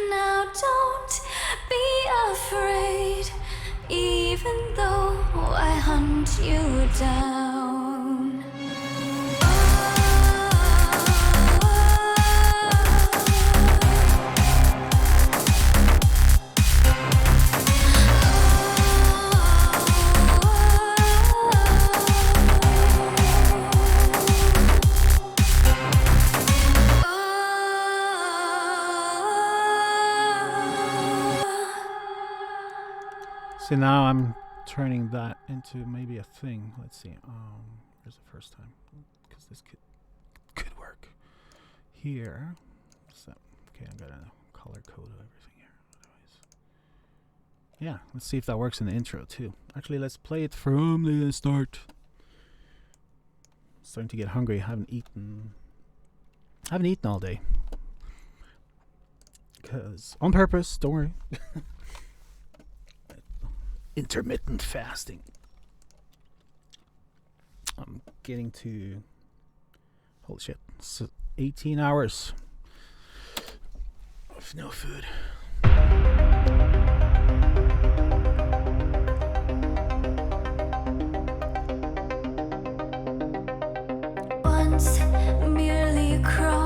Now don't be afraid, even though I hunt you down. See, now I'm turning that into maybe a thing. Let's see. Here's the first time, because this could work. Here, what's that? Okay, I got a color code of everything here. Otherwise, yeah. Let's see if that works in the intro too. Actually, let's play it from the start. Starting to get hungry. Haven't eaten all day. Because on purpose. Don't worry. Intermittent fasting. I'm getting to holy shit, 18 hours of no food. Once merely crawling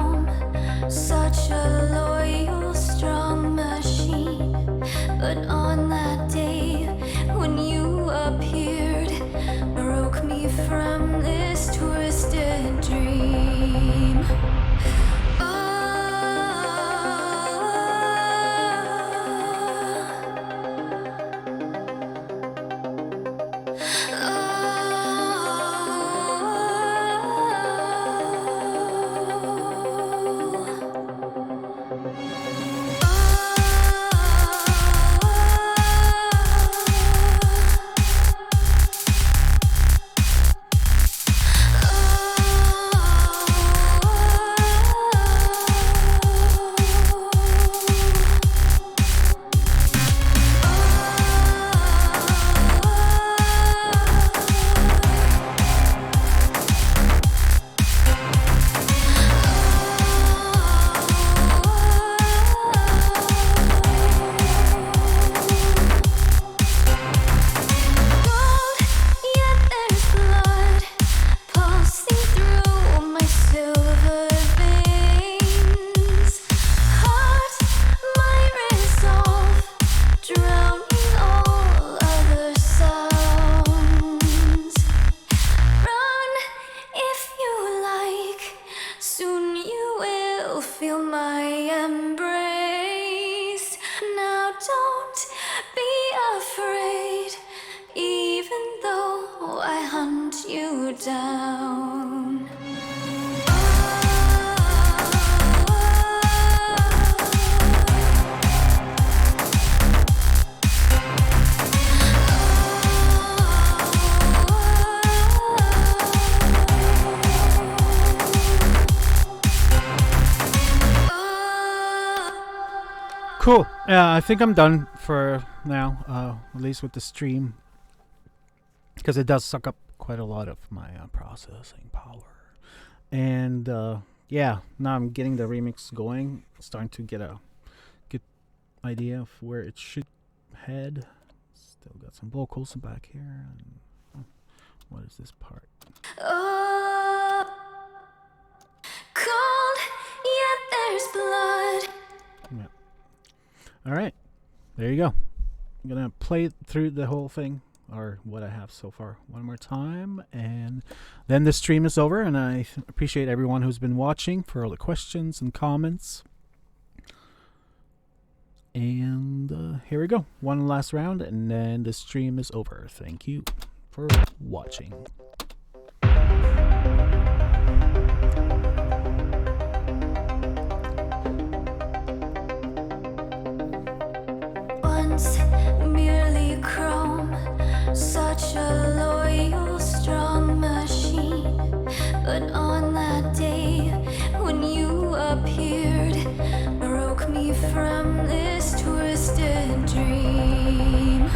feel my embrace. Now don't be afraid, even though I hunt you down. Cool. Yeah, I think I'm done for now, at least with the stream, because it does suck up quite a lot of my processing power. And yeah, now I'm getting the remix going, starting to get a good idea of where it should head. Still got some vocals back here. And, what is this part? Oh, cold, yet there's blood. Yeah. All right, there you go. I'm gonna play through the whole thing, or what I have so far, one more time, and then the stream is over. And I appreciate everyone who's been watching for all the questions and comments. And here we go, one last round, and then the stream is over. Thank you for watching. Once merely chrome, such a loyal, strong machine. But on that day when you appeared, broke me from this twisted dream.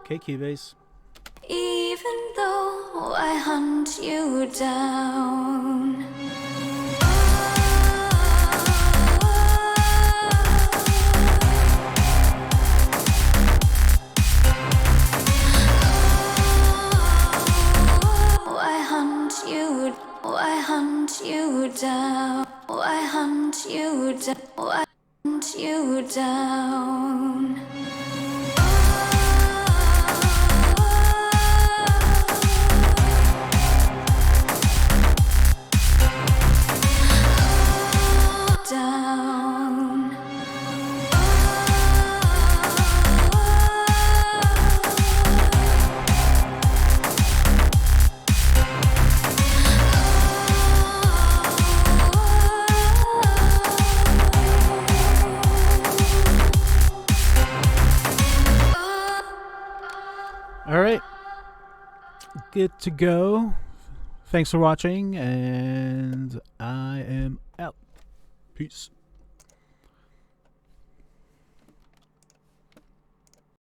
Okay, Keybase. Even though I hunt you down. I hunt you down. I hunt you down. I hunt you down. All right. Good to go. Thanks for watching, and I am out. Peace.